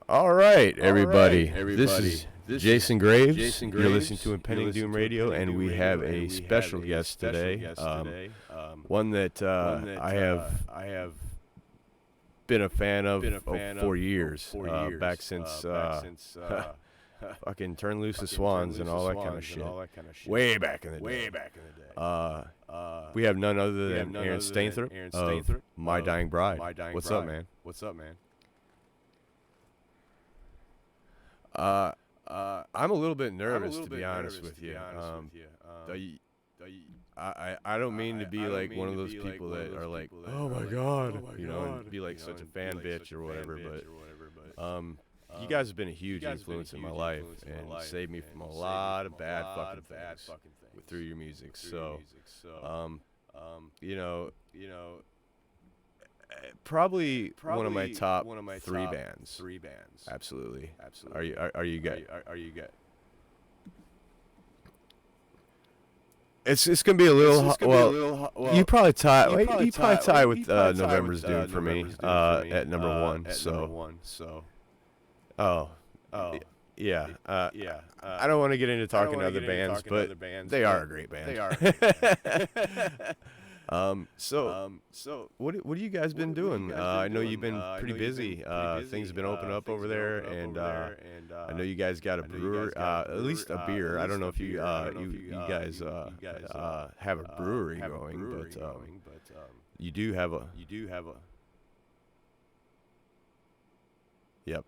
All right, everybody. This is Jason Graves. You're listening to Impending Doom Radio, and we have a special guest today. One that I have been a fan of for years, back since fucking Turn Loose the Swans and all that kind of shit. Way back in the day. We have none other than Aaron Stainthorpe of My Dying Bride. What's up, man? I'm a little bit nervous, to be honest with you. I don't mean to be like one of those people that are like, oh my god, and be like such a fan bitch or whatever. But you guys have been a huge influence in my life and saved me from a lot of bad fucking things through your music. So, probably one of my top three bands. Absolutely. Are you guys? It's gonna be a little. You probably tie. You probably tie with November's Doom for me at number one. So. Oh. Yeah. I don't want to get into talking other bands, but they are a great band. So what have you guys been doing? I know you've been pretty busy. Things have been opening up over there, and I know you guys got a brewery, at least a beer. I don't know if you guys have a brewery going, but you do have a. Yep.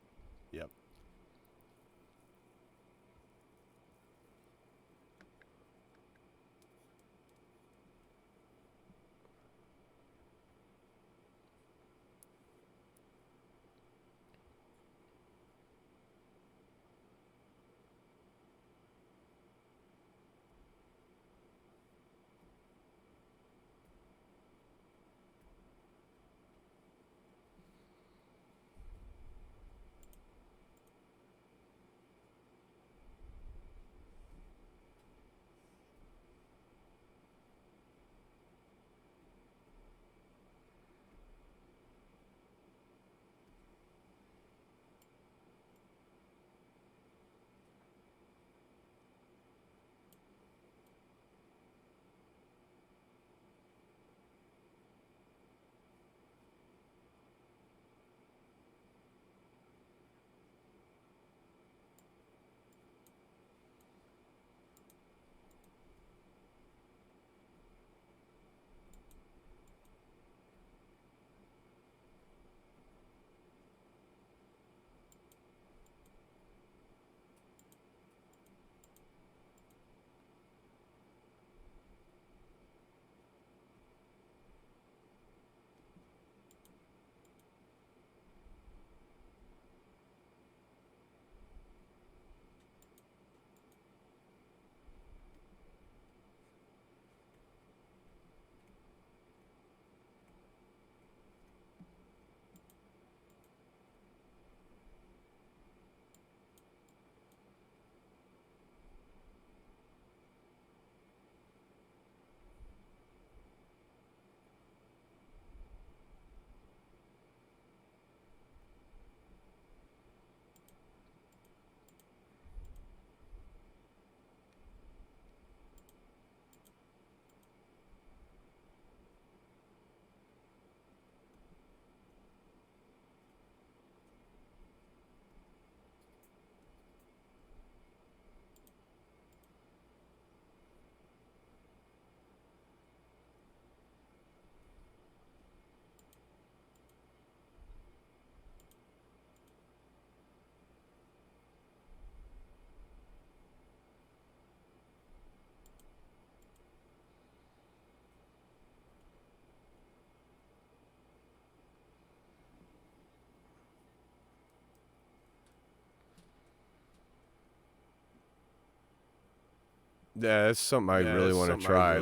Yeah, that's something I really want to try.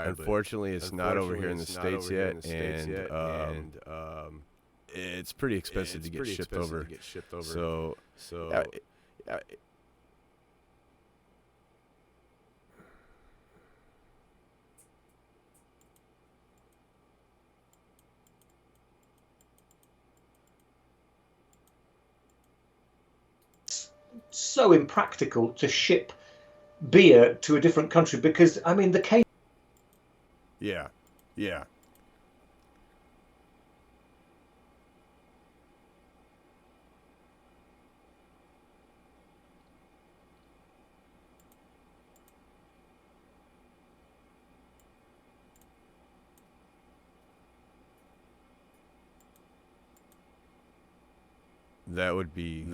Unfortunately, it's not over here in the States yet, and it's pretty expensive to get shipped over. So so impractical to ship beer to a different country because, I mean, the case. Yeah, yeah. That would be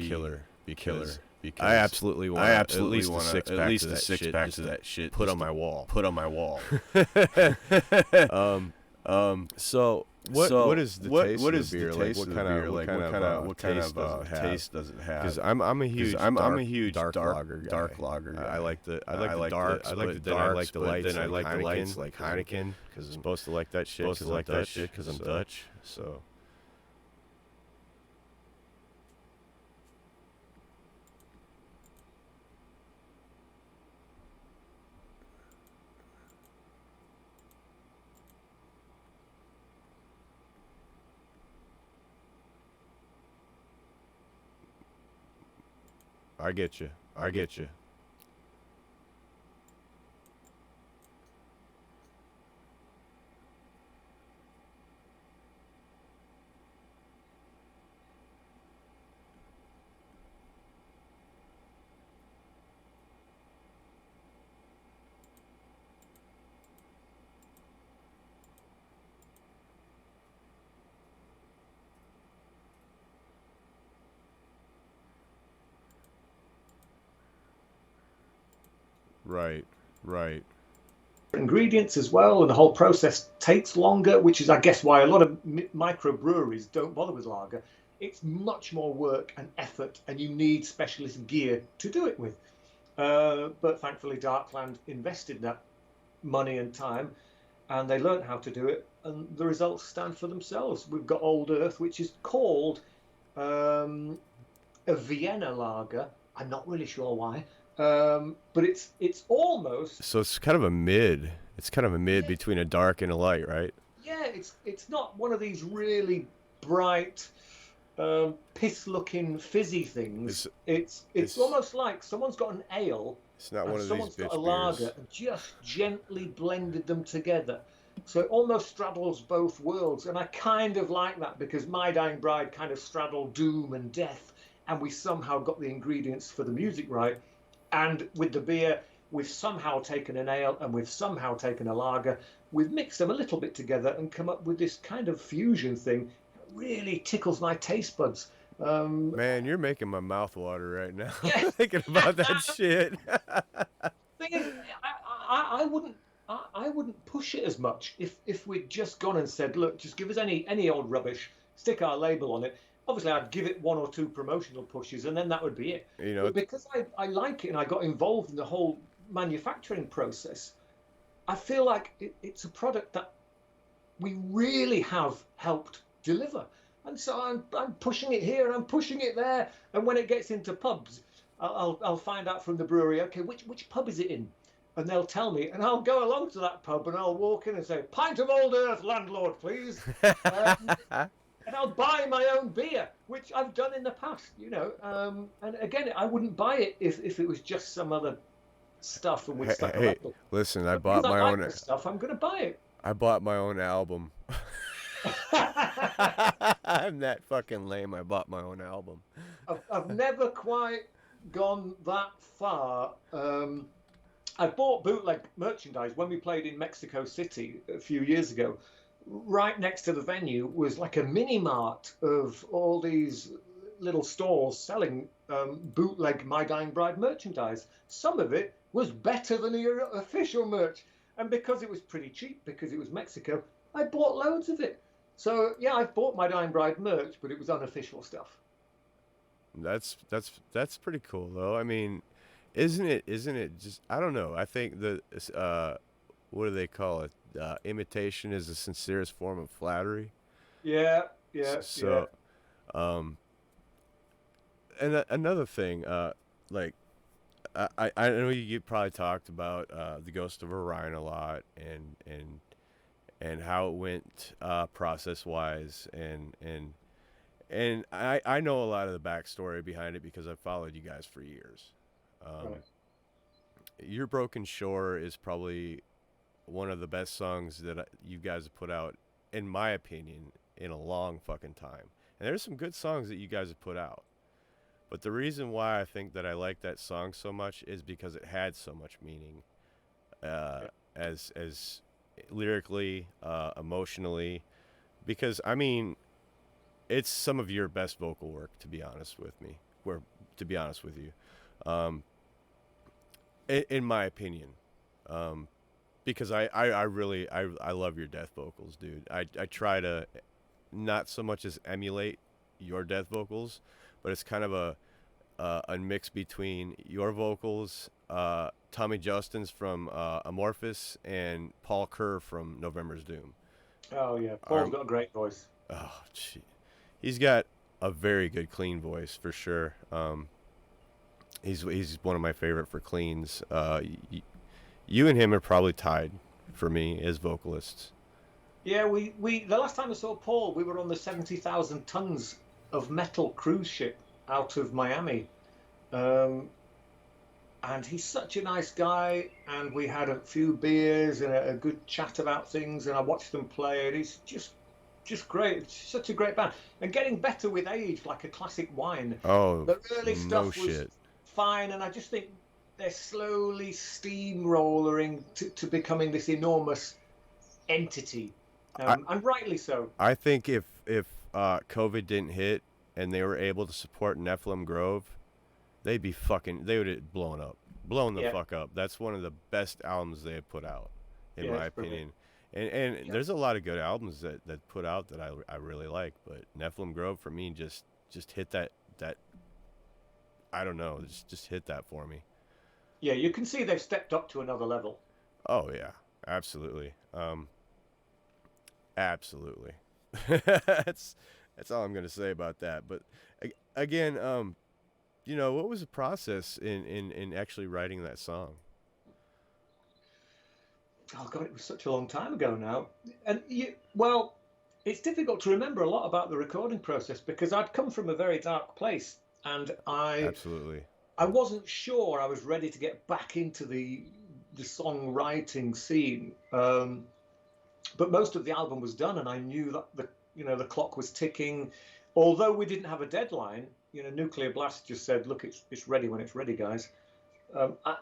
killer. Because I absolutely want at least a six pack to that shit. Put on my wall. So what is the taste of the beer? Like what kind of taste does it have? Because I'm a huge dark lager guy. I like the darks, but then I like the lights like Heineken because I'm supposed to like that shit because I'm Dutch. So. I get you. Right. Ingredients as well, and the whole process takes longer, which is, I guess, why a lot of microbreweries don't bother with lager. It's much more work and effort, and you need specialist gear to do it with. But thankfully, Darkland invested that money and time, and they learned how to do it, and the results stand for themselves. We've got Old Earth, which is called a Vienna lager. I'm not really sure why. But it's almost. So it's kind of a mid. It's kind of a mid between a dark and a light, right? Yeah, it's not one of these really bright, piss-looking fizzy things. It's almost like someone's got an ale. It's not one of someone's these bitch got a lager beers. and just gently blended them together. So it almost straddles both worlds, and I kind of like that because My Dying Bride kind of straddled doom and death, and we somehow got the ingredients for the music right. And with the beer, we've somehow taken an ale and we've somehow taken a lager. We've mixed them a little bit together and come up with this kind of fusion thing. It really tickles my taste buds. Man, you're making my mouth water right now. Yeah. Thinking about that shit. Thing is, I wouldn't push it as much if we'd just gone and said, look, just give us any old rubbish, stick our label on it. Obviously, I'd give it one or two promotional pushes, and then that would be it. But because I like it and I got involved in the whole manufacturing process, I feel like it's a product that we really have helped deliver. And so I'm pushing it here, I'm pushing it there, and when it gets into pubs, I'll find out from the brewery, okay, which pub is it in? And they'll tell me, and I'll go along to that pub, and I'll walk in and say, pint of Old Earth, landlord, please. And I'll buy my own beer, which I've done in the past, And again, I wouldn't buy it if it was just some other stuff and we stuck a label. Listen, I bought my own stuff. I'm going to buy it. I bought my own album. I'm that fucking lame. I bought my own album. I've never quite gone that far. I bought bootleg merchandise when we played in Mexico City a few years ago. Right next to the venue was like a mini mart of all these little stores selling bootleg My Dying Bride merchandise. Some of it was better than the official merch. And because it was pretty cheap, because it was Mexico, I bought loads of it. So, yeah, I've bought My Dying Bride merch, but it was unofficial stuff. That's pretty cool, though. I mean, isn't it just, I don't know. I think what do they call it? Imitation is the sincerest form of flattery. Yeah. So, and another thing, like, I know you probably talked about the Ghost of Orion a lot, and how it went process wise, and And I know a lot of the backstory behind it because I've followed you guys for years. Um, Right. Your Broken Shore is probably one of the best songs that you guys have put out, in my opinion, in a long fucking time. And there's some good songs that you guys have put out. But the reason why I think that I like that song so much is because it had so much meaning, Yeah. as lyrically, emotionally. Because I mean, it's some of your best vocal work, to be honest with me. Where, to be honest with you, um, in my opinion, um, because I really I love your death vocals, dude. I try to not so much as emulate your death vocals, but it's kind of a mix between your vocals, Tommy Justin's from Amorphous, and Paul Kerr from November's Doom. Oh yeah, Are Paul's got a great voice. oh, gee. He's got a very good clean voice for sure. He's one of my favorite for cleans. You and him are probably tied for me as vocalists. Yeah, we the last time I saw Paul, we were on the 70,000 tons of metal cruise ship out of Miami. Um, and he's such a nice guy, and we had a few beers and a good chat about things, and I watched them play, and he's just great. It's such a great band, and getting better with age, like a classic wine. Oh, The early no stuff was shit. fine, and I just think they're slowly steamrolling to becoming this enormous entity, I and rightly so. I think if COVID didn't hit and they were able to support Nephilim Grove, they would have blown the Yeah, fuck up. That's one of the best albums they have put out, in yeah, my it's brilliant. opinion. And Yeah, there's a lot of good albums that put out that I really like, but Nephilim Grove for me just hit that I don't know, just hit that for me. yeah, you can see they've stepped up to another level. Oh yeah, absolutely. Absolutely. That's all I'm gonna say about that. But again, what was the process in actually writing that song? Oh God, it was such a long time ago now. And well, it's difficult to remember a lot about the recording process because I'd come from a very dark place, and Absolutely. I wasn't sure I was ready to get back into the songwriting scene. But most of the album was done, and I knew that the clock was ticking. Although we didn't have a deadline, Nuclear Blast just said, "Look, it's ready when it's ready, guys." Um, I,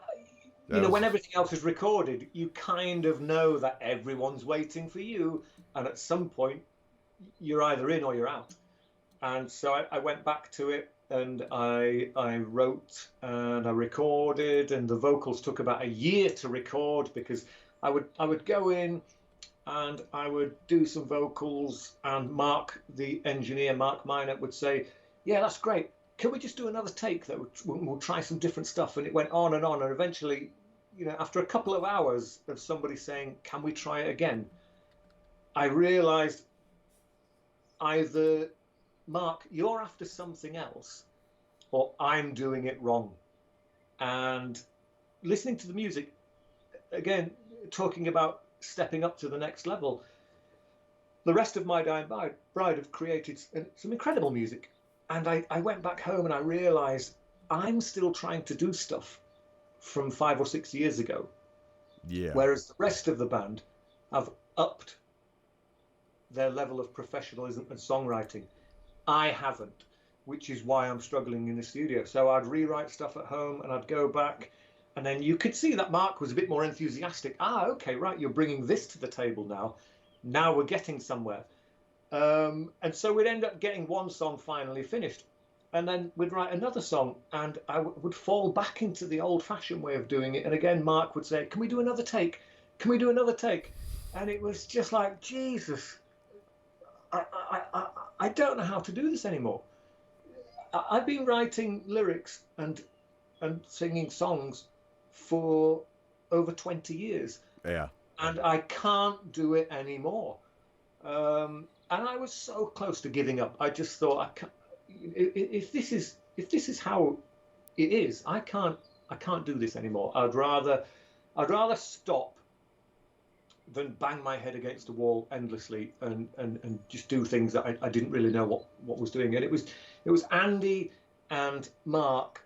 That when was everything else is recorded, you kind of know that everyone's waiting for you, and at some point, you're either in or you're out. And so I went back to it, and I wrote and I recorded, and the vocals took about a year to record because I would go in and I would do some vocals, and Mark, the engineer, Mark Minor, would say, "Yeah, that's great. Can we just do another take? That we'll try some different stuff." And it went on, and eventually, after a couple of hours of somebody saying, "Can we try it again?" I realised either, Mark, you're after something else, or I'm doing it wrong. And listening to the music again, talking about stepping up to the next level, the rest of My Dying Bride have created some incredible music. And I went back home and I realized I'm still trying to do stuff from 5 or 6 years ago, yeah. whereas the rest of the band have upped their level of professionalism and songwriting. I haven't, which is why I'm struggling in the studio. So I'd rewrite stuff at home and I'd go back, and then you could see that Mark was a bit more enthusiastic. Okay, right, you're bringing this to the table now. Now we're getting somewhere. And so we'd end up getting one song finally finished. And then we'd write another song, and I would fall back into the old-fashioned way of doing it. And again, Mark would say, "Can we do another take? Can we do another take?" And it was just like, Jesus, I don't know how to do this anymore. I've been writing lyrics and singing songs for over 20 years, Yeah. and I can't do it anymore. And I was so close to giving up. I just thought, I can't, if this is how it is, I can't do this anymore. I'd rather stop than bang my head against a wall endlessly and just do things that I didn't really know what was doing. And it was Andy and Mark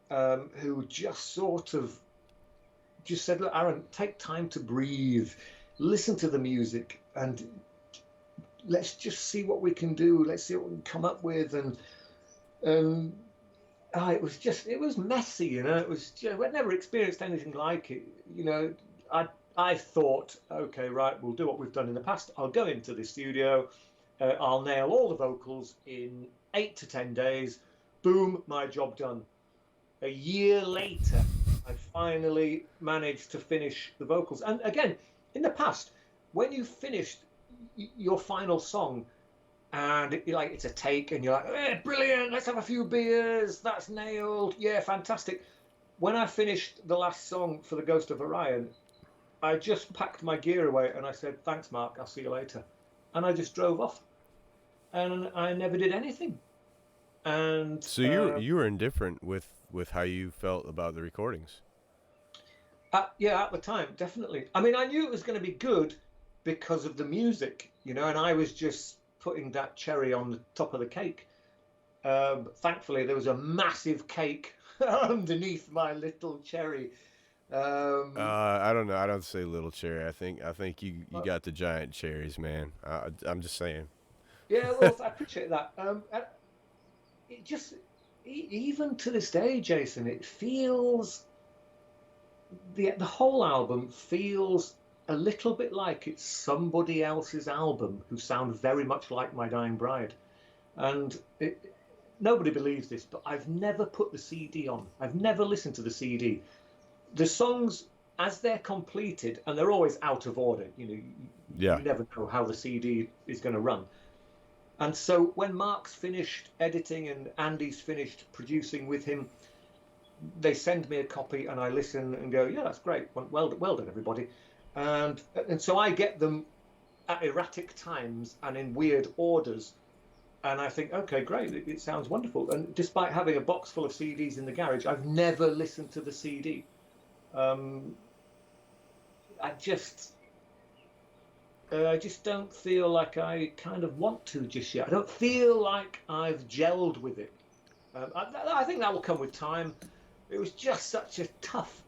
who just sort of just said, look, Aaron, take time to breathe, listen to the music, and let's just see what we can do. Let's see what we can come up with. And it was messy, you know. It was I'd never experienced anything like it, you know. I thought, okay, right, we'll do what we've done in the past. I'll go into the studio, I'll nail all the vocals in 8 to 10 days. Boom, my job done. A year later, I finally managed to finish the vocals. And again, in the past, when you finished your final song, and it's a take, and you're like, brilliant, let's have a few beers, that's nailed, yeah, fantastic. When I finished the last song for The Ghost of Orion, I just packed my gear away and I said, thanks, Mark, I'll see you later. And I just drove off. And I never did anything. And so you were indifferent with how you felt about the recordings. At the time, definitely. I mean, I knew it was going to be good because of the music, you know, and I was just putting that cherry on the top of the cake. Thankfully, there was a massive cake underneath my little cherry. I don't know. I don't say little cherry. I think you got the giant cherries, man. I'm just saying. Yeah, well, I appreciate that. It just, even to this day, Jason, it feels, the whole album feels a little bit like it's somebody else's album who sound very much like My Dying Bride. And nobody believes this, but I've never put the CD on. I've never listened to the CD. The songs, as they're completed, and they're always out of order, you know, you never know how the CD is going to run. And so when Mark's finished editing and Andy's finished producing with him, they send me a copy and I listen and go, yeah, that's great. Well done, everybody. And so I get them at erratic times and in weird orders. And I think, okay, great, it sounds wonderful. And despite having a box full of CDs in the garage, I've never listened to the CD. I just don't feel like I kind of want to just yet. I don't feel like I've gelled with it. I think that will come with time. It was just such a tough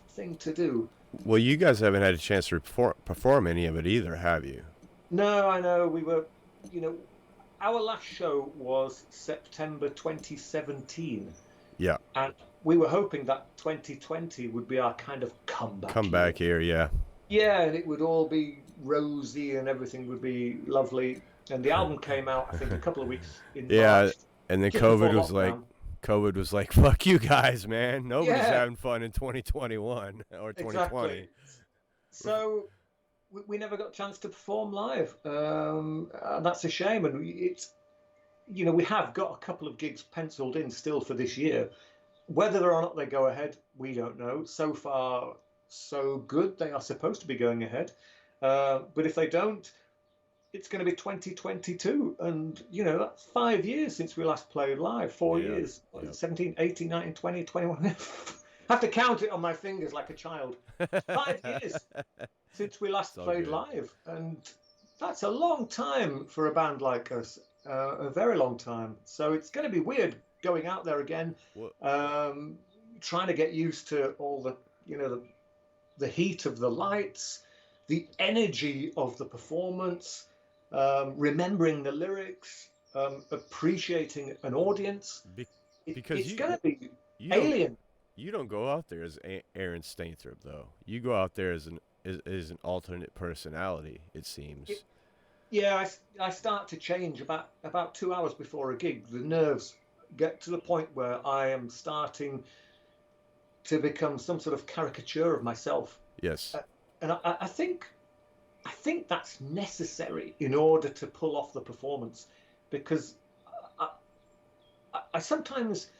thing to do. Well, you guys haven't had a chance to perform any of it either, have you? No, I know. We were, you know, our last show was September 2017. Yeah. And we were hoping that 2020 would be our kind of comeback here, yeah. Yeah, and it would all be rosy and everything would be lovely. And the album came out, I think, a couple of weeks in March. And then COVID was like, fuck you guys, man. Nobody's having fun in 2021 or 2020. Exactly. So we never got a chance to perform live. That's a shame. And it's, you know, we have got a couple of gigs penciled in still for this year. Whether or not they go ahead, we don't know. So far, so good. They are supposed to be going ahead. But if they don't, it's going to be 2022. And, you know, that's 5 years since we last played live. 4 years. 17, 18, 19, 20, 21. I have to count it on my fingers like a child. 5 years since we last played live. And that's a long time for a band like us. A very long time. So it's going to be weird going out there again, trying to get used to all the, you know, the heat of the lights, the energy of the performance, remembering the lyrics, appreciating an audience. Because it's going to be alien. You don't go out there as Aaron Stainthorpe, though. You go out there as an alternate personality, it seems. Yeah, I start to change about 2 hours before a gig. The nerves get to the point where I am starting to become some sort of caricature of myself. Yes. And I think that's necessary in order to pull off the performance, because I sometimes,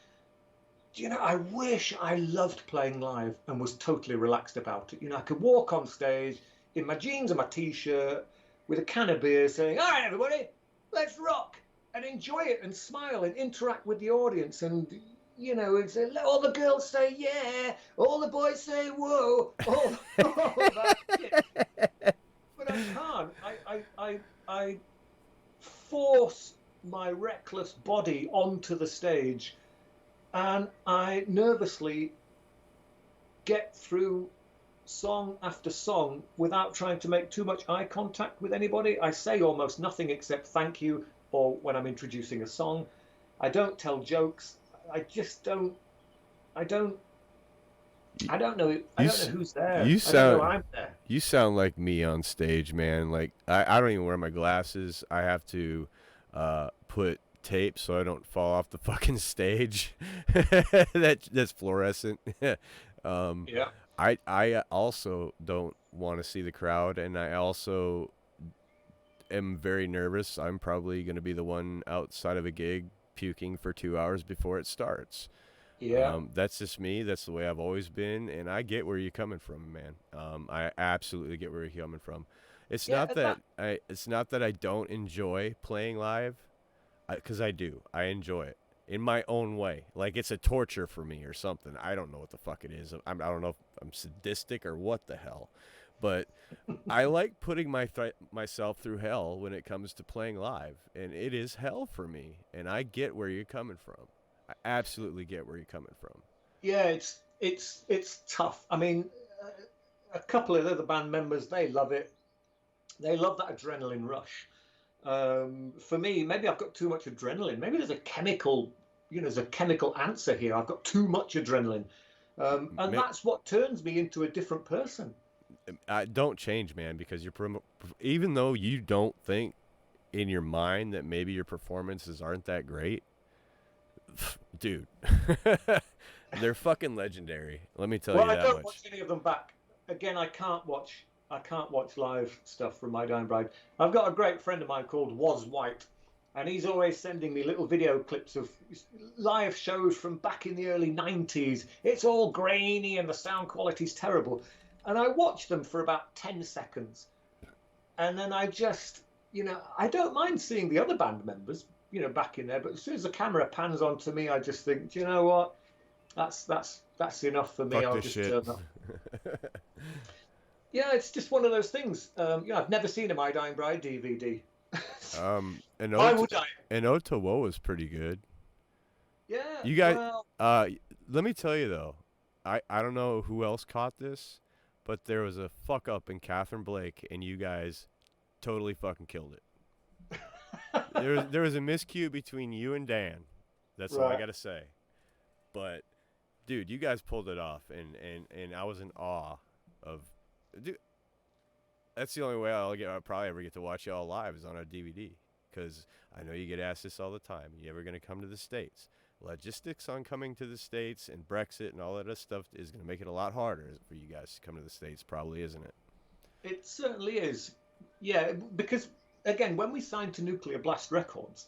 you know, I wish I loved playing live and was totally relaxed about it. You know, I could walk on stage in my jeans and my t-shirt with a can of beer saying, all right, everybody, let's rock, and enjoy it and smile and interact with the audience. And, you know, it's, all the girls say, yeah, all the boys say, whoa, all that shit. force my reckless body onto the stage, and I nervously get through song after song without trying to make too much eye contact with anybody. I say almost nothing except thank you, or when I'm introducing a song. I don't tell jokes. I just don't. I don't know. I don't know who's there. I don't know I'm there. You sound like me on stage, man. Like I don't even wear my glasses. I have to put tape so I don't fall off the fucking stage. That's fluorescent. Yeah. I also don't want to see the crowd, and I also am very nervous. I'm probably going to be the one outside of a gig puking for 2 hours before it starts. Yeah. That's just me. That's the way I've always been, and I get where you're coming from, man. I absolutely get where you're coming from. It's not that I don't enjoy playing live, because I do. I enjoy it in my own way. Like it's a torture for me or something. I don't know what the fuck it is. I don't know if I'm sadistic or what the hell, but I like putting myself through hell when it comes to playing live, and it is hell for me. And I get where you're coming from. I absolutely get where you're coming from. Yeah, it's tough. I mean, a couple of other band members, they love it. They love that adrenaline rush. For me, maybe I've got too much adrenaline. Maybe there's a chemical, there's a chemical answer here. I've got too much adrenaline, and that's what turns me into a different person. Don't change, man, because even though you don't think in your mind that maybe your performances aren't that great, dude, they're fucking legendary. Let me tell you that much. Well, I don't watch any of them back. Again, I can't watch live stuff from My Dying Bride. I've got a great friend of mine called Was White, and he's always sending me little video clips of live shows from back in the early 90s. It's all grainy and the sound quality's terrible. And I watch them for about 10 seconds. And then I just, I don't mind seeing the other band members, back in there. But as soon as the camera pans onto me, I just think, do you know what? That's enough for me. I'll just turn up. Yeah, it's just one of those things. I've never seen a My Dying Bride DVD. And Why would I? And Ottawa was pretty good. Yeah. You guys, let me tell you though, I don't know who else caught this, but there was a fuck up in Catherine Blake, and you guys totally fucking killed it. there was a miscue between you and Dan. That's all I gotta say. But dude, you guys pulled it off, and I was in awe of. Dude, that's the only way I'll probably ever get to watch y'all live is on our DVD, because I know you get asked this all the time. You ever going to come to the States? Logistics on coming to the States and Brexit and all that other stuff is going to make it a lot harder for you guys to come to the States, probably, isn't it? It certainly is. Yeah, because, again, when we signed to Nuclear Blast Records,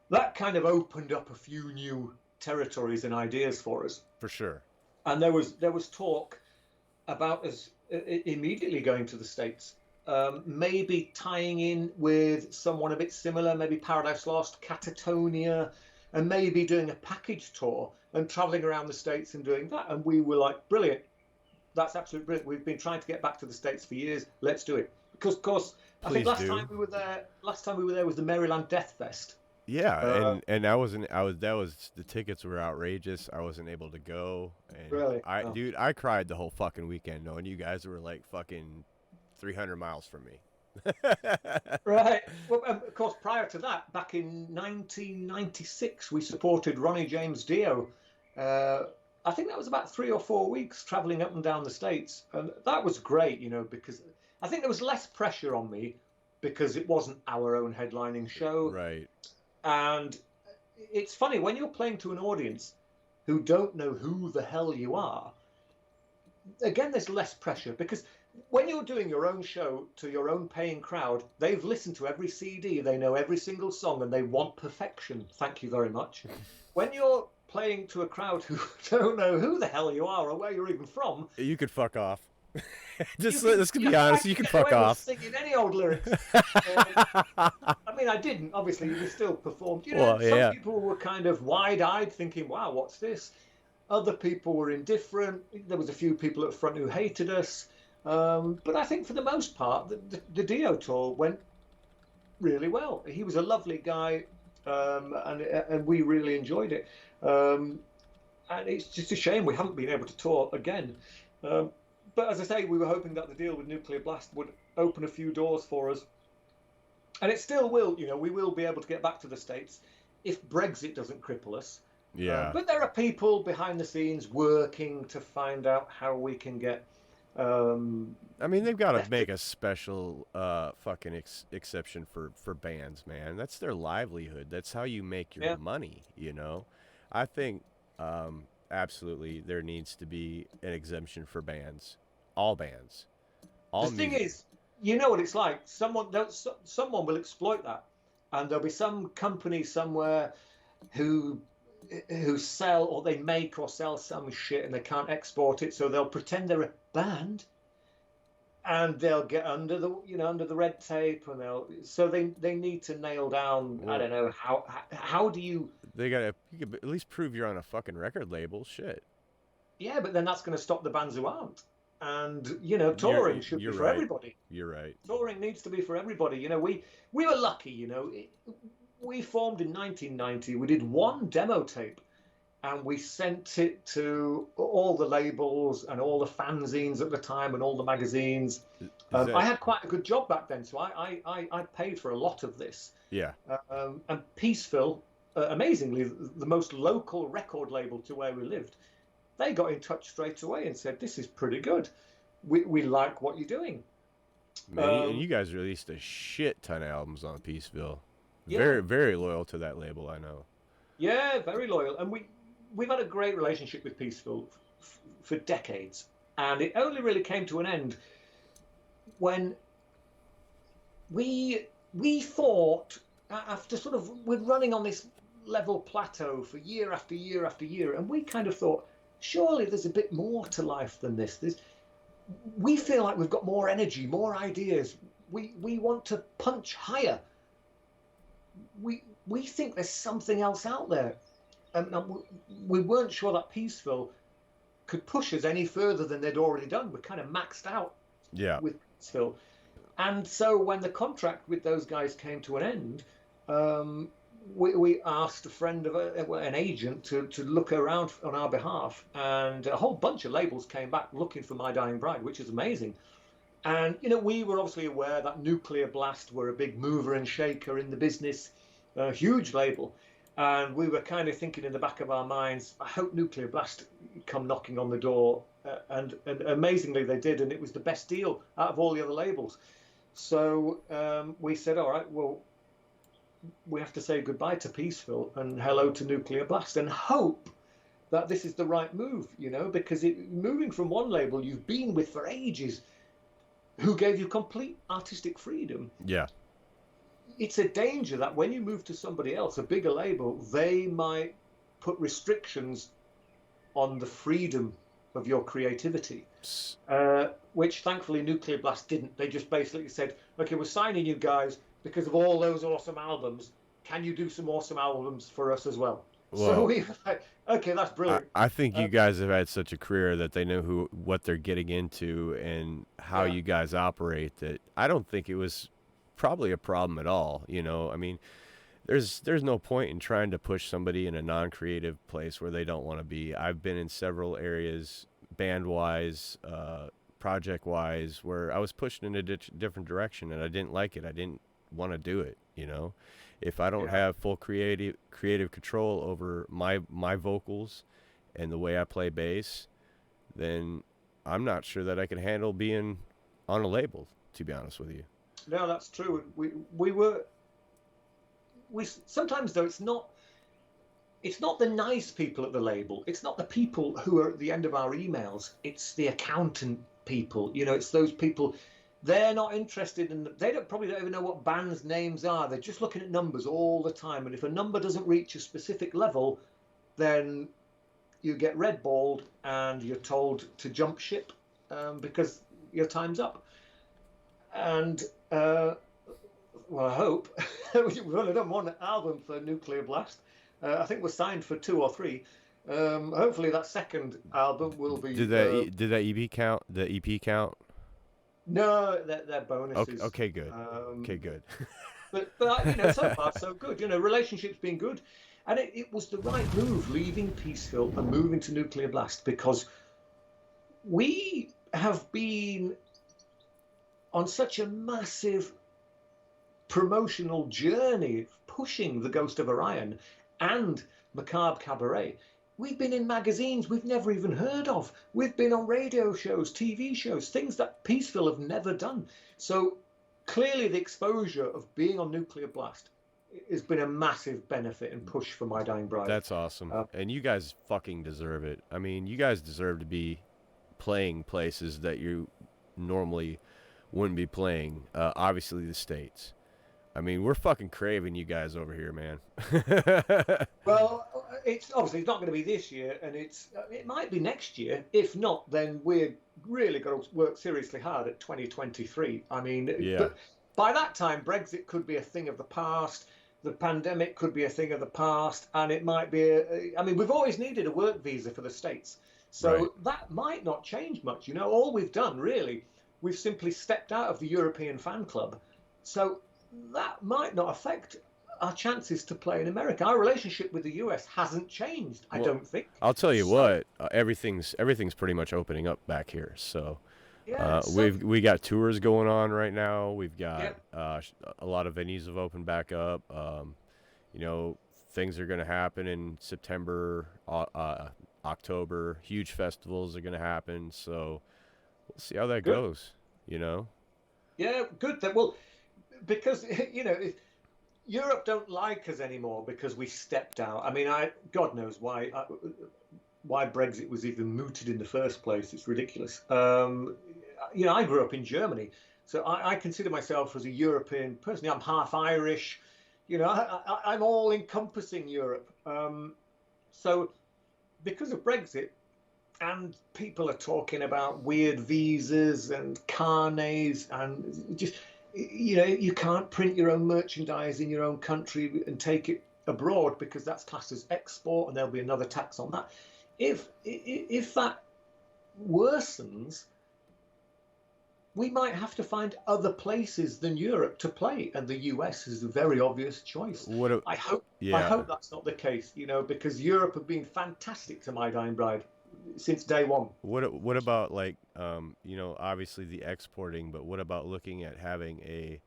that kind of opened up a few new territories and ideas for us. For sure. And there was talk about us immediately going to the States, maybe tying in with someone a bit similar, maybe Paradise Lost, Catatonia, and maybe doing a package tour and traveling around the States and doing that. And we were like, brilliant. That's absolutely brilliant. We've been trying to get back to the States for years. Let's do it. Because, of course, I think last time we were there was the Maryland Death Fest. Yeah, and that was the tickets were outrageous. I wasn't able to go, and really? Dude, I cried the whole fucking weekend knowing you guys were like fucking 300 miles from me. Right. Well, of course, prior to that, back in 1996, we supported Ronnie James Dio. I think that was about 3 or 4 weeks traveling up and down the States, and that was great, because I think there was less pressure on me because it wasn't our own headlining show. Right. And it's funny, when you're playing to an audience who don't know who the hell you are, again, there's less pressure, because when you're doing your own show to your own paying crowd, they've listened to every CD, they know every single song, and they want perfection. Thank you very much. When you're playing to a crowd who don't know who the hell you are or where you're even from, you could fuck off. Let's be honest, you can fuck off. Singing any old lyrics. I mean, I didn't. Obviously, we still performed. Some people were kind of wide-eyed, thinking, "Wow, what's this?" Other people were indifferent. There was a few people at front who hated us. But I think for the most part, the Dio tour went really well. He was a lovely guy, and we really enjoyed it. Um, and it's just a shame we haven't been able to tour again. Um, but as I say, we were hoping that the deal with Nuclear Blast would open a few doors for us, and it still will. We will be able to get back to the States if Brexit doesn't cripple us. Yeah. But there are people behind the scenes working to find out how we can get. I mean, they've got to make a special fucking exception for bands, man. That's their livelihood. That's how you make your money, I think absolutely there needs to be an exemption for bands. All bands. All the thing is, you know what it's like. Someone will exploit that, and there'll be some company somewhere who sell or they make or sell some shit and they can't export it, so they'll pretend they're a band, and they'll get under the red tape, and they need to nail down. I don't know how do you. You could at least prove you're on a fucking record label. Shit. Yeah, but then that's going to stop the bands who aren't. And touring should be for everybody. You're right. Touring needs to be for everybody. We were lucky. We formed in 1990. We did one demo tape, and we sent it to all the labels and all the fanzines at the time and all the magazines. I had quite a good job back then, so I paid for a lot of this. Yeah. And Peaceville, amazingly, the most local record label to where we lived, they got in touch straight away and said, "This is pretty good. We like what you're doing." Man, you guys released a shit ton of albums on Peaceville. Yeah. Very, very loyal to that label, I know. Yeah, very loyal. And we've had a great relationship with Peaceville for decades. And it only really came to an end when we thought, after we're running on this level plateau for year after year after year, and we kind of thought, surely there's a bit more to life than this. We feel like we've got more energy, more ideas. We want to punch higher. We think there's something else out there. And we weren't sure that Peaceville could push us any further than they'd already done. We're kind of maxed out with Peaceville. And so when the contract with those guys came to an end, we asked a friend of an agent to look around on our behalf, and a whole bunch of labels came back looking for My Dying Bride, which is amazing. And we were obviously aware that Nuclear Blast were a big mover and shaker in the business, a huge label, and we were kind of thinking in the back of our minds, I hope Nuclear Blast come knocking on the door, and amazingly they did, and it was the best deal out of all the other labels. So we said, all right, well, we have to say goodbye to Peaceville and hello to Nuclear Blast, and hope that this is the right move, because moving from one label you've been with for ages, who gave you complete artistic freedom. Yeah. It's a danger that when you move to somebody else, a bigger label, they might put restrictions on the freedom of your creativity, which thankfully Nuclear Blast didn't. They just basically said, okay, we're signing you guys because of all those awesome albums. Can you do some awesome albums for us as well? So we were like, okay, that's brilliant. I think you guys have had such a career that they know what they're getting into and how you guys operate, that I don't think it was probably a problem at all. I mean, there's no point in trying to push somebody in a non-creative place where they don't want to be. I've been in several areas, band-wise, project-wise, where I was pushed in a different direction and I didn't like it. I didn't want to do it. If I don't have full creative control over my vocals and the way I play bass, then I'm not sure that I can handle being on a label, to be honest with you. No, that's true. We sometimes, though, it's not the nice people at the label. It's not the people who are at the end of our emails. It's the accountant people. It's those people. They're not interested in. They probably don't even know what bands' names are. They're just looking at numbers all the time. And if a number doesn't reach a specific level, then you get red-balled and you're told to jump ship because your time's up. And I hope we've only done one album for Nuclear Blast. I think we're signed for 2 or 3. Hopefully that second album will be. Did that EP count? The EP count? No, they're bonuses. Okay, good. Okay, good. But so far so good. Relationships been good, and it was the right move leaving Peaceville and moving to Nuclear Blast, because we have been on such a massive promotional journey pushing the Ghost of Orion and Macabre Cabaret. We've been in magazines we've never even heard of. We've been on radio shows, TV shows, things that Peaceville have never done. So clearly the exposure of being on Nuclear Blast has been a massive benefit and push for My Dying Bride. That's awesome. And you guys fucking deserve it. I mean, you guys deserve to be playing places that you normally wouldn't be playing. Obviously the States. I mean, we're fucking craving you guys over here, man. Well, it's obviously it's not going to be this year, and it might be next year. If not, then we're really going to work seriously hard at 2023. I mean, but by that time, Brexit could be a thing of the past. The pandemic could be a thing of the past, and it might be. I mean, we've always needed a work visa for the States, so that might not change much. All we've done really, we've simply stepped out of the European fan club, so that might not affect our chances to play in America. Our relationship with the US hasn't changed, I don't think. I'll tell you what, everything's pretty much opening up back here. So we got tours going on right now. We've got a lot of venues have opened back up. Things are going to happen in September, October. Huge festivals are going to happen. So we'll see how that goes. Yeah, good. Well, because Europe don't like us anymore because we stepped out. I mean, God knows why Brexit was even mooted in the first place. It's ridiculous. I grew up in Germany, so I consider myself as a European person. I'm half Irish. I'm all encompassing Europe. So because of Brexit, and people are talking about weird visas and carnets and just. You can't print your own merchandise in your own country and take it abroad because that's classed as export, and there'll be another tax on that. If that worsens, we might have to find other places than Europe to play, and the US is a very obvious choice. I hope that's not the case, because Europe have been fantastic to My Dying Bride since day one. What about obviously the exporting, but what about looking at having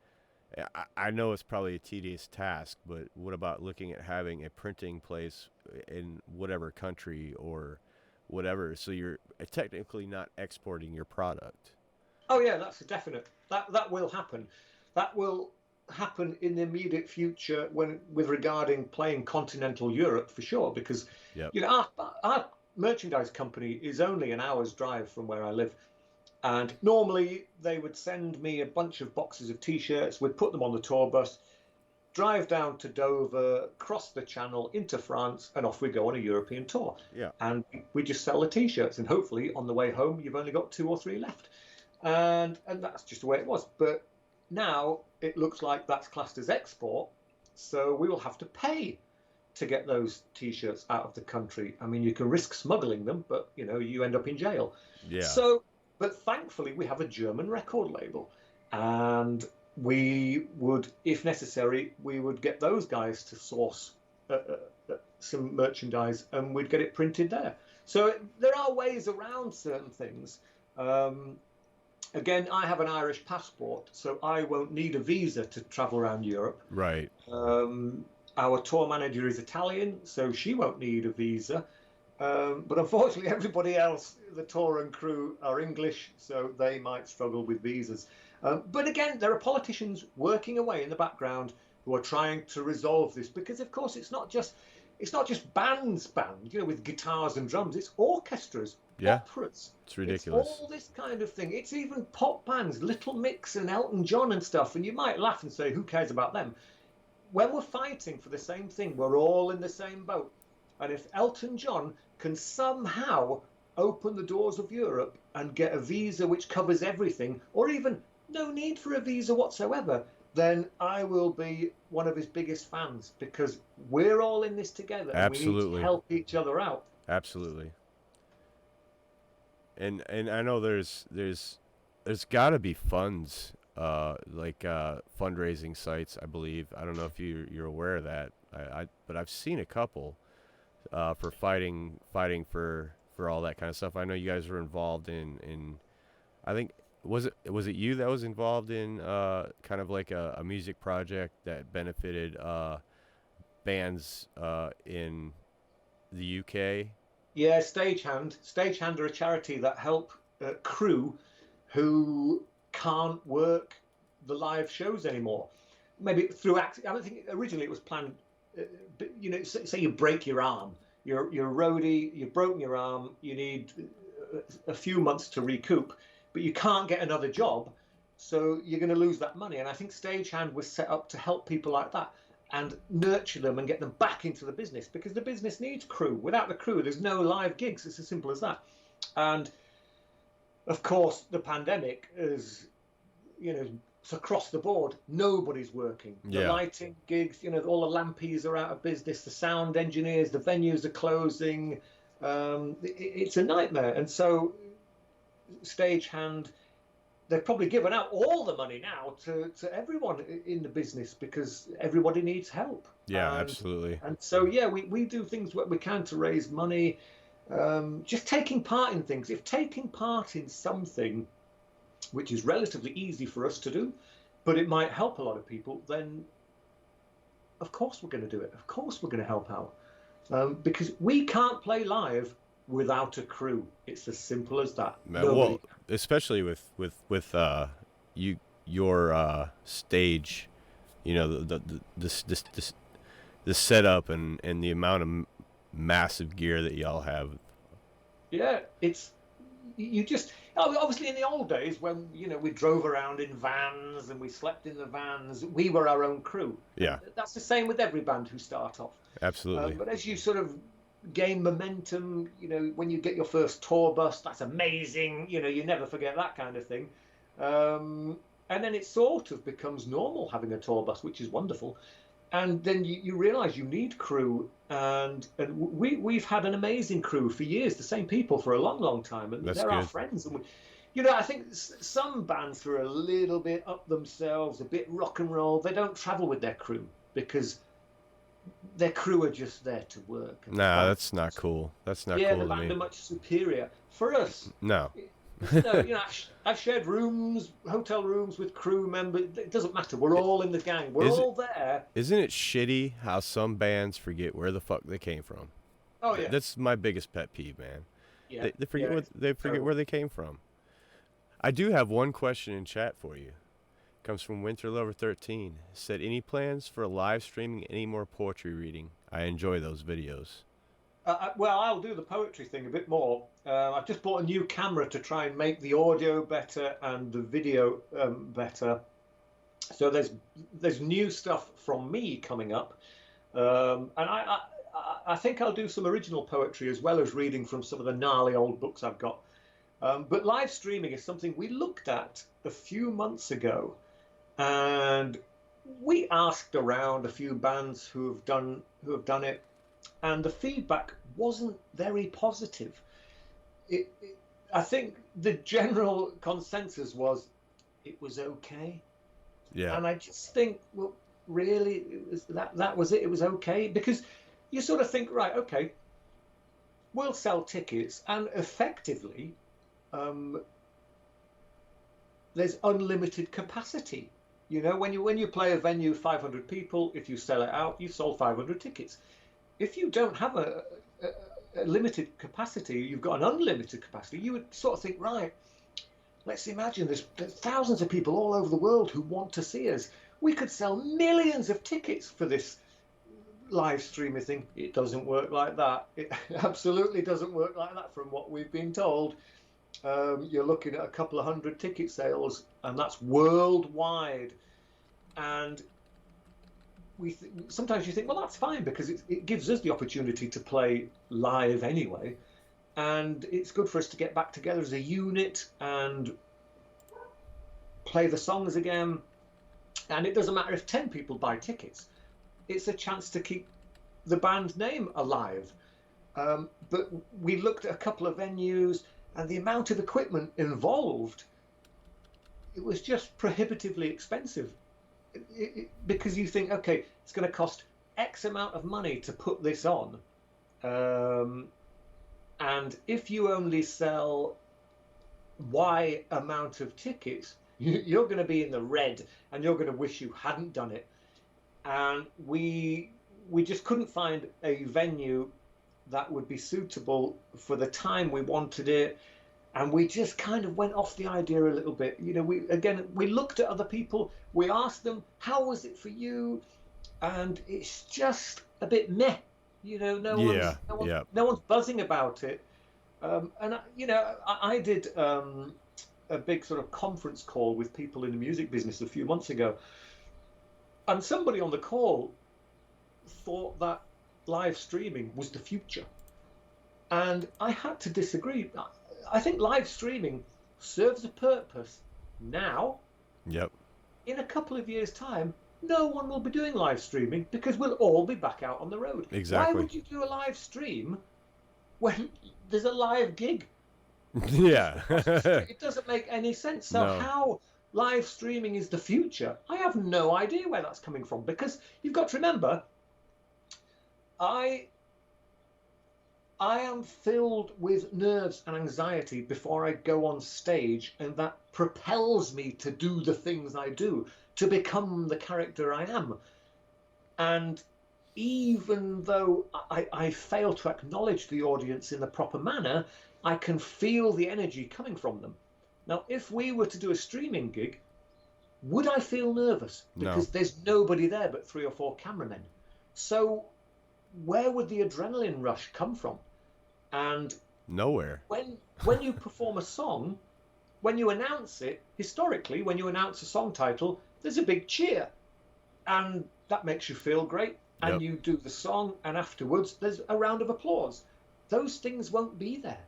I know it's probably a tedious task, but what about looking at having a printing place in whatever country or whatever, so you're technically not exporting your product? Oh yeah, that's a definite. That will happen. That will happen in the immediate future with regarding playing continental Europe for sure, because our merchandise company is only an hour's drive from where I live, and normally they would send me a bunch of boxes of t-shirts. We'd put them on the tour bus, drive down to Dover, cross the channel into France, and off we go on a European tour. And we just sell the t-shirts, and hopefully on the way home you've only got 2 or 3 left, and that's just the way it was. But now it looks like that's classed as export, so we will have to pay to get those t-shirts out of the country. I mean, you can risk smuggling them, but you end up in jail. But thankfully we have a German record label, and we would, if necessary, we would get those guys to source some merchandise, and we'd get it printed there. So there are ways around certain things. Again, I have an Irish passport, so I won't need a visa to travel around Europe. Right. Our tour manager is Italian, so she won't need a visa. But unfortunately, everybody else, the tour and crew, are English, so they might struggle with visas. But again, there are politicians working away in the background who are trying to resolve this, because, of course, it's not just bands, with guitars and drums. It's orchestras, operas. It's ridiculous. It's all this kind of thing. It's even pop bands, Little Mix and Elton John and stuff. And you might laugh and say, who cares about them? When we're fighting for the same thing, we're all in the same boat. And if Elton John can somehow open the doors of Europe and get a visa which covers everything, or even no need for a visa whatsoever, then I will be one of his biggest fans, because we're all in this together. Absolutely. And we need to help each other out. Absolutely. And I know there's got to be funds fundraising sites, I believe. I don't know if you're aware of that. But I've seen a couple for fighting for all that kind of stuff. I know you guys were involved in I think was it you that was involved in kind of like a music project that benefited bands in the UK? Yeah, Stagehand. Stagehand are a charity that help crew who can't work the live shows anymore. Maybe through act. I don't think originally it was planned. But, say you break your arm, you're a roadie, you've broken your arm, you need a few months to recoup, but you can't get another job, so you're going to lose that money. And I think Stagehand was set up to help people like that and nurture them and get them back into the business, because the business needs crew. Without the crew, there's no live gigs. It's as simple as that. And of course, the pandemic is, it's across the board. Nobody's working. The lighting gigs, all the lampies are out of business. The sound engineers, the venues are closing. It's a nightmare. And so Stagehand, they've probably given out all the money now to everyone in the business, because everybody needs help. Yeah, absolutely. And so, we do things what we can to raise money. Just taking part in things. If taking part in something which is relatively easy for us to do, but it might help a lot of people, then of course we're going to do it. Of course we're going to help out. Because we can't play live without a crew. It's as simple as that. Well, especially with your stage, the setup and the amount of massive gear that y'all have. Yeah, you just obviously in the old days when we drove around in vans and we slept in the vans, we were our own crew. Yeah, that's the same with every band who start off. Absolutely. But as you sort of gain momentum, when you get your first tour bus, that's amazing. You never forget that kind of thing. And then it sort of becomes normal having a tour bus, which is wonderful. And then you realise you need crew, and we've had an amazing crew for years, the same people for a long, long time, and they're our friends. And I think some bands who are a little bit up themselves, a bit rock and roll, they don't travel with their crew because their crew are just there to work. Nah, that's not cool. That's not cool to me. Yeah, the band are much superior. For us, no. I've shared hotel rooms with crew members. It doesn't matter. We're all in the gang. We're all there. Isn't it shitty how some bands forget where the fuck they came from? Oh yeah. That's my biggest pet peeve, man. Yeah. They forget where they came from. I do have one question in chat for you. Comes from WinterLover13. Said, any plans for live streaming any more poetry reading? I enjoy those videos. Well, I'll do the poetry thing a bit more. I've just bought a new camera to try and make the audio better and the video better. So there's new stuff from me coming up, and I think I'll do some original poetry as well as reading from some of the gnarly old books I've got. But live streaming is something we looked at a few months ago, and we asked around a few bands who have done it. And the feedback wasn't very positive. I think the general consensus was it was okay. Yeah. And I just think, well, really, that was it. It was okay, because you sort of think, right, okay, we'll sell tickets, and effectively, there's unlimited capacity. When you play a venue 500 people, if you sell it out, you've sold 500 tickets. If you don't have a limited capacity, you've got an unlimited capacity, you would sort of think, right, let's imagine there's thousands of people all over the world who want to see us. We could sell millions of tickets for this live streaming thing. It doesn't work like that. It absolutely doesn't work like that from what we've been told. You're looking at a couple of hundred ticket sales, and that's worldwide. And sometimes you think, well, that's fine, because it gives us the opportunity to play live anyway, and it's good for us to get back together as a unit and play the songs again. And it doesn't matter if 10 people buy tickets. It's a chance to keep the band's name alive. But we looked at a couple of venues, and the amount of equipment involved it was just prohibitively expensive. Because you think, okay, it's going to cost X amount of money to put this on, and if you only sell Y amount of tickets, you're going to be in the red, and you're going to wish you hadn't done it. And we just couldn't find a venue that would be suitable for the time we wanted it, and we just kind of went off the idea a little bit. We looked at other people, we asked them, how was it for you? And it's just a bit meh. No one's buzzing about it. I did a big sort of conference call with people in the music business a few months ago, and somebody on the call thought that live streaming was the future, and I had to disagree. I think live streaming serves a purpose now. Yep. In a couple of years' time, no one will be doing live streaming because we'll all be back out on the road. Exactly. Why would you do a live stream when there's a live gig? Yeah. It doesn't make any sense. So how live streaming is the future, I have no idea where that's coming from, because you've got to remember, I am filled with nerves and anxiety before I go on stage, and that propels me to do the things I do, to become the character I am. And even though I fail to acknowledge the audience in the proper manner, I can feel the energy coming from them. Now, if we were to do a streaming gig, would I feel nervous? Because there's nobody there but 3 or 4 cameramen. So where would the adrenaline rush come from? And nowhere. When you perform a song, when you announce it, historically, when you announce a song title, there's a big cheer. And that makes you feel great. And you do the song, and afterwards there's a round of applause. Those things won't be there.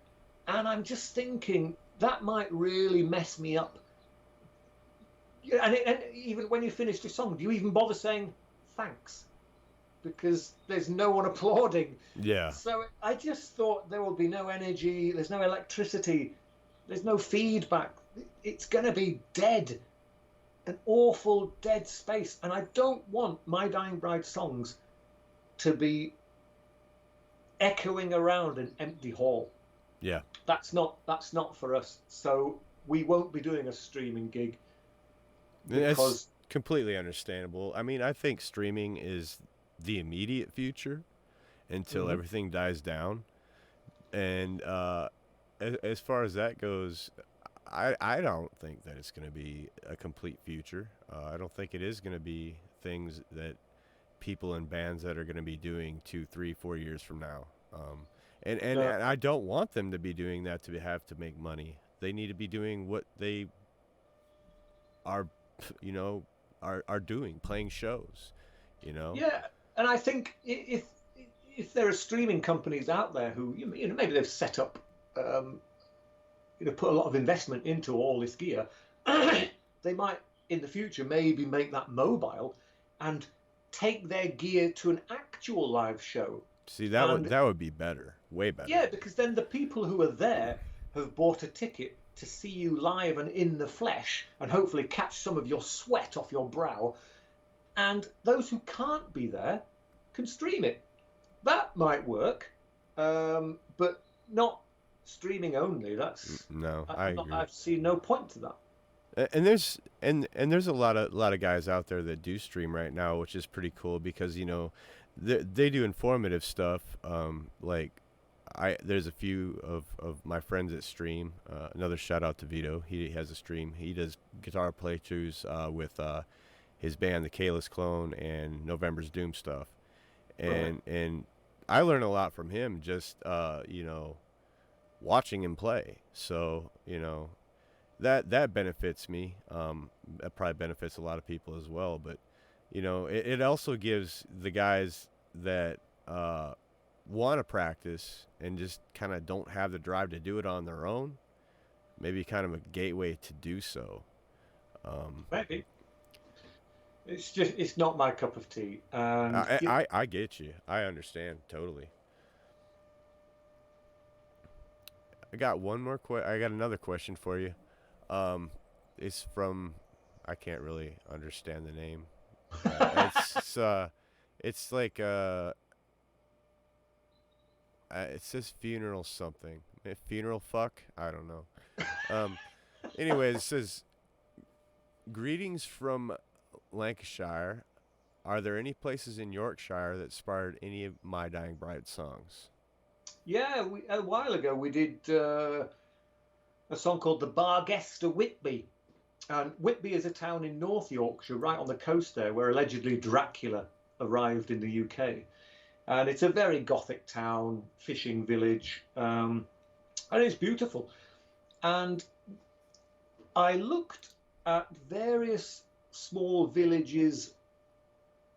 And I'm just thinking that might really mess me up. And even when you finish the song, do you even bother saying thanks? Because there's no one applauding. Yeah. So I just thought there will be no energy, there's no electricity, there's no feedback. It's going to be dead. An awful dead space. And I don't want My Dying Bride songs to be echoing around an empty hall. Yeah. That's not for us. So we won't be doing a streaming gig. It's completely understandable. I mean, I think streaming is the immediate future until everything dies down. And as far as that goes, I don't think that it's going to be a complete future. I don't think it is going to be things that people in bands that are going to be doing 2, 3, 4 years from now. And I don't want them to be doing that to have to make money. They need to be doing what they are, are doing, playing shows, Yeah, and I think if there are streaming companies out there who, maybe they've set up, put a lot of investment into all this gear, they might in the future maybe make that mobile and take their gear to an actual live show. See, that would be better, way better. Yeah, because then the people who are there have bought a ticket to see you live and in the flesh, and hopefully catch some of your sweat off your brow. And those who can't be there can stream it. That might work, but not streaming only. That's I agree. I've seen no point to that. And there's a lot of guys out there that do stream right now, which is pretty cool because they do informative stuff. There's a few of my friends that stream. Another shout out to Vito. He has a stream. He does guitar playthroughs with his band, the Kalis Clone, and November's Doom stuff. And I learn a lot from him just watching him play. So that benefits me. That probably benefits a lot of people as well. But it also gives the guys that want to practice and just kind of don't have the drive to do it on their own, maybe kind of a gateway to do so. Maybe. It's not my cup of tea. I get you. I understand totally. I got one more I got another question for you. is from. I can't really understand the name. It's like it says funeral something. Funeral fuck. I don't know. Um, Anyways, it says greetings from Lancashire. Are there any places in Yorkshire that inspired any of My Dying Bride songs? Yeah, a while ago we did a song called "The Bargester Whitby." And Whitby is a town in North Yorkshire, right on the coast there, where allegedly Dracula arrived in the UK. And it's a very gothic town, fishing village, and it's beautiful. And I looked at various small villages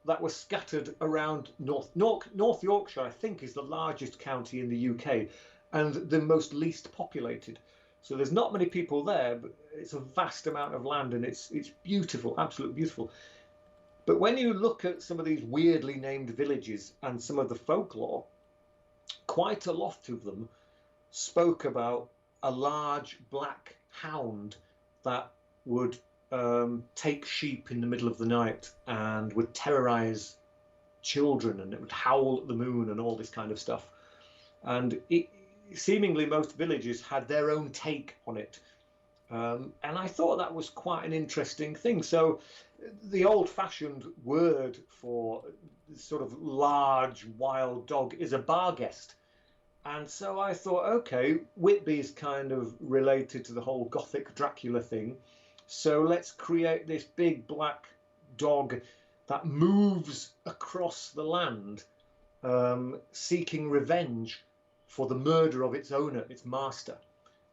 that were scattered around North Yorkshire, I think, is the largest county in the UK and the most least populated. So there's not many people there, but it's a vast amount of land, and it's beautiful, absolutely beautiful. But when you look at some of these weirdly named villages and some of the folklore, quite a lot of them spoke about a large black hound that would take sheep in the middle of the night and would terrorize children, and it would howl at the moon and all this kind of stuff. And seemingly most villages had their own take on it. And I thought that was quite an interesting thing. So the old-fashioned word for sort of large wild dog is a barghest. And so I thought, okay, Whitby's kind of related to the whole Gothic Dracula thing. So let's create this big black dog that moves across the land, seeking revenge for the murder of its owner, its master.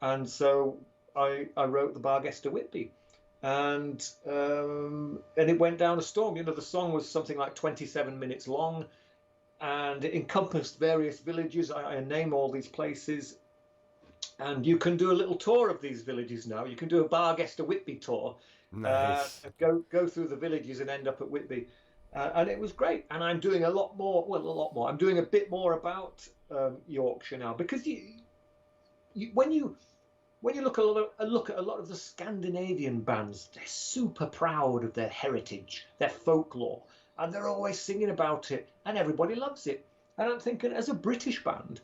And so I wrote the Bargester Whitby, and it went down a storm. The song was something like 27 minutes long, and it encompassed various villages. I name all these places, and you can do a little tour of these villages now. You can do a Bargester Whitby tour. Nice. Go through the villages and end up at Whitby. And it was great. And I'm doing a lot more. Well, a lot more. I'm doing a bit more about Yorkshire now, because when you look at a lot of the Scandinavian bands, they're super proud of their heritage, their folklore, and they're always singing about it, and everybody loves it. And I'm thinking, as a British band,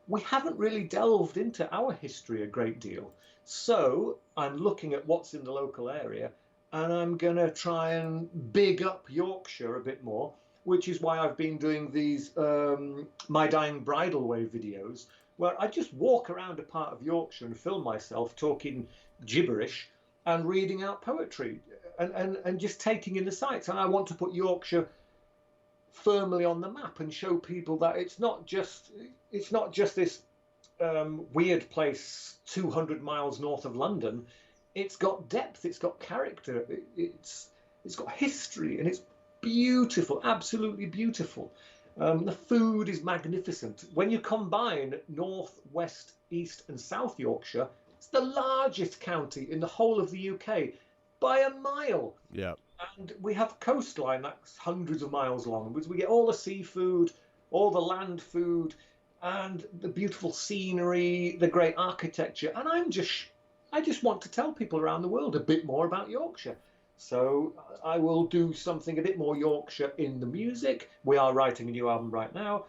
we haven't really delved into our history a great deal. So I'm looking at what's in the local area, and I'm going to try and big up Yorkshire a bit more, which is why I've been doing these My Dying Bridal Way videos, where I just walk around a part of Yorkshire and film myself talking gibberish and reading out poetry and just taking in the sights. And I want to put Yorkshire firmly on the map and show people that it's not just this weird place 200 miles north of London. It's got depth, it's got character, it's got history, and it's beautiful, absolutely beautiful. The food is magnificent. When you combine North, West, East and South Yorkshire, it's the largest county in the whole of the UK by a mile. Yeah. And we have coastline that's hundreds of miles long. We get all the seafood, all the land food, and the beautiful scenery, the great architecture. And I just want to tell people around the world a bit more about Yorkshire. So I will do something a bit more Yorkshire in the music. We are writing a new album right now.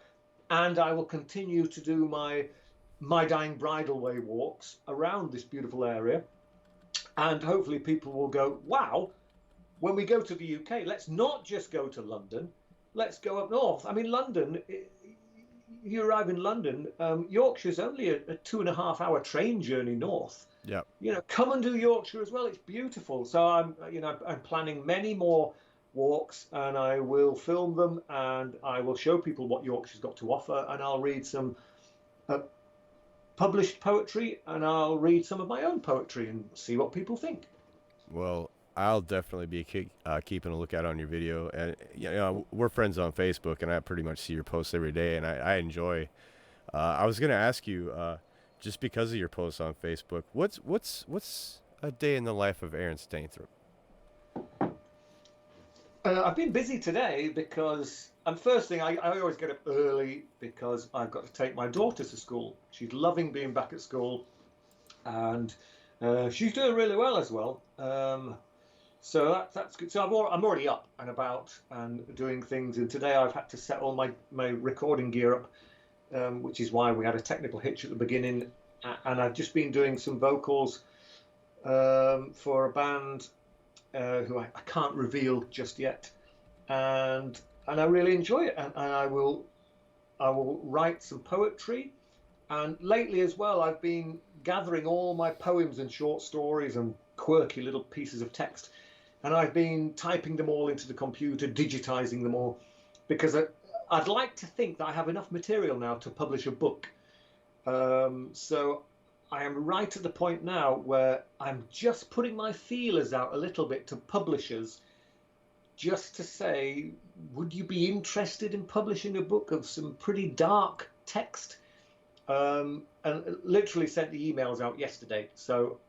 And I will continue to do my Dying Bridal Way walks around this beautiful area. And hopefully people will go, wow, when we go to the UK, let's not just go to London. Let's go up north. I mean, London, you arrive in London, Yorkshire's only a 2.5 hour train journey north. Yeah. Come and do Yorkshire as well. It's beautiful. So I'm planning many more walks, and I will film them, and I will show people what Yorkshire's got to offer, and I'll read some published poetry, and I'll read some of my own poetry and see what people think. Well, I'll definitely be keeping a lookout on your video, and we're friends on Facebook, and I pretty much see your posts every day, and I enjoy. I was gonna ask you, just because of your posts on Facebook, what's a day in the life of Aaron Stainthorpe? I've been busy today because, and first thing, I always get up early because I've got to take my daughter to school. She's loving being back at school, and She's doing really well as well. So that's good. So I'm already up and about and doing things. And today I've had to set all my recording gear up, which is why we had a technical hitch at the beginning. And I've just been doing some vocals for a band who I can't reveal just yet. And I really enjoy it. And I will write some poetry. And lately as well, I've been gathering all my poems and short stories and quirky little pieces of text. And I've been typing them all into the computer, digitizing them all, because I'd like to think that I have enough material now to publish a book. So I am right at the point now where I'm just putting my feelers out a little bit to publishers, just to say, would you be interested in publishing a book of some pretty dark text? And literally sent the emails out yesterday. So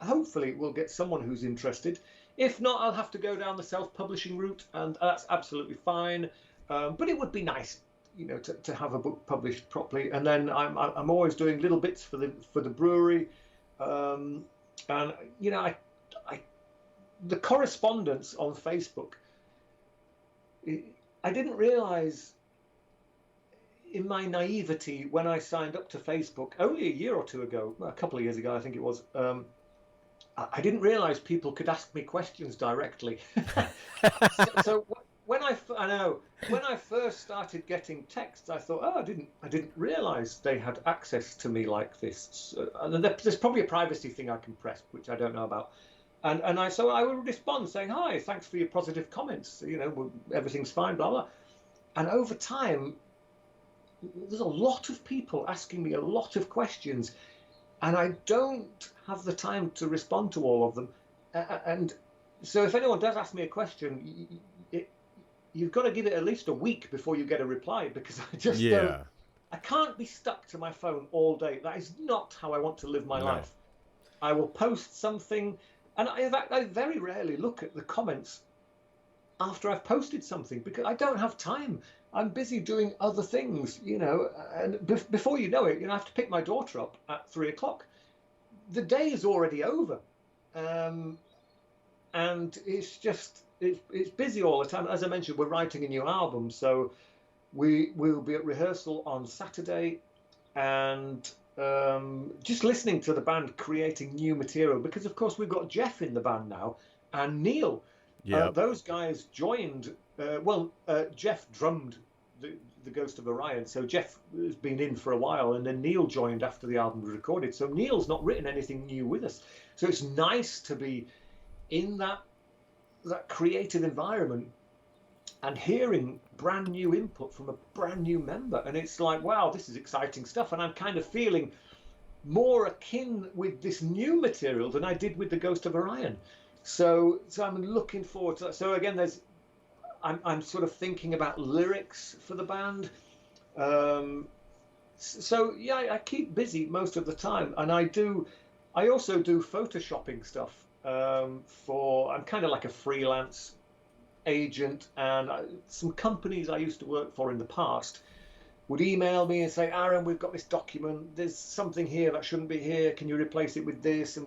hopefully we'll get someone who's interested. If not, I'll have to go down the self-publishing route, and that's absolutely fine. But it would be nice, to have a book published properly. And then I'm always doing little bits for the brewery, and the correspondence on Facebook. I didn't realise, in my naivety, when I signed up to Facebook only a year or two ago, a couple of years ago, I think it was. I didn't realise people could ask me questions directly. so when I first started getting texts, I thought, I didn't realise they had access to me like this. So, and there's probably a privacy thing I can press, which I don't know about. So I would respond saying, "Hi, thanks for your positive comments. Everything's fine, blah blah." And over time, there's a lot of people asking me a lot of questions, and I don't have the time to respond to all of them. And so if anyone does ask me a question, you've got to give it at least a week before you get a reply, because I just don't. I can't be stuck to my phone all day. That is not how I want to live my life. I will post something, and in fact, I very rarely look at the comments after I've posted something, because I don't have time. I'm busy doing other things, and before you know it, I have to pick my daughter up at 3:00. The day is already over, and it's busy all the time. As I mentioned, we're writing a new album, so we'll be at rehearsal on Saturday, and just listening to the band creating new material, because of course we've got Jeff in the band now and Neil. Those guys joined. Jeff drummed the Ghost of Orion, so Jeff has been in for a while, and then Neil joined after the album was recorded. So Neil's not written anything new with us. So it's nice to be in that creative environment and hearing brand new input from a brand new member. And it's like, wow, this is exciting stuff. And I'm kind of feeling more akin with this new material than I did with the Ghost of Orion. So I'm looking forward to that. So again, I'm sort of thinking about lyrics for the band. I keep busy most of the time, and I also do photoshopping stuff. I'm kind of like a freelance agent, and some companies I used to work for in the past would email me and say, "Aaron, we've got this document. There's something here that shouldn't be here. Can you replace it with this?"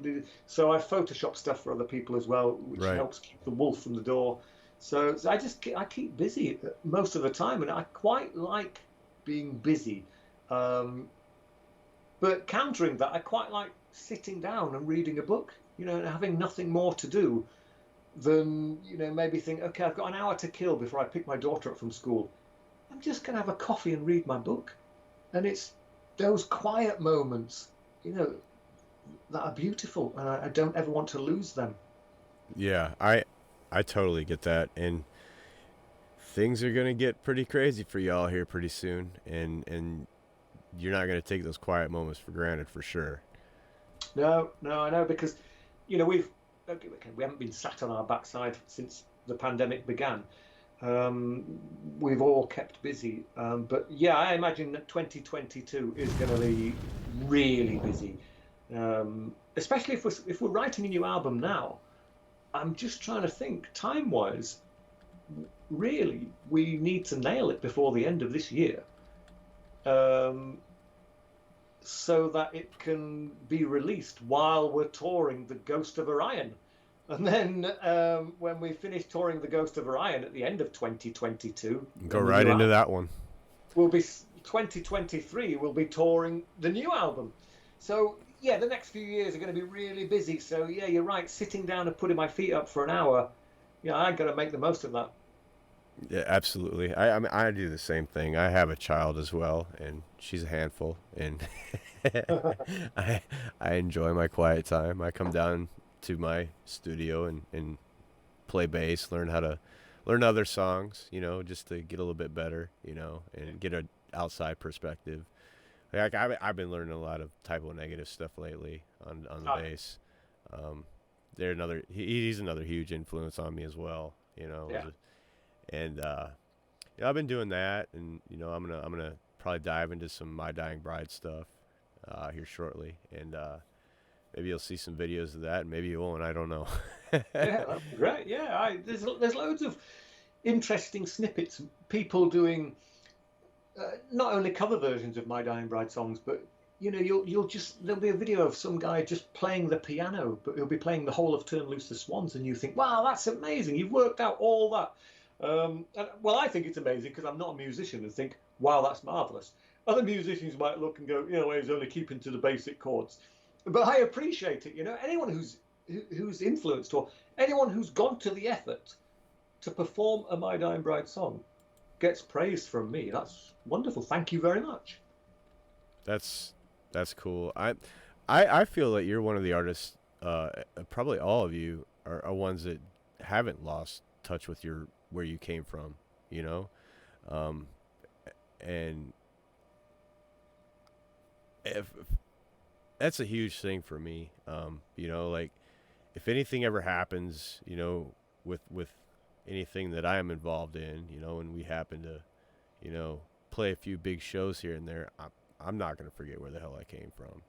So I Photoshop stuff for other people as well, which helps keep the wolf from the door. So I keep busy most of the time, and I quite like being busy. But countering that, I quite like sitting down and reading a book, and having nothing more to do than, maybe think, okay, I've got an hour to kill before I pick my daughter up from school. I'm just going to have a coffee and read my book. And it's those quiet moments, that are beautiful, and I don't ever want to lose them. Yeah, I totally get that. And things are going to get pretty crazy for y'all here pretty soon. And you're not going to take those quiet moments for granted, for sure. No, I know, because, we haven't been sat on our backside since the pandemic began. We've all kept busy. But yeah, I imagine that 2022 is going to be really busy. Especially if we're writing a new album now. I'm just trying to think, time-wise, really, we need to nail it before the end of this year. so that it can be released while we're touring the Ghost of Orion. And then when we finish touring the Ghost of Orion at the end of 2022, Go right into that one. We'll be 2023. We'll be touring the new album. So yeah, the next few years are going to be really busy. So yeah, you're right. Sitting down and putting my feet up for an hour, yeah, I got to make the most of that. Yeah, absolutely. I mean, I do the same thing. I have a child as well, and she's a handful, and I enjoy my quiet time. I come down to my studio and play bass, learn other songs, just to get a little bit better, and get an outside perspective. Like I've been learning a lot of typo negative stuff lately on the bass. He's another huge influence on me as well, Yeah. And I've been doing that, and I'm gonna probably dive into some My Dying Bride stuff here shortly, and maybe you'll see some videos of that, and maybe you won't. I don't know. Yeah, that'd be great. Yeah, there's loads of interesting snippets. People doing not only cover versions of My Dying Bride songs, but there'll be a video of some guy just playing the piano, but he'll be playing the whole of Turn Loose the Swans, and you think, wow, that's amazing. You've worked out all that. Well, I think it's amazing because I'm not a musician and think, wow, that's marvelous. Other musicians might look and go, he's only keeping to the basic chords. But I appreciate it. Anyone who's influenced or anyone who's gone to the effort to perform a My Dying Bride song gets praise from me. That's wonderful. Thank you very much. That's cool. I feel that you're one of the artists. Probably all of you are ones that haven't lost touch with where you came from, and if that's a huge thing for me, like if anything ever happens, with anything that I am involved in, and we happen to, play a few big shows here and there, I'm not going to forget where the hell I came from.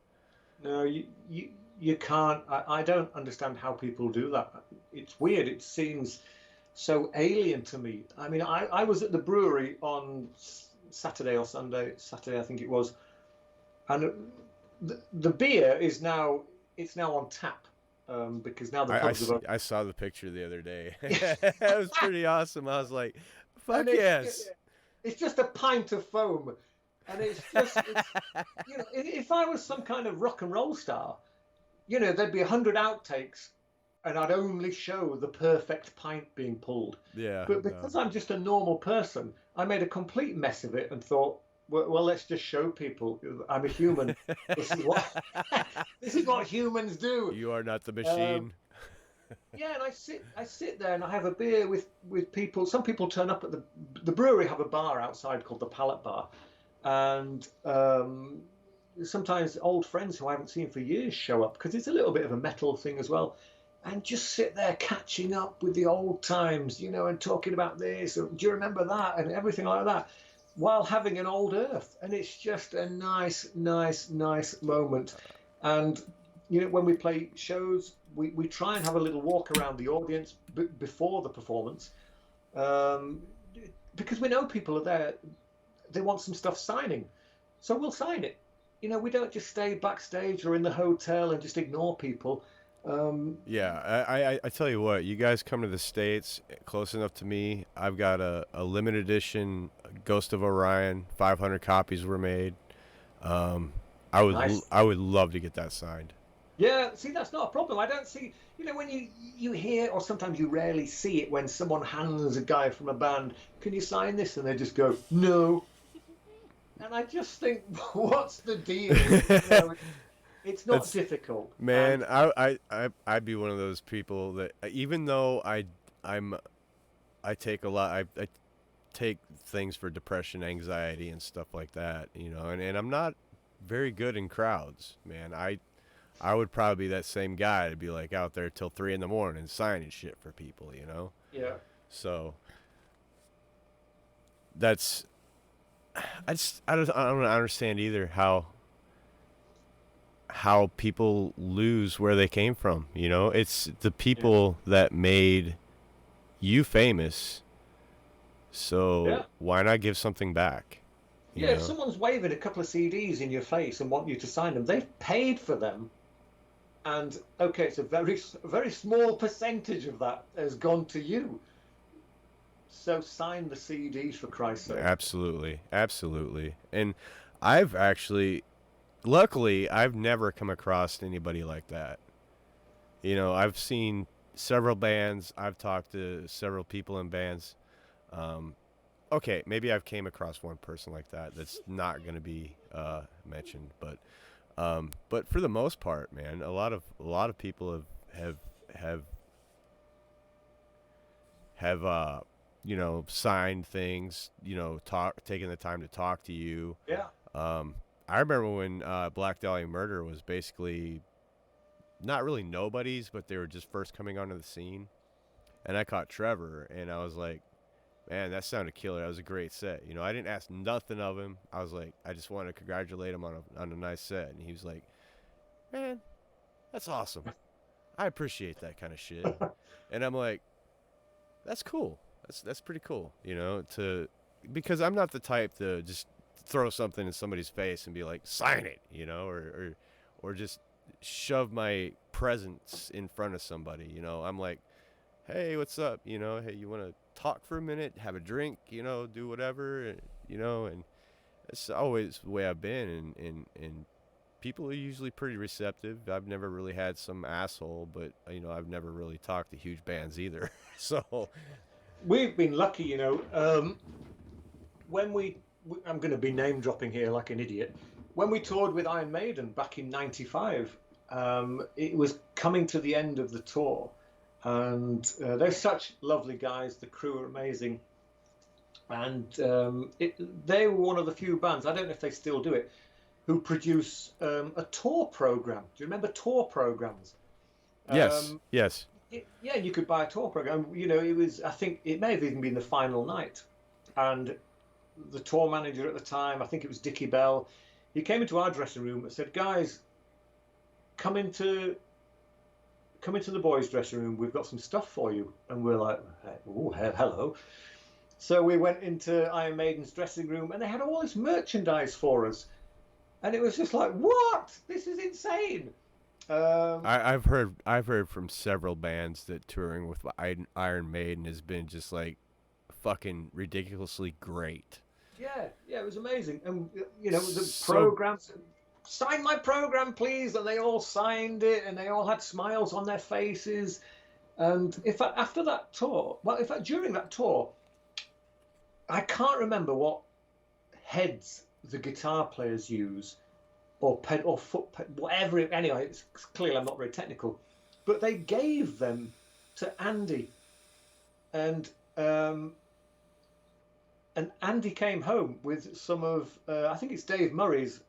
No, you can't. I don't understand how people do that. It's weird. It seems so alien to me. I mean, I was at the brewery on Saturday or Sunday. Saturday, I think it was, and the beer is now on tap because now the pubs are open. I saw the picture the other day. It was pretty awesome. I was like, "Fuck yes!" It's just a pint of foam, and it's if I was some kind of rock and roll star, there'd be 100 outtakes, and I'd only show the perfect pint being pulled. Yeah. But because I'm just a normal person, I made a complete mess of it and thought, well, let's just show people I'm a human. This is what humans do. You are not the machine. Yeah, and I sit there and I have a beer with people. Some people turn up at the brewery, have a bar outside called the Pallet Bar, and sometimes old friends who I haven't seen for years show up because it's a little bit of a metal thing as well. And just sit there catching up with the old times, and talking about this, or do you remember that, and everything like that, while having an old earth. And it's just a nice moment. And, when we play shows, we try and have a little walk around the audience before the performance, because we know people are there, they want some stuff signing. So we'll sign it. We don't just stay backstage or in the hotel and just ignore people. Yeah, I tell you what, you guys come to the States close enough to me. I've got a limited edition Ghost of Orion. 500 copies were made. I would love to get that signed. Yeah, see, that's not a problem. I don't see, when you hear, or sometimes you rarely see it when someone hands a guy from a band, can you sign this? And they just go, no. And I just think, what's the deal? It's not difficult. Man, I'd be one of those people that, even though I take a lot, I take things for depression, anxiety, and stuff like that, and I'm not very good in crowds, man. I would probably be that same guy to be like out there till 3 a.m. signing shit for people, Yeah. So that's, I don't understand either how people lose where they came from. It's the people that made you famous. So why not give something back? You Yeah, if know? someone's waving a couple of CDs in your face and want you to sign them, they've paid for them. And okay, it's a very small percentage of that has gone to you. So sign the CDs for Christ's sake. Absolutely, absolutely. And I've actually, luckily, I've never come across anybody like that. You know, I've seen several bands. I've talked to several people in bands. Um, okay, maybe I've came across one person like that. That's not going to be mentioned, but for the most part, man, a lot of people have have have signed things. Taking the time to talk to you. Yeah. Um, I remember when Black Dahlia Murder was basically not really nobodies, but they were just first coming onto the scene. And I caught Trevor, and I was like, man, that sounded killer. That was a great set. I didn't ask nothing of him. I was like, I just wanted to congratulate him on a nice set. And he was like, man, that's awesome. I appreciate that kind of shit. And I'm like, that's cool. That's pretty cool, because I'm not the type to just throw something in somebody's face and be like, sign it, or just shove my presence in front of somebody. I'm like, hey, what's up? Hey, you want to talk for a minute, have a drink, do whatever, and it's always the way I've been, and people are usually pretty receptive. I've never really had some asshole, but I've never really talked to huge bands either. So We've been lucky, when I'm going to be name dropping here like an idiot. When we toured with Iron Maiden back in '95, it was coming to the end of the tour, and they're such lovely guys. The crew are amazing, and they were one of the few bands, I don't know if they still do it, who produce a tour program. Do you remember tour programs? yes, yes. Yeah, you could buy a tour program. It was, I think it may have even been the final night. And the tour manager at the time, I think it was Dickie Bell, he came into our dressing room and said, guys, come into the boys' dressing room. We've got some stuff for you. And we're like, oh, hello. So we went into Iron Maiden's dressing room, and they had all this merchandise for us. And it was just like, what? This is insane. I've heard from several bands that touring with Iron Maiden has been just like fucking ridiculously great. Yeah, it was amazing. And the programs, sign my program, please, and they all signed it, and they all had smiles on their faces. And in fact, after that tour, during that tour, I can't remember what heads the guitar players use, or pen or foot pen, whatever. Anyway, it's clearly I'm not very technical, but they gave them to Andy, and Andy came home with some of I think it's Dave Murray's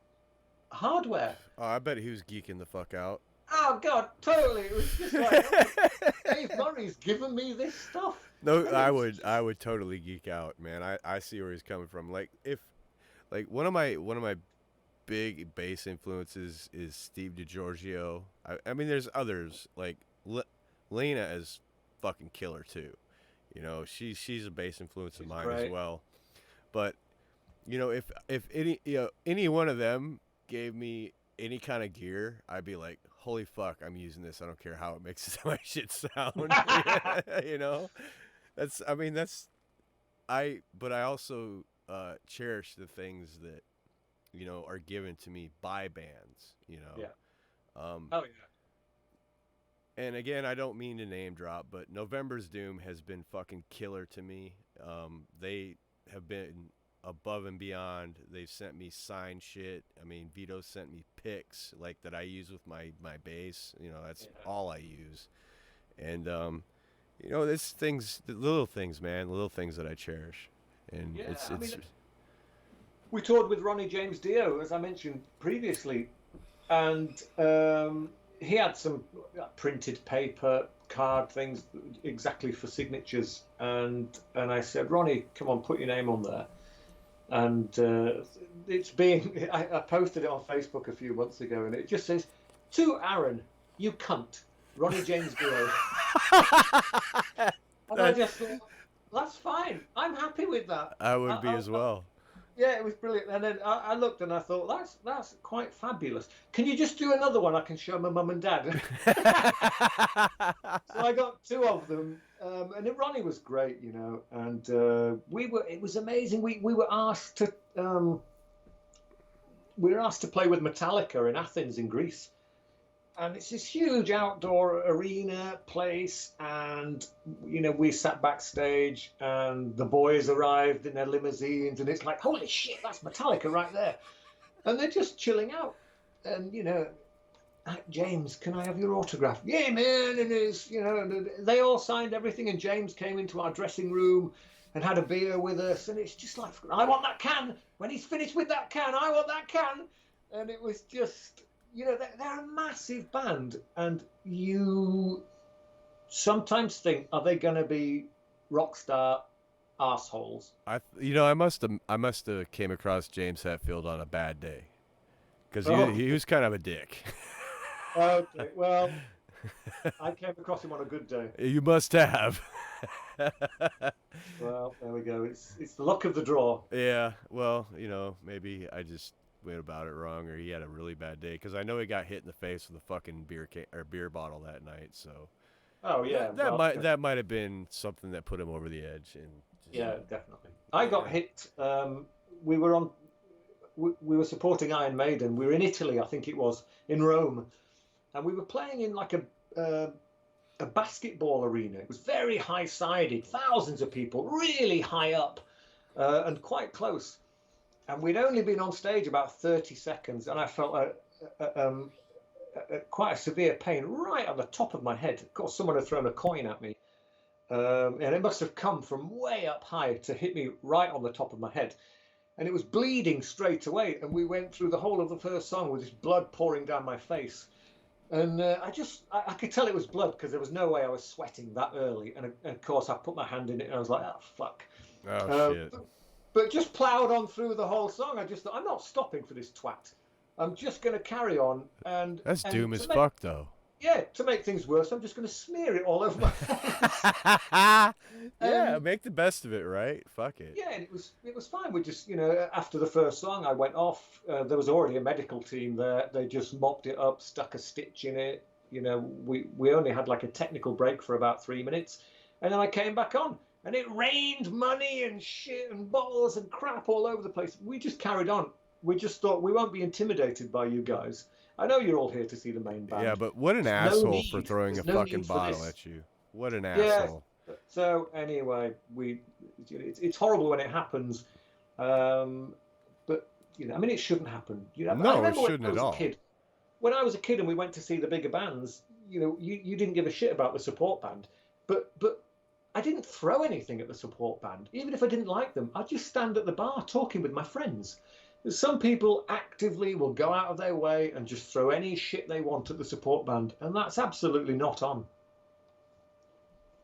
hardware. Oh, I bet he was geeking the fuck out. Oh God, totally! It was just like Dave Murray's given me this stuff. No, I would totally geek out, man. I see where he's coming from. Like one of my big bass influences is Steve DiGiorgio. I mean, there's others like Lena is fucking killer too. She's a bass influence of mine as well. But if any one of them gave me any kind of gear, I'd be like, holy fuck, I'm using this. I don't care how it makes my shit sound. But I also cherish the things that are given to me by bands. Yeah. Oh yeah. And again, I don't mean to name drop, but November's Doom has been fucking killer to me. They have been above and beyond. They've sent me signed shit. I mean, Vito sent me picks like that I use with my bass. That's all I use. And it's things, the little things, man, little things that I cherish. And it's we toured with Ronnie James Dio, as I mentioned previously, and he had some printed paper card things exactly for signatures, and I said, Ronnie, come on, put your name on there. And I posted it on Facebook a few months ago, and it just says, to Aaron, you cunt, Ronnie James Dio. And I just thought, that's fine. I'm happy with that. I would be as well. Yeah, it was brilliant. And then I looked and I thought, that's quite fabulous. Can you just do another one I can show my mum and dad? So I got two of them, and Ronnie was great, and it was amazing. We were asked to play with Metallica in Athens in Greece. And it's this huge outdoor arena place, and we sat backstage, and the boys arrived in their limousines, and it's like, holy shit, that's Metallica right there, and they're just chilling out, and James, can I have your autograph? Yeah, man, and and they all signed everything, and James came into our dressing room and had a beer with us, and it's just like, I want that can. When he's finished with that can, I want that can, and it was just. They're a massive band, and you sometimes think, are they going to be rock star arseholes? I must have came across James Hetfield on a bad day, because he was kind of a dick. Okay, well, I came across him on a good day. You must have. Well, there we go. It's the luck of the draw. Yeah, well, maybe I just went about it wrong, or he had a really bad day, because I know he got hit in the face with a fucking beer bottle that night. So, oh yeah, that might have been something that put him over the edge. And yeah, definitely. I got hit. We were supporting Iron Maiden. We were in Italy, I think it was, in Rome, and we were playing in like a basketball arena. It was very high-sided, thousands of people, really high up, and quite close. And we'd only been on stage about 30 seconds, and I felt quite a severe pain right at the top of my head. Of course, someone had thrown a coin at me, and it must have come from way up high to hit me right on the top of my head. And it was bleeding straight away, and we went through the whole of the first song with this blood pouring down my face. And I could tell it was blood, because there was no way I was sweating that early. And of course, I put my hand in it, and I was like, oh, fuck. Oh, shit. But just ploughed on through the whole song. I just thought, I'm not stopping for this twat. I'm just going to carry on. That's doom as fuck, though. Yeah, to make things worse, I'm just going to smear it all over my face. Yeah, make the best of it, right? Fuck it. Yeah, and it was fine. We just, after the first song, I went off. There was already a medical team there. They just mopped it up, stuck a stitch in it. We only had like a technical break for about 3 minutes, and then I came back on. And it rained money and shit and bottles and crap all over the place. We just carried on. We just thought, we won't be intimidated by you guys. I know you're all here to see the main band. Yeah, but what an asshole for throwing a fucking bottle at you. What an asshole. So anyway, it's horrible when it happens. But, it shouldn't happen. No, it shouldn't at all. When I was a kid and we went to see the bigger bands, you didn't give a shit about the support band. But I didn't throw anything at the support band. Even if I didn't like them, I'd just stand at the bar talking with my friends. Some people actively will go out of their way and just throw any shit they want at the support band, and that's absolutely not on.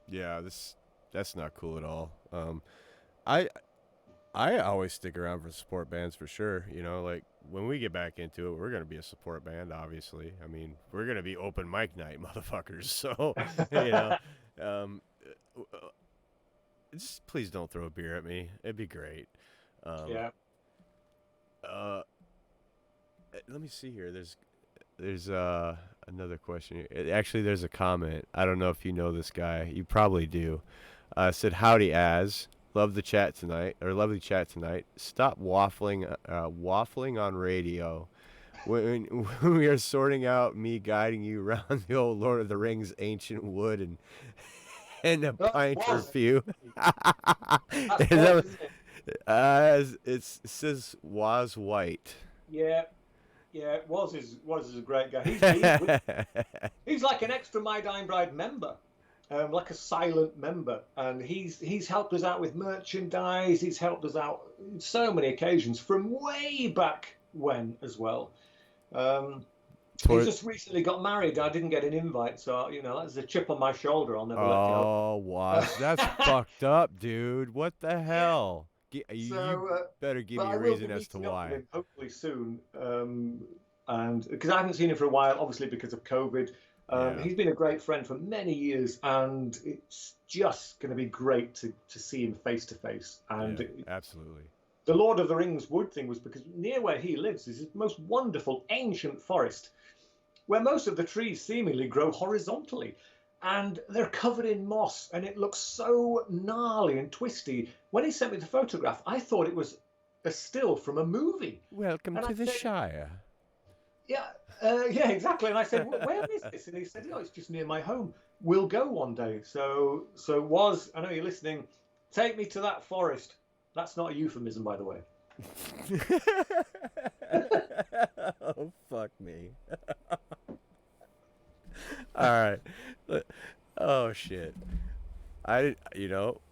Yeah, that's not cool at all. I always stick around for support bands for sure. Like when we get back into it, we're gonna be a support band, obviously. I mean, we're gonna be open mic night, motherfuckers. So, just please don't throw a beer at me. It'd be great. Yeah. Let me see here. There's another question here. Actually, there's a comment. I don't know if you know this guy. You probably do. Said, howdy, love the chat tonight, or lovely chat tonight. Stop waffling on radio. When we are sorting out me guiding you around the old Lord of the Rings ancient wood and a pint or few. It says Was White. Yeah, Was is a great guy. He's like an extra My Dying Bride member, like a silent member, and he's helped us out with merchandise. He's helped us out on so many occasions from way back when as well. He just recently got married. I didn't get an invite, so that's a chip on my shoulder. I'll never let you know. Oh, Was, that's fucked up, dude. What the hell? You better give me a reason as to why. Him hopefully soon, and because I haven't seen him for a while, obviously because of COVID. He's been a great friend for many years, and it's just going to be great to see him face to face. And absolutely. the Lord of the Rings wood thing was because near where he lives is this most wonderful ancient forest where most of the trees seemingly grow horizontally. And they're covered in moss, and it looks so gnarly and twisty. When he sent me the photograph, I thought it was a still from a movie. Welcome And I to the said, Shire. yeah, yeah, exactly. And I said, where is this? And he said, oh, it's just near my home. We'll go one day. So I know you're listening. Take me to that forest. That's not a euphemism, by the way. Oh, fuck me. All right. Oh shit. I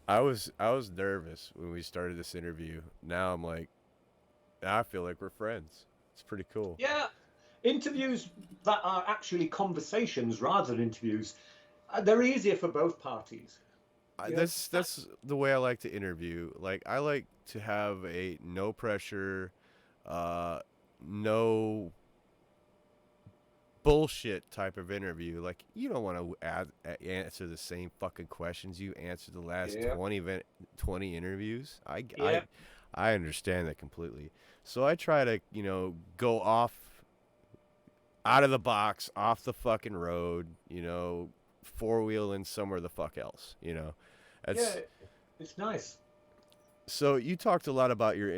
was nervous when we started this interview. Now I'm like, now I feel like we're friends. It's pretty cool. Yeah, interviews that are actually conversations rather than interviews, they're easier for both parties. That's the way I like to interview. Like I like to have a no pressure, no bullshit type of interview. Like you don't want to answer the same fucking questions you answered the last 20 interviews. I understand that completely. So I try to, go out of the box, off the fucking road, four-wheeling somewhere the fuck else, It's nice. So you talked a lot about your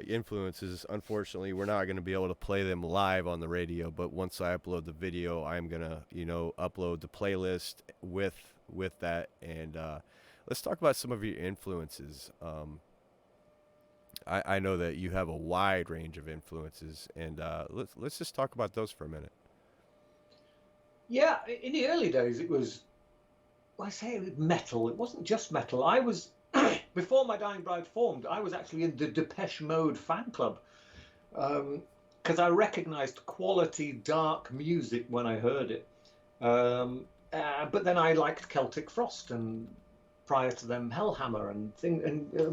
influences. Unfortunately, we're not going to be able to play them live on the radio, but once I upload the video, I'm going to, upload the playlist with that. And let's talk about some of your influences. I know that you have a wide range of influences, and let's just talk about those for a minute. Yeah, in the early days, it was, well, I say it was metal. It wasn't just metal. I was, before My Dying Bride formed, I was actually in the Depeche Mode fan club because I recognized quality dark music when I heard it. But then I liked Celtic Frost, and prior to them, Hellhammer, and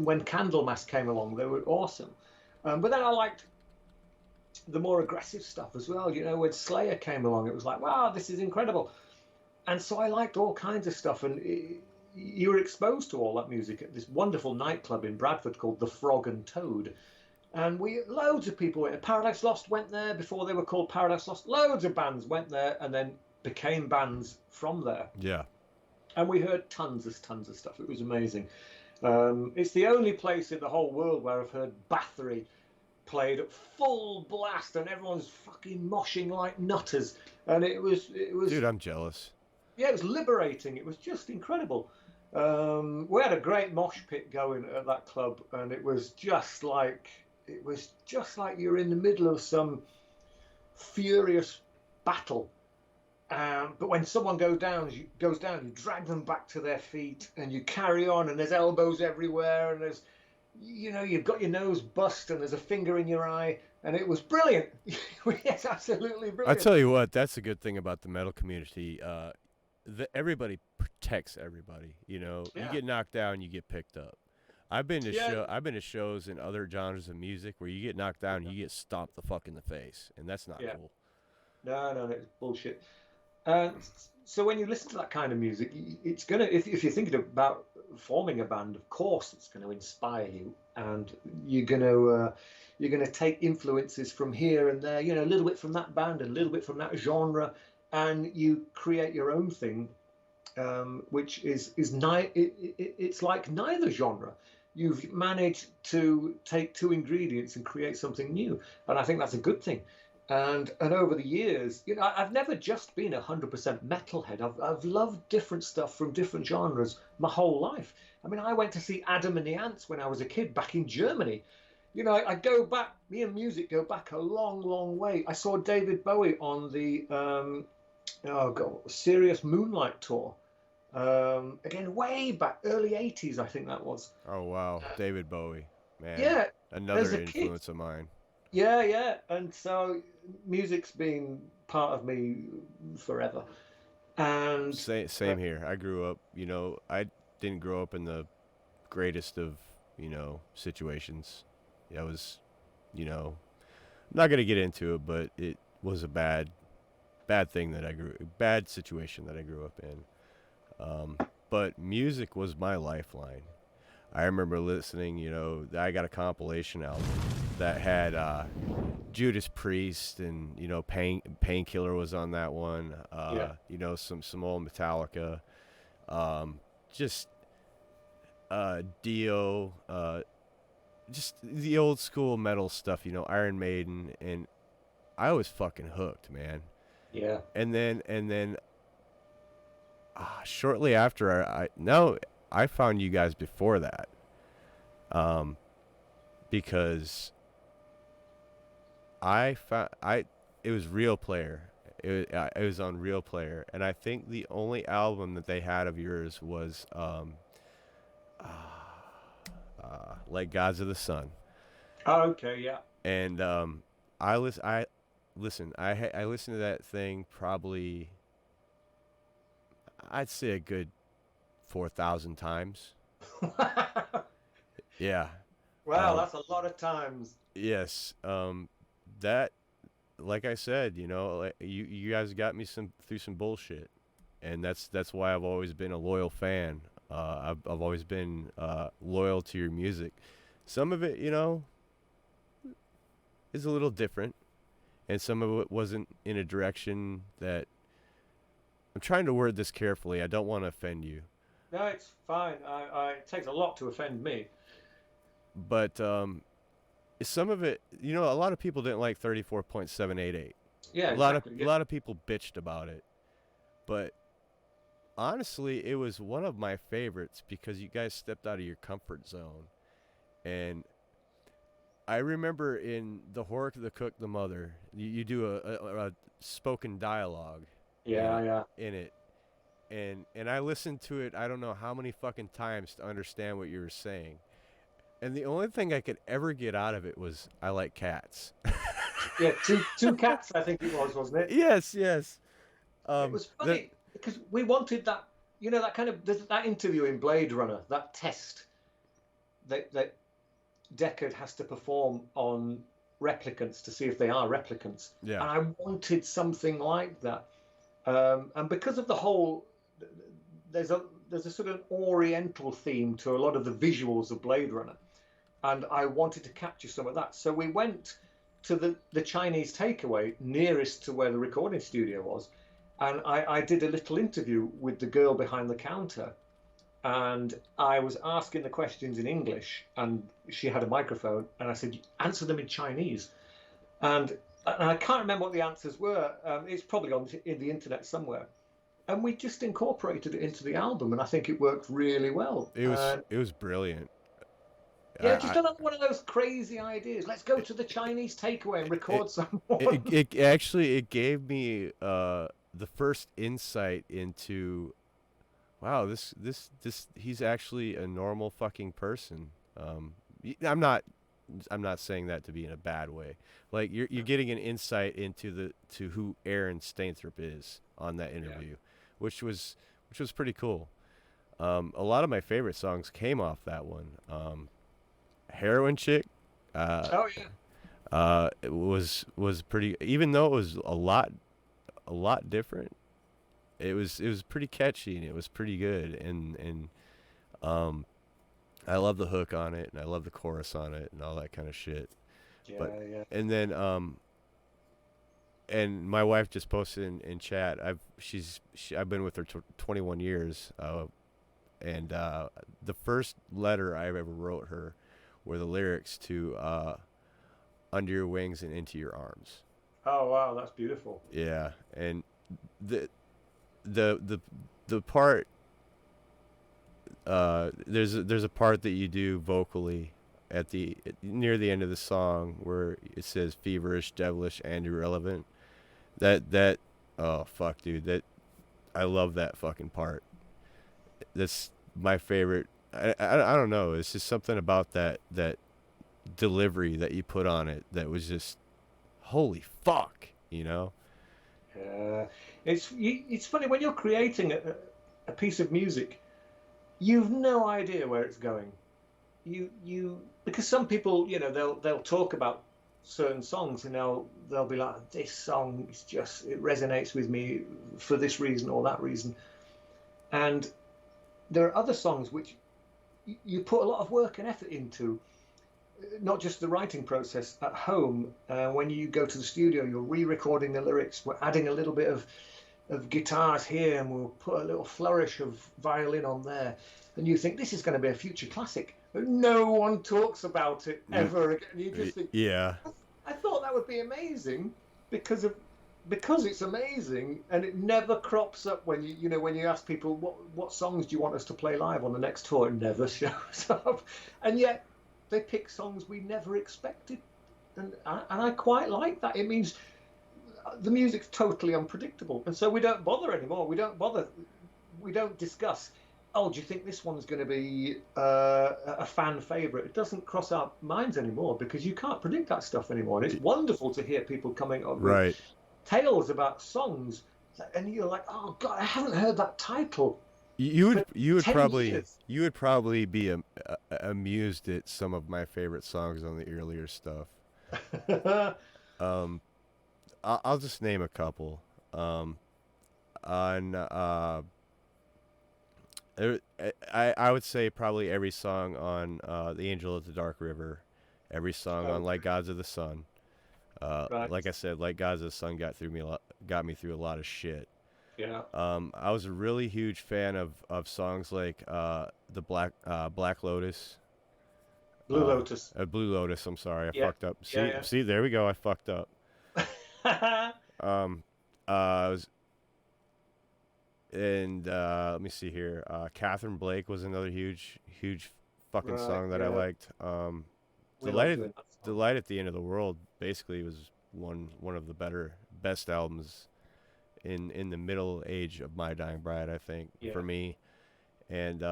when Candlemass came along, they were awesome. But then I liked the more aggressive stuff as well. When Slayer came along, it was like, wow, this is incredible. And so I liked all kinds of stuff, and you were exposed to all that music at this wonderful nightclub in Bradford called the Frog and Toad. And loads of people went. Paradise Lost went there before they were called Paradise Lost. Loads of bands went there and then became bands from there. Yeah. And we heard tons of stuff. It was amazing. It's the only place in the whole world where I've heard Bathory played at full blast, and everyone's fucking moshing like nutters. And it was. Dude, I'm jealous. Yeah, it was liberating. It was just incredible. We had a great mosh pit going at that club, and it was just like you're in the middle of some furious battle. But when someone goes down, you drag them back to their feet, and you carry on. And there's elbows everywhere, and there's, you've got your nose bust, and there's a finger in your eye, and it was brilliant. It's absolutely brilliant. I tell you what, that's a good thing about the metal community. Everybody protects everybody. You get knocked down, you get picked up. I've been to shows in other genres of music where you get knocked down, and you get stomped the fuck in the face, and that's not cool. No, it's bullshit. So when you listen to that kind of music, it's gonna, if you're thinking about forming a band, of course it's going to inspire you, and you're gonna take influences from here and there, a little bit from that band and a little bit from that genre, and you create your own thing, which it's like neither genre. You've managed to take two ingredients and create something new, and I think that's a good thing. And over the years, I've never just been 100% metalhead. I've loved different stuff from different genres my whole life. I mean, I went to see Adam and the Ants when I was a kid back in Germany. I go back. Me and music go back a long, long way. I saw David Bowie on the Serious Moonlight tour. Again, way back, early '80s, I think that was. Oh wow, David Bowie, man. Yeah, another influence of mine. Yeah, and so music's been part of me forever. And same here. I grew up, I didn't grow up in the greatest of, situations. I was, I'm not gonna get into it, but it was a bad situation that I grew up in. But music was my lifeline. I remember listening, I got a compilation album that had Judas Priest and, Painkiller was on that one. Yeah. Some old Metallica. Just Dio, just the old school metal stuff, Iron Maiden, and I was fucking hooked, man. Yeah. And then shortly after I found you guys before that, because it was Real Player. It was on Real Player, and I think the only album that they had of yours was like Gods of the Sun. Oh, okay, yeah. And I listened to that thing probably, I'd say a good 4,000 times. Yeah. Wow, that's a lot of times. Yes. That, like I said, you guys got me through some bullshit, and that's why I've always been a loyal fan. I've always been loyal to your music. Some of it, is a little different, and some of it wasn't in a direction that. I'm trying to word this carefully. I don't want to offend you. No, it's fine. It takes a lot to offend me. But some of it, a lot of people didn't like 34.788. Yeah, a exactly. lot of people bitched about it, but honestly, it was one of my favorites because you guys stepped out of your comfort zone. And I remember in The Hork, the Cook, the Mother, you do a spoken dialogue. Yeah. In it. And I listened to it, I don't know how many fucking times to understand what you were saying. And the only thing I could ever get out of it was, I like cats. Yeah, two cats, I think it was, wasn't it? Yes. It was funny because we wanted that, that kind of that interview in Blade Runner, that test that Deckard has to perform on replicants to see if they are replicants. Yeah. And I wanted something like that. And because of the whole, there's a sort of Oriental theme to a lot of the visuals of Blade Runner, and I wanted to capture some of that. So we went to the Chinese takeaway nearest to where the recording studio was, and I did a little interview with the girl behind the counter, and I was asking the questions in English, and she had a microphone, and I said, answer them in Chinese. And I can't remember what the answers were. It's probably in the internet somewhere. And we just incorporated it into the album, and I think it worked really well. It was brilliant. Yeah, just another one of those crazy ideas. Let's go to the Chinese takeaway and record some more. It gave me the first insight into, wow, this he's actually a normal fucking person. I'm not saying that to be in a bad way. Like you're getting an insight into who Aaron Stainthorpe is on that interview, which was pretty cool. A lot of my favorite songs came off that one. Heroin Chick. It was pretty. Even though it was a lot different, it was pretty catchy and it was pretty good. And I love the hook on it, and I love the chorus on it, and all that kind of shit. Yeah. And then, and my wife just posted in chat. I've been with her 21 years, and the first letter I ever wrote her were the lyrics to "Under Your Wings and Into Your Arms." Oh wow, that's beautiful. Yeah, and the part. There's a part that you do vocally near the end of the song where it says feverish, devilish, and irrelevant. That oh fuck, dude, I love that fucking part. That's my favorite. I don't know. It's just something about that delivery that you put on it that was just holy fuck, Yeah, it's funny when you're creating a piece of music. You've no idea where it's going. You because some people, they'll talk about certain songs and they'll be like, this song is just, it resonates with me for this reason or that reason. And there are other songs which you put a lot of work and effort into not just the writing process at home. When you go to the studio, you're re-recording the lyrics. We're adding a little bit of guitars here, and we'll put a little flourish of violin on there. And you think this is going to be a future classic. But no one talks about it ever again. You just think, Yeah. I thought that would be amazing because it's amazing, and it never crops up when when you ask people what songs do you want us to play live on the next tour. It never shows up, and yet they pick songs we never expected, and I quite like that. It means the music's totally unpredictable, and so we don't bother anymore. We don't discuss. Oh, do you think this one's going to be a fan favourite? It doesn't cross our minds anymore because you can't predict that stuff anymore. And it's wonderful to hear people coming up with tales about songs, and you're like, oh God, I haven't heard that title. You would probably be amused at some of my favorite songs on the earlier stuff. I'll just name a couple. I would say probably every song on The Angel of the Dark River, every song on Like Gods of the Sun. Like I said, Like Gods of the Sun got me through a lot of shit. Yeah. I was a really huge fan of songs like the Black Lotus. Blue Lotus. Blue Lotus. I'm sorry, I fucked up. See, there we go. I fucked up. Let me see here. Catherine Blake was another huge fucking song that I liked. Delight at the End of the World basically was one of the best albums in the middle age of My Dying Bride, I think, for me. And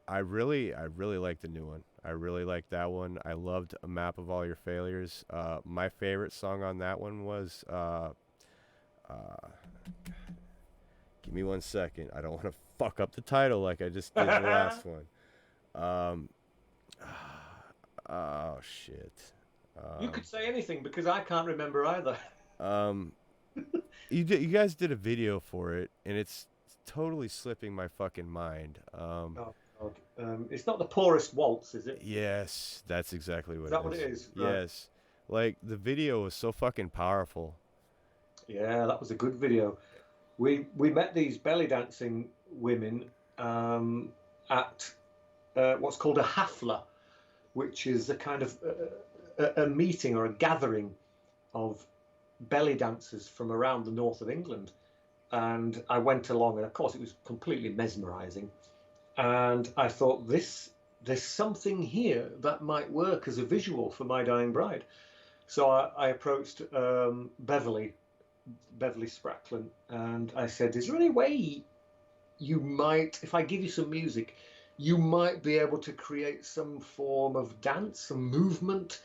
I really like the new one. I really like that one. I loved A Map of All Your Failures. My favorite song on that one was give me 1 second. I don't want to fuck up the title like I just did the last one. Oh shit. You could say anything because I can't remember either. You guys did a video for it, and it's totally slipping my fucking mind. It's not The Poorest Waltz, is it? Yes, that's exactly what it is. Is that what it is? Right. Yes. Like, the video was so fucking powerful. Yeah, that was a good video. We met these belly dancing women at what's called a hafla, which is a kind of a meeting or a gathering of belly dancers from around the north of England. And I went along, and of course it was completely mesmerizing. And I thought, there's something here that might work as a visual for My Dying Bride. So I approached Beverly Spracklin, and I said, is there any way you might, if I give you some music, you might be able to create some form of dance, some movement,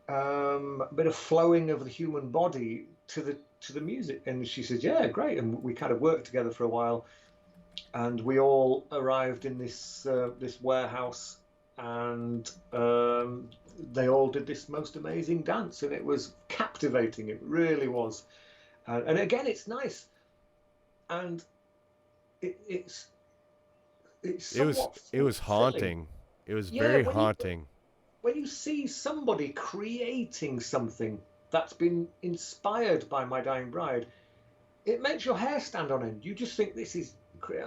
a bit of flowing of the human body to the music? And she said, yeah, great. And we kind of worked together for a while, and we all arrived in this warehouse, and they all did this most amazing dance, and it was captivating. It really was. And again, it's nice, and it was haunting. It was very haunting. When you see somebody creating something that's been inspired by My Dying Bride, it makes your hair stand on end. You just think, this is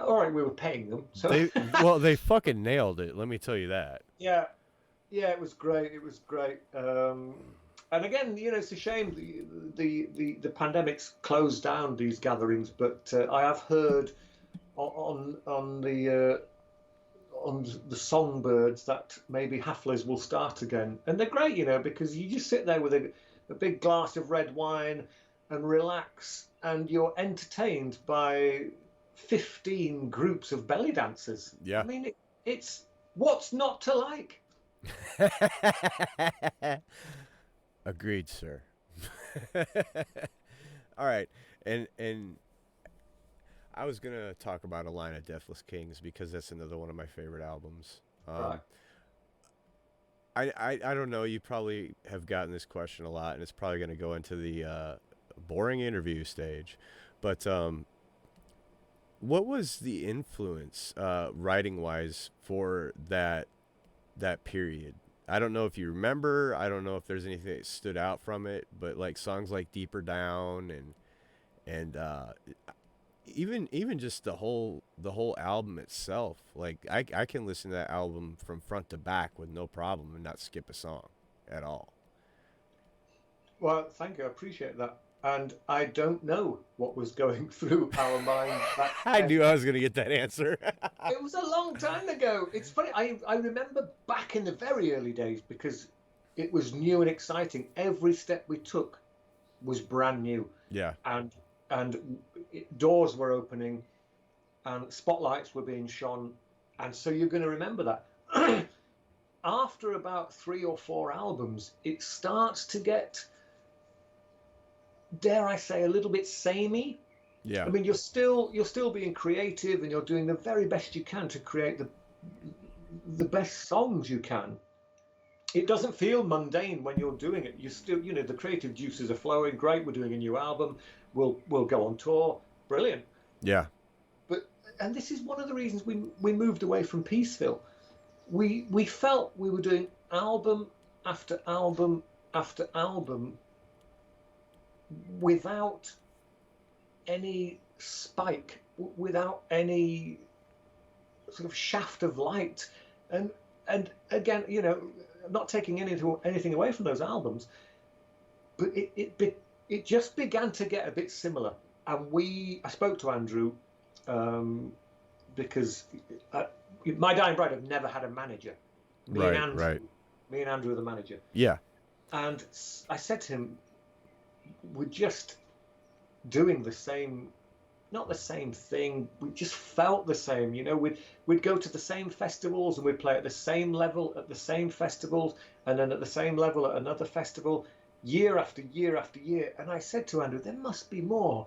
all right. We were paying them, so they fucking nailed it. Let me tell you that. Yeah, it was great. It was great. And again, it's a shame the pandemic's closed down these gatherings, but I have heard on the songbirds that maybe haflas will start again, and they're great, because you just sit there with a big glass of red wine and relax, and you're entertained by 15 groups of belly dancers. Yeah, I mean, it's what's not to like. Agreed, sir. All right, and I was gonna talk about a line of Deathless Kings because that's another one of my favorite albums. Right. I don't know. You probably have gotten this question a lot, and it's probably gonna go into the boring interview stage, but what was the influence, writing wise, for that period? I don't know if you remember. I don't know if there's anything that stood out from it, but like songs like "Deeper Down" and even just the whole album itself. Like I can listen to that album from front to back with no problem and not skip a song at all. Well, thank you. I appreciate that. And I don't know what was going through our minds back I then. knew I was gonna get that answer. It was a long time ago. It's funny. I remember back in the very early days because it was new and exciting. Every step we took was brand new, Yeah. and doors were opening, and spotlights were being shone, and so you're going to remember that. After about 3 or 4 albums, it starts to get, dare I say, a little bit samey. Yeah. I mean, you're still being creative, and you're doing the very best you can to create the best songs you can. It doesn't feel mundane when you're doing it. You still, the creative juices are flowing. Great, we're doing a new album. We'll go on tour. Brilliant. Yeah. And this is one of the reasons we moved away from Peaceville. We felt we were doing album after album after album without any spike, without any sort of shaft of light, and again, I'm not taking anything away from those albums, but it just began to get a bit similar. And I spoke to Andrew, because My Dying Bride have never had a manager. Me and Andrew are the manager. Yeah. And I said to him, we're just doing the same, not the same thing. We just felt the same. We'd go to the same festivals, and we'd play at the same level at the same festivals, and then at the same level at another festival, year after year after year. And I said to Andrew, there must be more.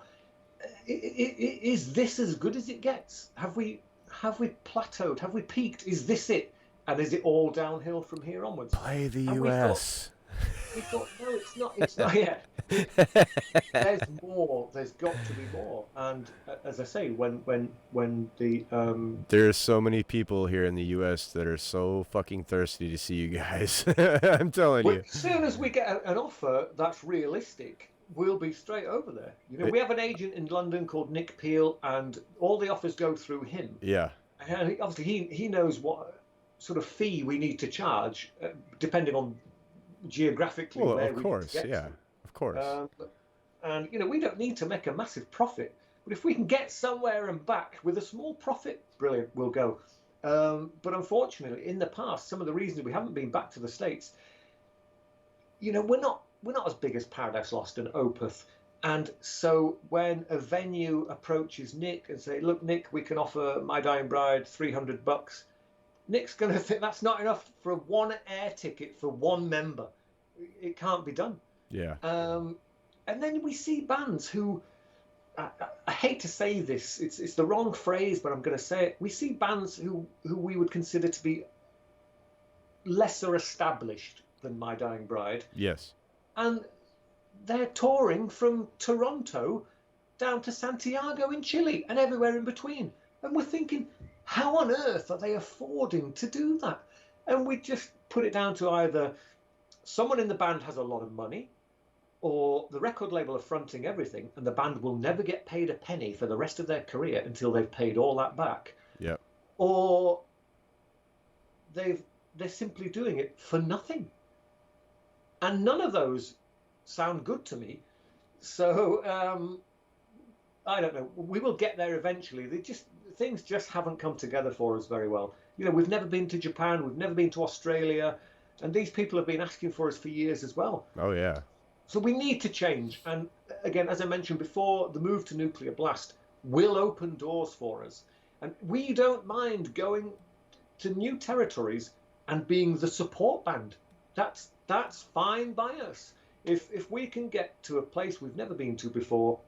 Is this as good as it gets? Have we plateaued? Have we peaked? Is this it? And is it all downhill from here onwards? Play the US. We thought, no, it's not. It's not yet. There's more. There's got to be more. And as I say, when the there's so many people here in the US that are so fucking thirsty to see you guys. I'm telling you. As soon as we get an offer that's realistic, we'll be straight over there. We have an agent in London called Nick Peel, and all the offers go through him. Yeah. And obviously he knows what sort of fee we need to charge, depending on geographically where we need to get to. Of course. And we don't need to make a massive profit, but if we can get somewhere and back with a small profit, brilliant, we'll go. But unfortunately, in the past, some of the reasons we haven't been back to the States, we're not as big as Paradise Lost and Opeth. And so when a venue approaches Nick and say, look, Nick, we can offer My Dying Bride $300, Nick's going to think that's not enough for one air ticket for one member. It can't be done. Yeah. And then we see bands who, I hate to say this, it's the wrong phrase, but I'm going to say it. We see bands who we would consider to be lesser established than My Dying Bride. Yes. And they're touring from Toronto down to Santiago in Chile and everywhere in between. And we're thinking, how on earth are they affording to do that? And we just put it down to either someone in the band has a lot of money, or the record label are fronting everything, and the band will never get paid a penny for the rest of their career until they've paid all that back. Yep. Or they're simply doing it for nothing. And none of those sound good to me. So I don't know. We will get there eventually. Things just haven't come together for us very well. We've never been to Japan. We've never been to Australia. And these people have been asking for us for years as well. Oh, yeah. So we need to change. And again, as I mentioned before, the move to Nuclear Blast will open doors for us. And we don't mind going to new territories and being the support band. That's fine by us. If we can get to a place we've never been to before,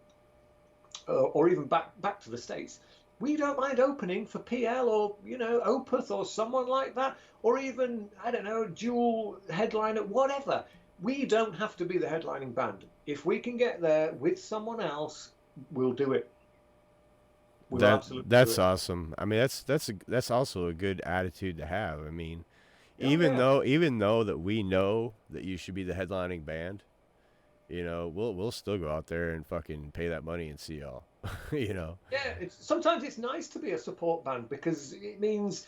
or even back to the States, we don't mind opening for PL or Opeth or someone like that, or even, I don't know, dual headliner, whatever. We don't have to be the headlining band. If we can get there with someone else, we'll do it. We will absolutely do That's it. awesome. I mean, that's also a good attitude to have. I mean, Oh yeah. even though that we know that you should be the headlining band, you know, we'll still go out there and fucking pay that money and see y'all. You know. Yeah, sometimes it's nice to be a support band because it means,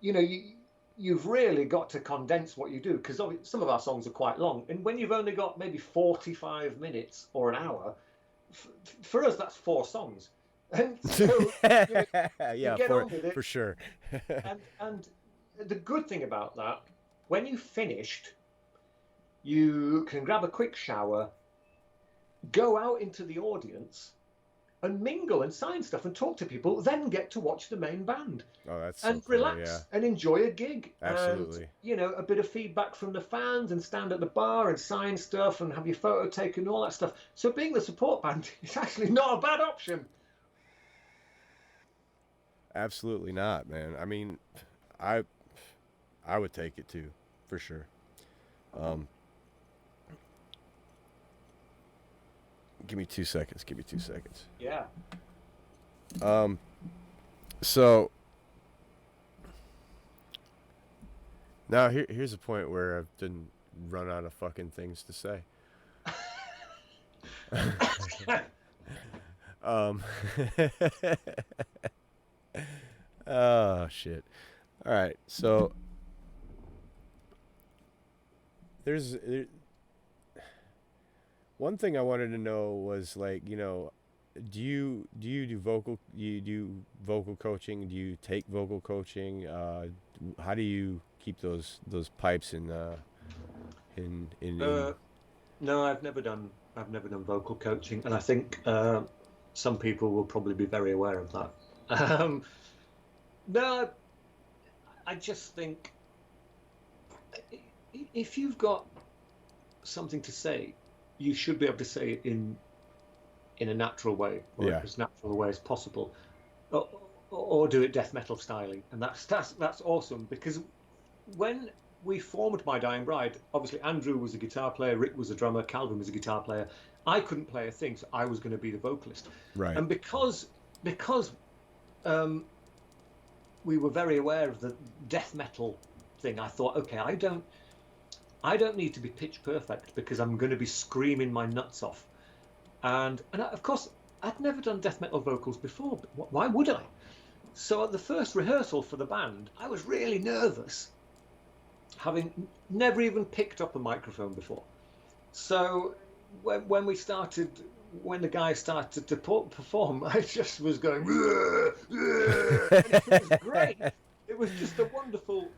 you've really got to condense what you do because some of our songs are quite long, and when you've only got maybe 45 minutes or an hour, for us that's 4 songs, and so you Yeah, get on with for it. sure. And the good thing about that, when you've finished, you can grab a quick shower, go out into the audience and mingle and sign stuff and talk to people, then get to watch the main band Oh, that's so and cool. relax Yeah, and enjoy a gig. absolutely. And, a bit of feedback from the fans and stand at the bar and sign stuff and have your photo taken and all that stuff. So being the support band is actually not a bad option. Absolutely not, man. I mean, I I would take it too, for sure. Um, Give me 2 seconds. Give me 2 seconds. Yeah. Um, so now here's a point where I didn't run out of fucking things to say. um, oh shit. All right, so there, one thing I wanted to know was like, you know, do vocal coaching? Do you take vocal coaching? How do you keep those pipes in No, I've never done vocal coaching, and I think some people will probably be very aware of that. Um, no, I just think if you've got something to say, you should be able to say it in a natural way, or yeah, as natural a way as possible, or, or do it death metal styling, and that's awesome because when we formed My Dying Bride, obviously Andrew was a guitar player, Rick was a drummer, Calvin was a guitar player. I couldn't play a thing, so I was going to be the vocalist. right. And because um, we were very aware of the death metal thing, I thought, okay, I don't need to be pitch perfect because I'm going to be screaming my nuts off. And of course, I'd never done death metal vocals before. But why would I? So at the first rehearsal for the band, I was really nervous, having never even picked up a microphone before. So when the guys started to perform, I just was going, and it was great. It was just a wonderful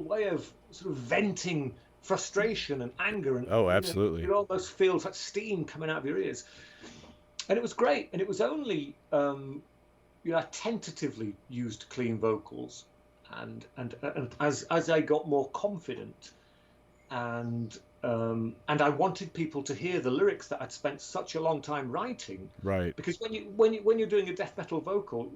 way of sort of venting frustration and anger, and Oh, absolutely. you almost feel like steam coming out of your ears, and it was great. And it was only I tentatively used clean vocals, and as I got more confident, and I wanted people to hear the lyrics that I'd spent such a long time writing, Right. because when you're doing a death metal vocal,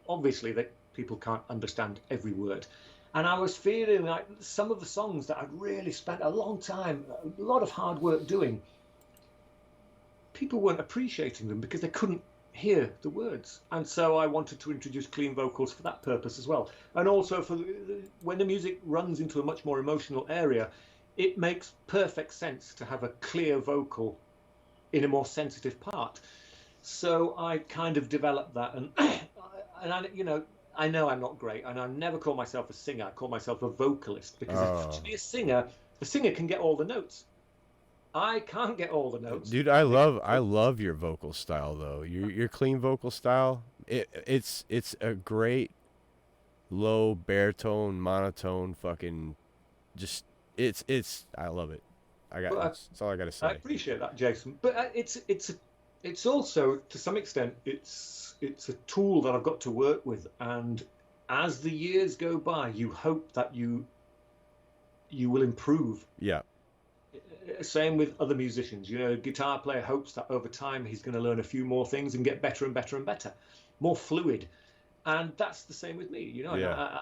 obviously that people can't understand every word. And I was feeling like some of the songs that I'd really spent a long time, a lot of hard work doing, people weren't appreciating them because they couldn't hear the words. And so I wanted to introduce clean vocals for that purpose as well. And also for when the music runs into a much more emotional area, it makes perfect sense to have a clear vocal in a more sensitive part. So I kind of developed that, and I know I'm not great, and I never call myself a singer. I call myself a vocalist because to be a singer can get all the notes. I can't get all the notes. Dude, I love your vocal style though. Your clean vocal style. It's a great low baritone monotone fucking just it's I love it. That's all I got to say. I appreciate that, Jason. But it's also to some extent it's a tool that I've got to work with, and as the years go by, you hope that you will improve. Yeah. Same with other musicians. A guitar player hopes that over time he's going to learn a few more things and get better and better and better, more fluid. And that's the same with me. Yeah.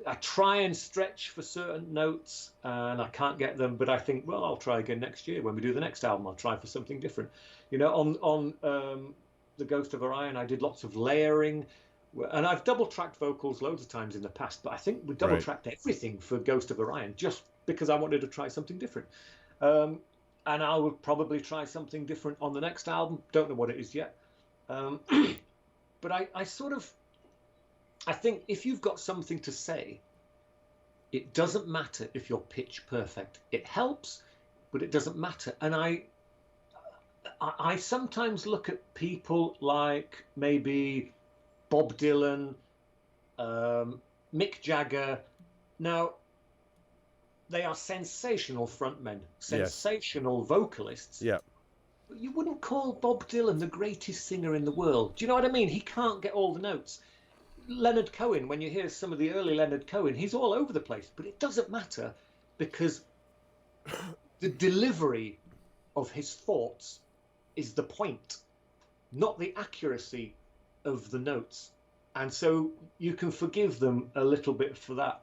I try and stretch for certain notes, and I can't get them. But I think, well, I'll try again next year when we do the next album. I'll try for something different. On the Ghost of Orion. I did lots of layering, and I've double-tracked vocals loads of times in the past, but I think we double-tracked everything for Ghost of Orion just because I wanted to try something different. And I will probably try something different on the next album. Don't know what it is yet. But I think if you've got something to say, it doesn't matter if you're pitch perfect. It helps, but it doesn't matter. And I sometimes look at people like maybe Bob Dylan, Mick Jagger. Now, they are sensational frontmen, sensational vocalists. Yeah. But you wouldn't call Bob Dylan the greatest singer in the world. Do you know what I mean? He can't get all the notes. Leonard Cohen, when you hear some of the early Leonard Cohen, he's all over the place. But it doesn't matter because the delivery of his thoughts is the point, not the accuracy of the notes. And so you can forgive them a little bit for that.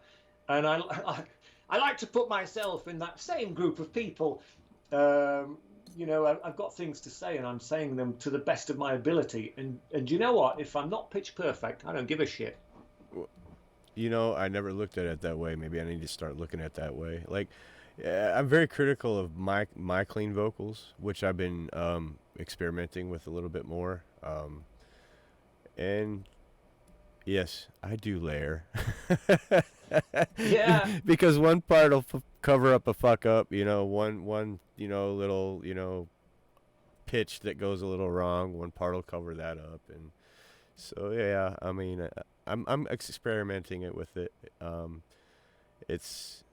And I like to put myself in that same group of people. You know, I've got things to say and I'm saying them to the best of my ability. And you know what? If I'm not pitch perfect, I don't give a shit. You know, I never looked at it that way. Maybe I need to start looking at it that way. Like, I'm very critical of my clean vocals, which I've been experimenting with a little bit more. And yes, I do layer. Yeah. Because one part will cover up a fuck up, you know, one you know, little, you know, pitch that goes a little wrong, one part will cover that up. And so yeah, I mean, I'm experimenting it with it. It's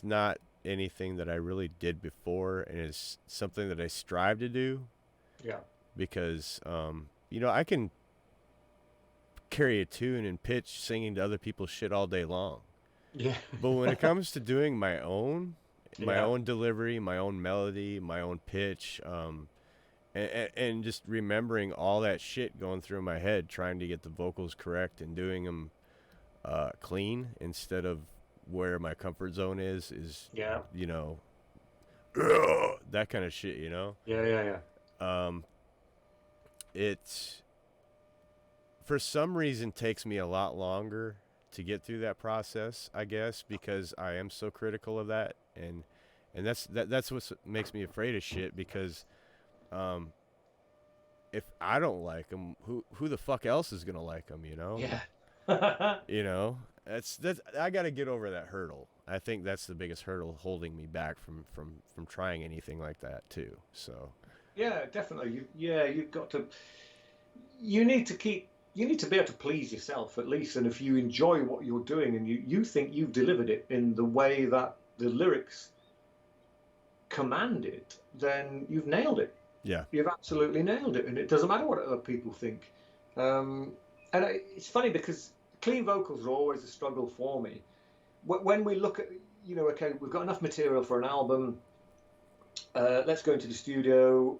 not anything that I really did before, and it's something that I strive to do. Yeah. Because you know, I can carry a tune and pitch singing to other people's shit all day long. Yeah. But when it comes to doing my own delivery, my own melody, my own pitch, and just remembering all that shit going through my head, trying to get the vocals correct and doing them clean instead of where my comfort zone is you know, that kind of shit, you know. It's for some reason takes me a lot longer to get through that process, I guess, because I am so critical of that, and that's what makes me afraid of shit, because if I don't like them, who the fuck else is gonna like them, you know? Yeah. You know, that's I got to get over that hurdle. I think that's the biggest hurdle holding me back from trying anything like that too. So yeah, definitely. You've got to. You need to be able to please yourself at least, and if you enjoy what you're doing and you think you've delivered it in the way that the lyrics command it, then you've nailed it. Yeah, you've absolutely nailed it, and it doesn't matter what other people think. And it's funny because clean vocals are always a struggle for me. When we look at, you know, okay, we've got enough material for an album. Let's go into the studio.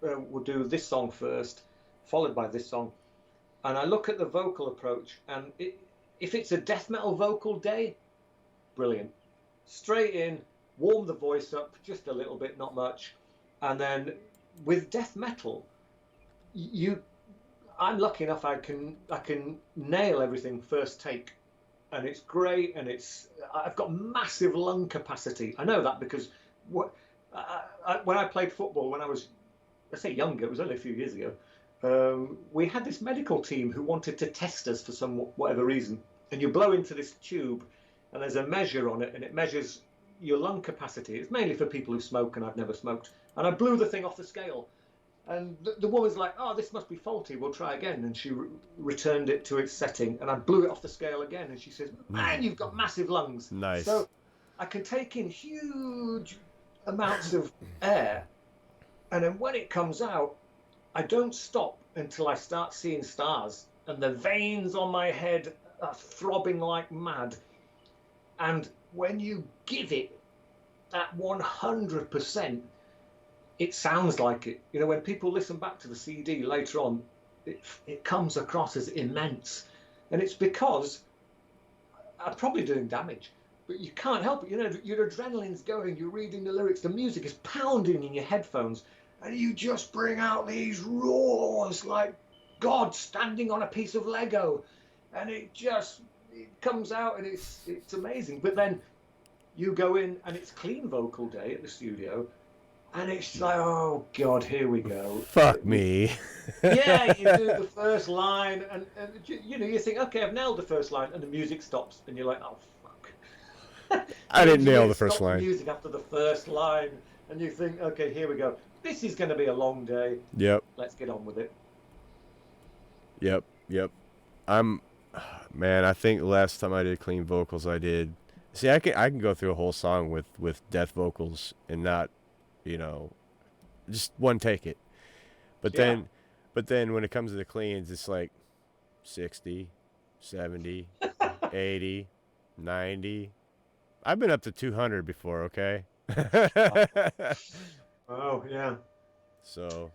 We'll do this song first, followed by this song. And I look at the vocal approach, and if it's a death metal vocal day, brilliant. Straight in, warm the voice up just a little bit, not much. And then with death metal, I'm lucky enough I can nail everything first take. And it's great, and I've got massive lung capacity. I know that because when I played football, when I was, I say younger, it was only a few years ago, we had this medical team who wanted to test us for whatever reason. And you blow into this tube, and there's a measure on it, and it measures your lung capacity. It's mainly for people who smoke, and I've never smoked. And I blew the thing off the scale. And the woman's like, oh, this must be faulty, we'll try again. And she returned it to its setting, and I blew it off the scale again. And she says, man, you've got massive lungs. Nice. So I can take in huge amounts of air, and then when it comes out, I don't stop until I start seeing stars, and the veins on my head are throbbing like mad. And when you give it that 100%, it sounds like it. You know, when people listen back to the CD later on, it comes across as immense. And it's because I'm probably doing damage, but you can't help it. You know, your adrenaline's going, you're reading the lyrics, the music is pounding in your headphones, and you just bring out these roars like God standing on a piece of Lego, and it comes out, and it's amazing. But then you go in and it's clean vocal day at the studio, and it's like, oh God, here we go. Fuck me. Yeah, you do the first line, and you think, okay, I've nailed the first line, and the music stops, and you're like, oh fuck. I didn't Usually nail it the first stops the line. music after the first line, and you think, okay, here we go. This is going to be a long day. Yep. Let's get on with it. Yep. Man, I think the last time I did clean vocals, see, I can go through a whole song with death vocals and not, just one take it. But Yeah. then when it comes to the cleans, it's like 60, 70, 80, 90. I've been up to 200 before, okay? Oh yeah. So,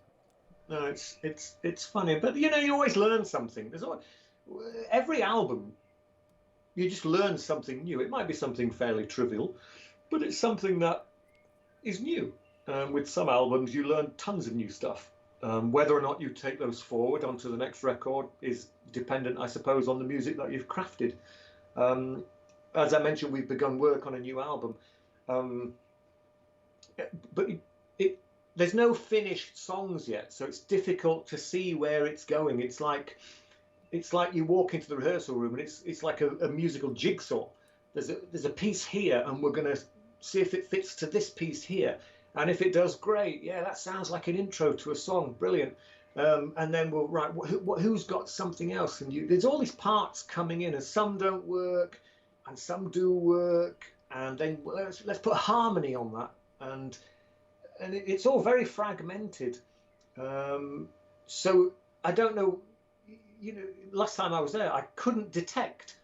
No, it's funny, but you always learn something. Every album, you just learn something new. It might be something fairly trivial, but it's something that is new. With some albums, you learn tons of new stuff. Whether or not you take those forward onto the next record is dependent, I suppose, on the music that you've crafted. As I mentioned, we've begun work on a new album, but there's no finished songs yet, so it's difficult to see where it's going. It's like you walk into the rehearsal room, and it's like a musical jigsaw. There's a piece here, and we're going to see if it fits to this piece here. And if it does, great. Yeah, that sounds like an intro to a song. Brilliant. And then we'll write, who's got something else? And there's all these parts coming in, and some don't work, and some do work. And then let's put harmony on that. And it's all very fragmented. So I don't know. Last time I was there, I couldn't detect,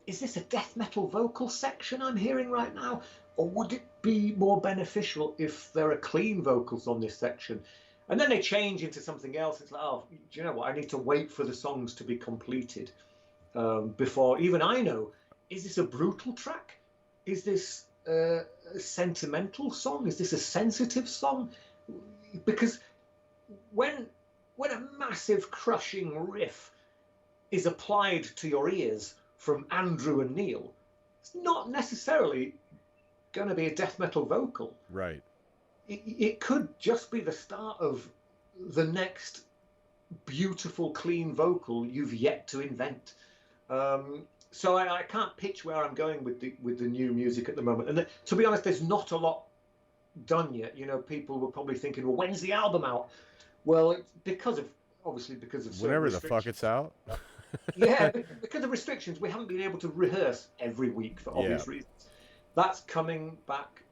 is this a death metal vocal section I'm hearing right now? Or would it be more beneficial if there are clean vocals on this section? And then they change into something else. It's like, oh, do you know what? I need to wait for the songs to be completed before even I know, is this a brutal track? Is this a sentimental song? Is this a sensitive song? Because when a massive crushing riff is applied to your ears from Andrew and Neil, it's not necessarily going to be a death metal vocal. right. It could just be the start of the next beautiful, clean vocal you've yet to invent. So I can't pitch where I'm going with the new music at the moment. And to be honest, there's not a lot done yet. People were probably thinking, well, when's the album out? Well, it's because of Whenever the fuck it's out. Yeah, because of restrictions, we haven't been able to rehearse every week for obvious reasons. That's coming back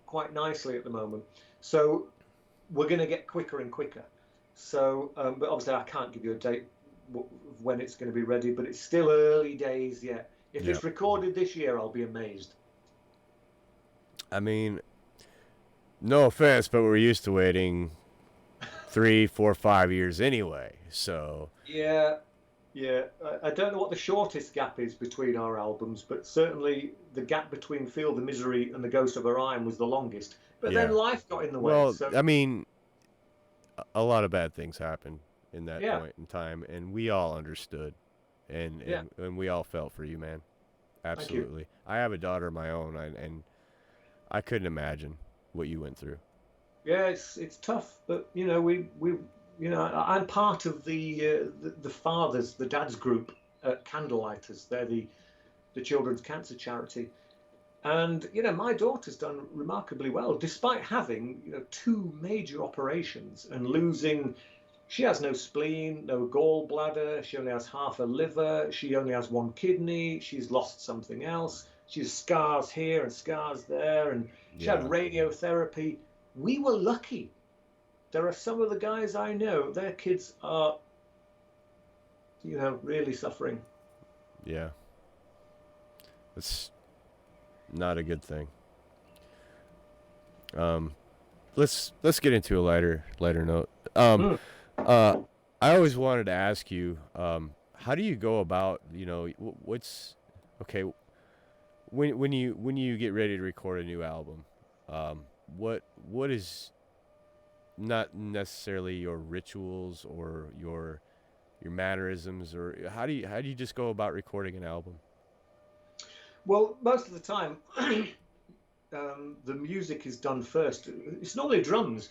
quite nicely at the moment. So we're going to get quicker and quicker. So, but obviously I can't give you a date when it's going to be ready, but it's still early days yet. If it's recorded this year, I'll be amazed. I mean, no offense, but we're used to waiting 3, 4, 5 years anyway. So yeah, I don't know what the shortest gap is between our albums, but certainly the gap between Feel the Misery and The Ghost of Orion was the longest. But then life got in the way. Well, so... I mean, a lot of bad things happened in that point in time, and we all understood, and we all felt for you, man. Absolutely. You. I have a daughter of my own, and I couldn't imagine what you went through. Yeah, it's tough, but I'm part of the fathers, the dads group at Candlelighters. They're the children's cancer charity, and my daughter's done remarkably well despite having 2 major operations and losing. She has no spleen, no gallbladder. She only has half a liver. She only has 1 kidney. She's lost something else. She has scars here and scars there, and she had radiotherapy. We were lucky. There are some of the guys I know, their kids are, really suffering. Yeah. It's not a good thing. Let's get into a lighter note. I always wanted to ask you, how do you go about, what's okay when you get ready to record a new album? What is not necessarily your rituals or your mannerisms, or how do you just go about recording an album? Well, most of the time, the music is done first. It's normally drums.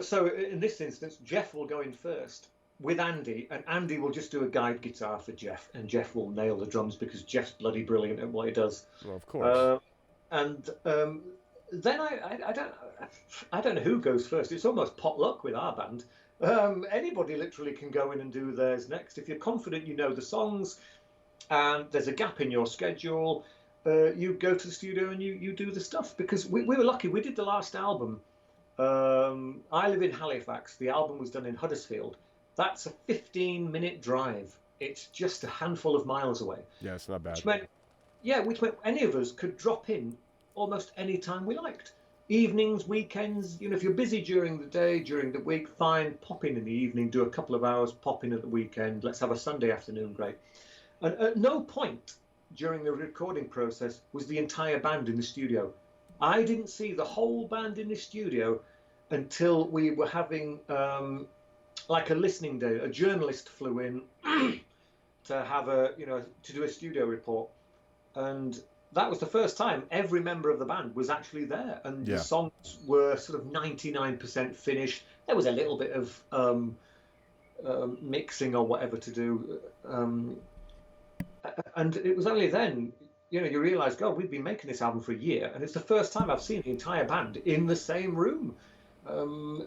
So in this instance, Jeff will go in first with Andy, and Andy will just do a guide guitar for Jeff, and Jeff will nail the drums because Jeff's bloody brilliant at what he does. Well, of course. And then I don't know who goes first. It's almost potluck with our band. Anybody literally can go in and do theirs next. If you're confident you know the songs and there's a gap in your schedule, you go to the studio and you do the stuff. Because we were lucky. We did the last album. I live in Halifax. The album was done in Huddersfield. That's a 15-minute drive. It's just a handful of miles away. Yeah, it's not bad. Which meant any of us could drop in almost any time we liked. Evenings, weekends, if you're busy during the day, during the week, fine, pop in the evening, do a couple of hours, pop in at the weekend, let's have a Sunday afternoon, great. And at no point during the recording process was the entire band in the studio. I didn't see the whole band in the studio until we were having like a listening day. A journalist flew in to have to do a studio report. And that was the first time every member of the band was actually there, and the songs were sort of 99% finished. There was a little bit of mixing or whatever to do, and it was only then you realise, God, we've been making this album for a year, and it's the first time I've seen the entire band in the same room. When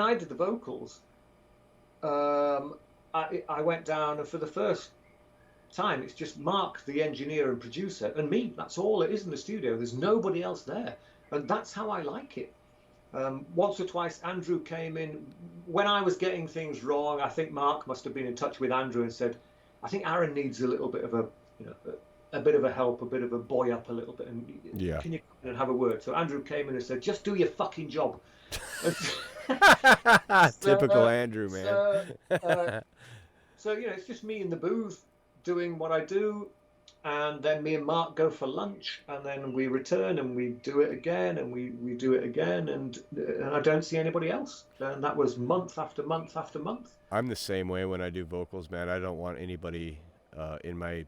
I did the vocals, I went down, and for the first time it's just Mark, the engineer and producer, and me. That's all it is in the studio. There's nobody else there, and that's how I like it. Once or twice Andrew came in when I was getting things wrong. I think Mark must have been in touch with Andrew and said, I think Aaron needs a little bit of a bit of a help, a bit of a boy up a little bit, and can you come in and have a word? So Andrew came in and said, just do your fucking job. Typical Andrew, man. So it's just me in the booth doing what I do, and then me and Mark go for lunch, and then we return and we do it again, and we do it again, and I don't see anybody else. And that was month after month after month. I'm the same way when I do vocals, man. I don't want anybody in my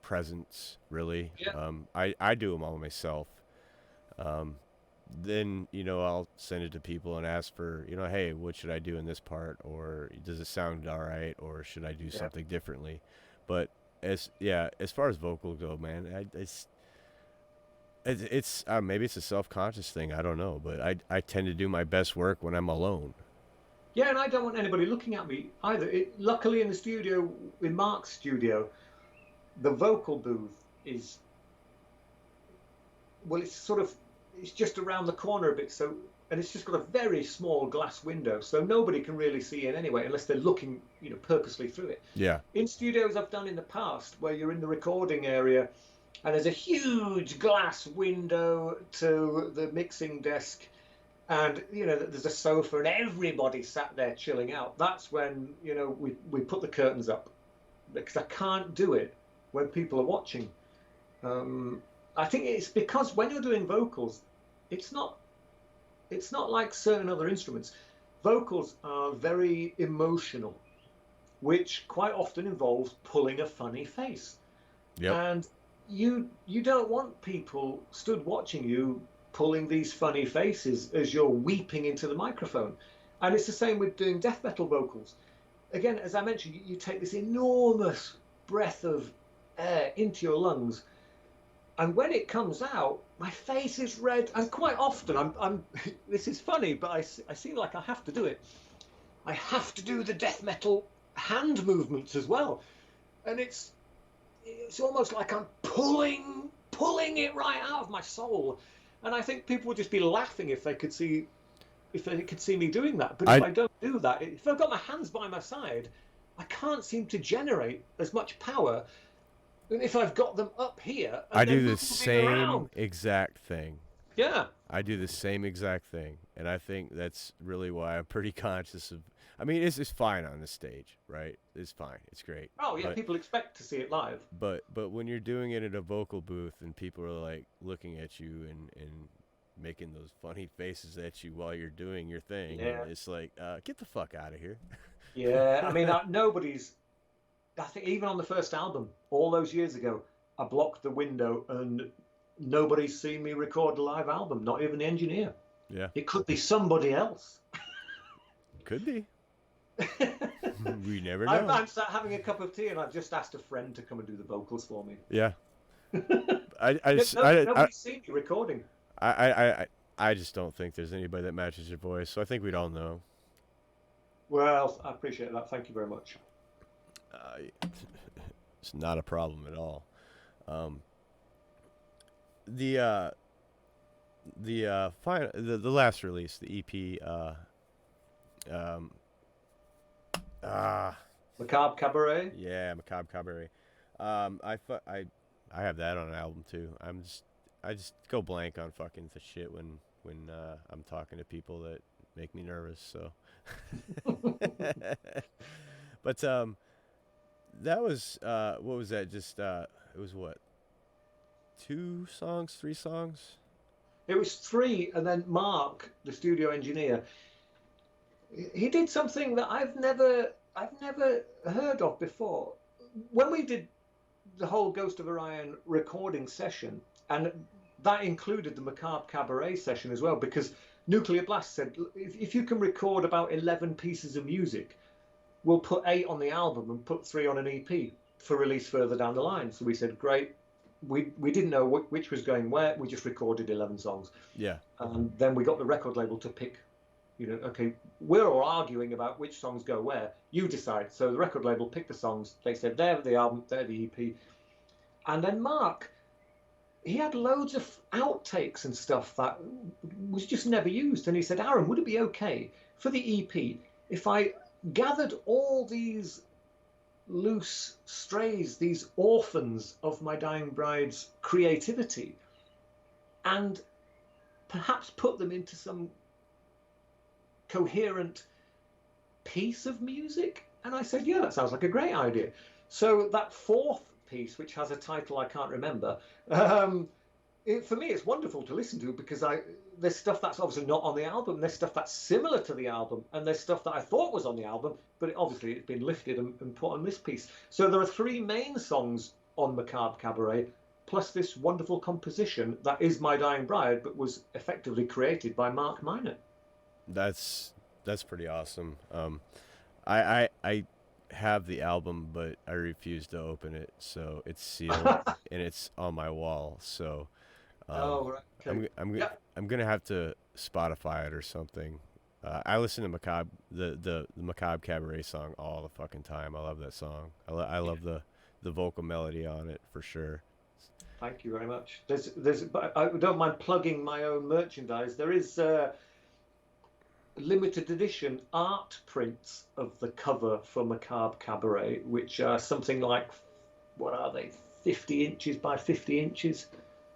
presence, really. Yeah. I do them all myself. Then I'll send it to people and ask for hey, what should I do in this part, or does it sound all right, or should I do something differently? But as far as vocals go, man, it's maybe it's a self-conscious thing, I don't know, but I tend to do my best work when I'm alone. Yeah, and I don't want anybody looking at me either. Luckily in the studio, in Mark's studio, the vocal booth is, well, it's just around the corner a bit, and it's just got a very small glass window, so nobody can really see in anyway, unless they're looking, purposely through it. Yeah. In studios I've done in the past, where you're in the recording area, and there's a huge glass window to the mixing desk, and there's a sofa, and everybody sat there chilling out. That's when we put the curtains up, because I can't do it when people are watching. I think it's because when you're doing vocals, it's not like certain other instruments. Vocals are very emotional, which quite often involves pulling a funny face. Yep. And you don't want people stood watching you pulling these funny faces as you're weeping into the microphone. And it's the same with doing death metal vocals. Again, as I mentioned, you take this enormous breath of air into your lungs, and when it comes out, my face is red, and quite often I'm this is funny, but I seem like I have to do it. I have to do the death metal hand movements as well, and it's almost like I'm pulling it right out of my soul. And I think people would just be laughing if they could see me doing that. But if I don't do that, if I've got my hands by my side, I can't seem to generate as much power. And if I've got them up here, and I do the same exact thing. Yeah. I do the same exact thing, and I think that's really why I'm pretty conscious of. I mean, it's fine on the stage, right? It's fine. It's great. Oh yeah, people expect to see it live. But when you're doing it in a vocal booth and people are like looking at you and making those funny faces at you while you're doing your thing. Yeah. And it's like, get the fuck out of here. Yeah. I mean, nobody's. I think even on the first album, all those years ago, I blocked the window and nobody's seen me record a live album, not even the engineer. Yeah. It could be somebody else. Could be. We never know. I'm sat having a cup of tea and I've just asked a friend to come and do the vocals for me. Yeah. Nobody's seen me recording. I just don't think there's anybody that matches your voice, so I think we'd all know. Well, I appreciate that. Thank you very much. It's not a problem at all. The last release, the EP, Macabre Cabaret. Yeah, Macabre Cabaret. I have that on an album too. I just go blank on fucking the shit when I'm talking to people that make me nervous. So, but that was what was that? Just it was what? 2 songs, 3 songs? It was 3, and then Mark, the studio engineer, he did something that I've never heard of before. When we did the whole Ghost of Orion recording session, and that included the Macabre Cabaret session as well, because Nuclear Blast said, if you can record about 11 pieces of music, we'll put 8 on the album and put 3 on an EP for release further down the line. So we said, great. We didn't know which was going where. We just recorded 11 songs. Yeah. And then we got the record label to pick, okay, we're all arguing about which songs go where. You decide. So the record label picked the songs. They said, they're the album, they're the EP. And then Mark, he had loads of outtakes and stuff that was just never used. And he said, Aaron, would it be okay for the EP if I gathered all these loose strays, these orphans of my dying bride's creativity, and perhaps put them into some coherent piece of music? And I said, yeah, that sounds like a great idea. So that 4th piece, which has a title I can't remember, for me it's wonderful to listen to, because there's stuff that's obviously not on the album, there's stuff that's similar to the album, and there's stuff that I thought was on the album, but obviously it's been lifted and put on this piece. So there are 3 main songs on Macabre Cabaret, plus this wonderful composition that is My Dying Bride, but was effectively created by Mark Minor. That's pretty awesome. I have the album, but I refuse to open it, so it's sealed and it's on my wall. So right. Okay. I'm gonna have to Spotify it or something. I listen to Macabre, the Macabre Cabaret song all the fucking time. I love that song. I love the vocal melody on it for sure. Thank you very much. But I don't mind plugging my own merchandise. There is limited edition art prints of the cover for Macabre Cabaret, which are something like, what are they, 50 inches by 50 inches?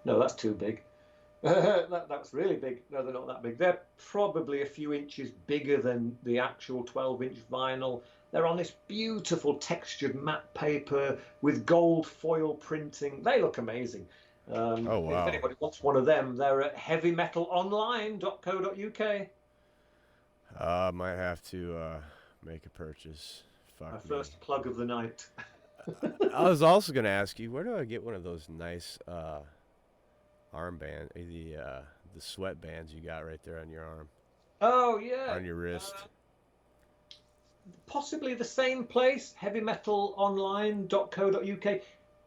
No, that's too big. That's really big. No, they're not that big. They're probably a few inches bigger than the actual 12-inch vinyl. They're on this beautiful textured matte paper with gold foil printing. They look amazing. Oh, wow. If anybody wants one of them, they're at heavymetalonline.co.uk. I might have to make a purchase. Fuck My me. first plug of the night. I was also going to ask you, where do I get one of those nice armband, the sweatbands you got right there on your arm? Oh, yeah. On your wrist. Possibly the same place, heavymetalonline.co.uk.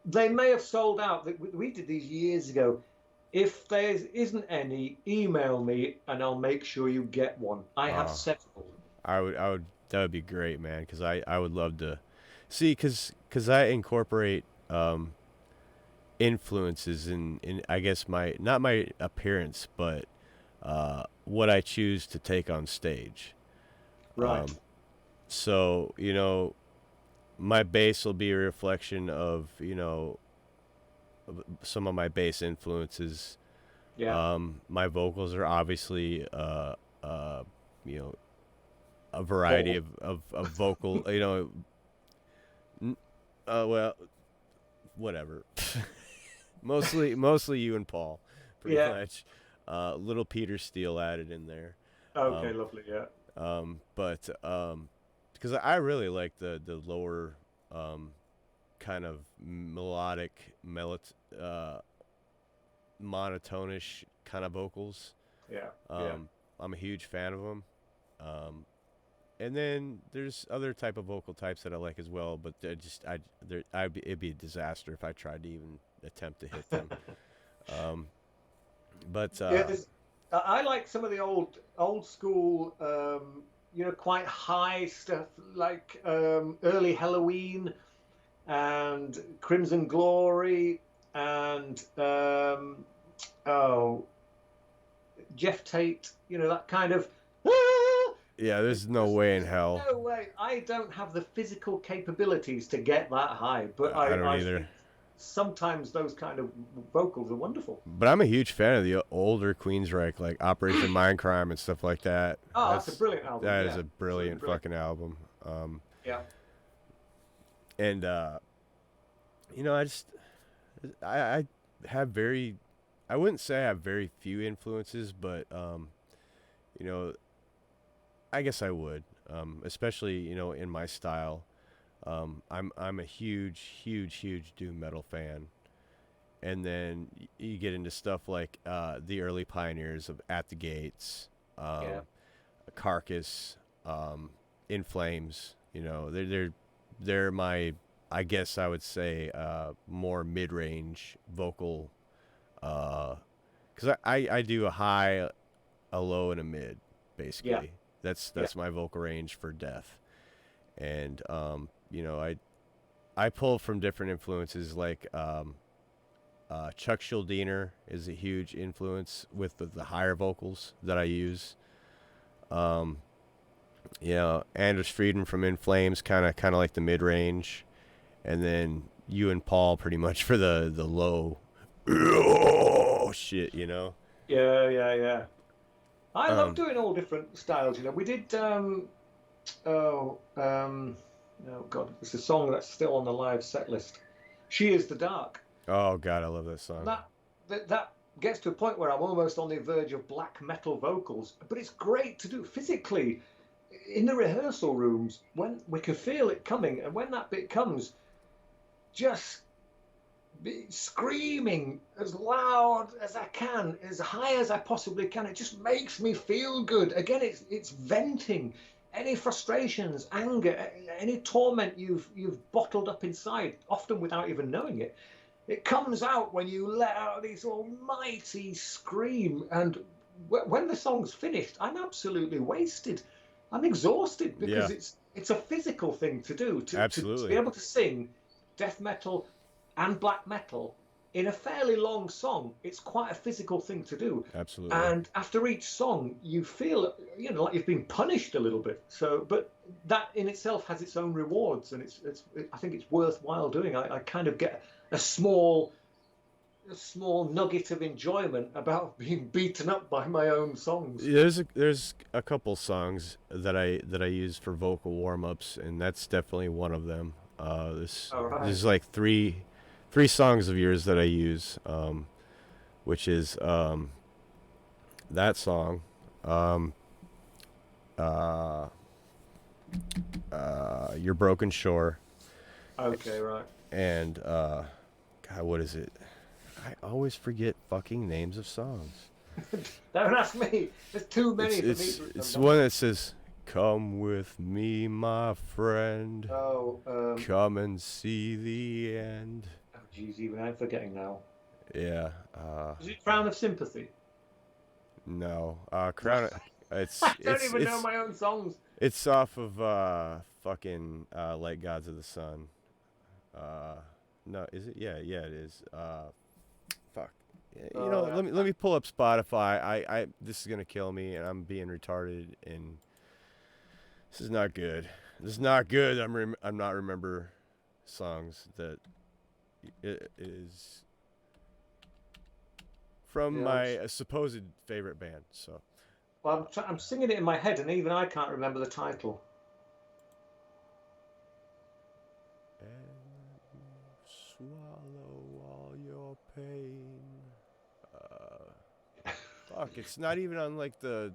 They may have sold out. We did these years ago. If there isn't any, email me and I'll make sure you get one. I have several. I would. That would be great, man. Because I would love to see. Because I incorporate influences in I guess not my appearance, but what I choose to take on stage. Right. So my bass will be a reflection of some of my bass influences. Yeah. My vocals are obviously a variety of vocal, well, whatever. mostly you and Paul, pretty much. Little Peter Steele added in there. Okay, lovely, yeah. But because I really like the lower kind of melodic, monotonish kind of vocals. Yeah, I'm a huge fan of them. And then there's other type of vocal types that I like as well, but it'd be a disaster if I tried to even attempt to hit them. But yeah. I like some of the old school, quite high stuff like early Halloween and Crimson Glory and Jeff Tate. That kind of. Yeah, there's no way in hell. No way. I don't have the physical capabilities to get that high, but I don't either. think sometimes those kind of vocals are wonderful. But I'm a huge fan of the older Queensryche, like Operation Mindcrime and stuff like that. Oh, that's a brilliant album. That is a brilliant fucking album. Yeah. And I have I wouldn't say I have very few influences, but I guess I would, especially in my style. I'm a huge doom metal fan, and then you get into stuff like the early pioneers of At the Gates, Carcass, In Flames. They're my, I guess I would say, more mid-range vocal, because I do a high, a low, and a mid, basically. Yeah. That's my vocal range for death, and I pull from different influences. Like Chuck Schuldiner is a huge influence with the higher vocals that I use. Anders Frieden from In Flames, kind of like the mid range, and then you and Paul pretty much for the low. Oh shit, Yeah. I love doing all different styles. We did. Oh God, it's a song that's still on the live set list. She Is the Dark. Oh God, I love that song. That gets to a point where I'm almost on the verge of black metal vocals, but it's great to do physically in the rehearsal rooms when we can feel it coming, and when that bit comes, just screaming as loud as I can, as high as I possibly can. It just makes me feel good. Again, it's venting any frustrations, anger, any torment you've bottled up inside, often without even knowing it. It comes out when you let out this almighty scream, and when the song's finished, I'm absolutely wasted. I'm exhausted because it's a physical thing to do. To be able to sing death metal and black metal in a fairly long song, it's quite a physical thing to do. Absolutely. And after each song, you feel, like you've been punished a little bit. So, but that in itself has its own rewards, and I think it's worthwhile doing. I kind of get a small nugget of enjoyment about being beaten up by my own songs. There's a couple songs that I use for vocal warm-ups, and that's definitely one of them. There's like three songs of yours that I use, which is that song, Your Broken Shore. Okay, right. And God, what is it? I always forget fucking names of songs. Don't ask me. There's too many for me to remember. It's one that says, "Come with me, my friend. Come and see the end." Oh, geez, even I'm forgetting now. Yeah. Is it Crown of Sympathy? No. Crown. It's. I don't even know my own songs. It's off of fucking Like Gods of the Sun. No, is it? Yeah, it is. Fuck. Let me pull up Spotify. I this is gonna kill me, and I'm being retarded, and this is not good. I'm not remember songs that it is from my supposed favorite band. So. Well, I'm singing it in my head, and even I can't remember the title. Swallow all your pain. Fuck, it's not even on like the...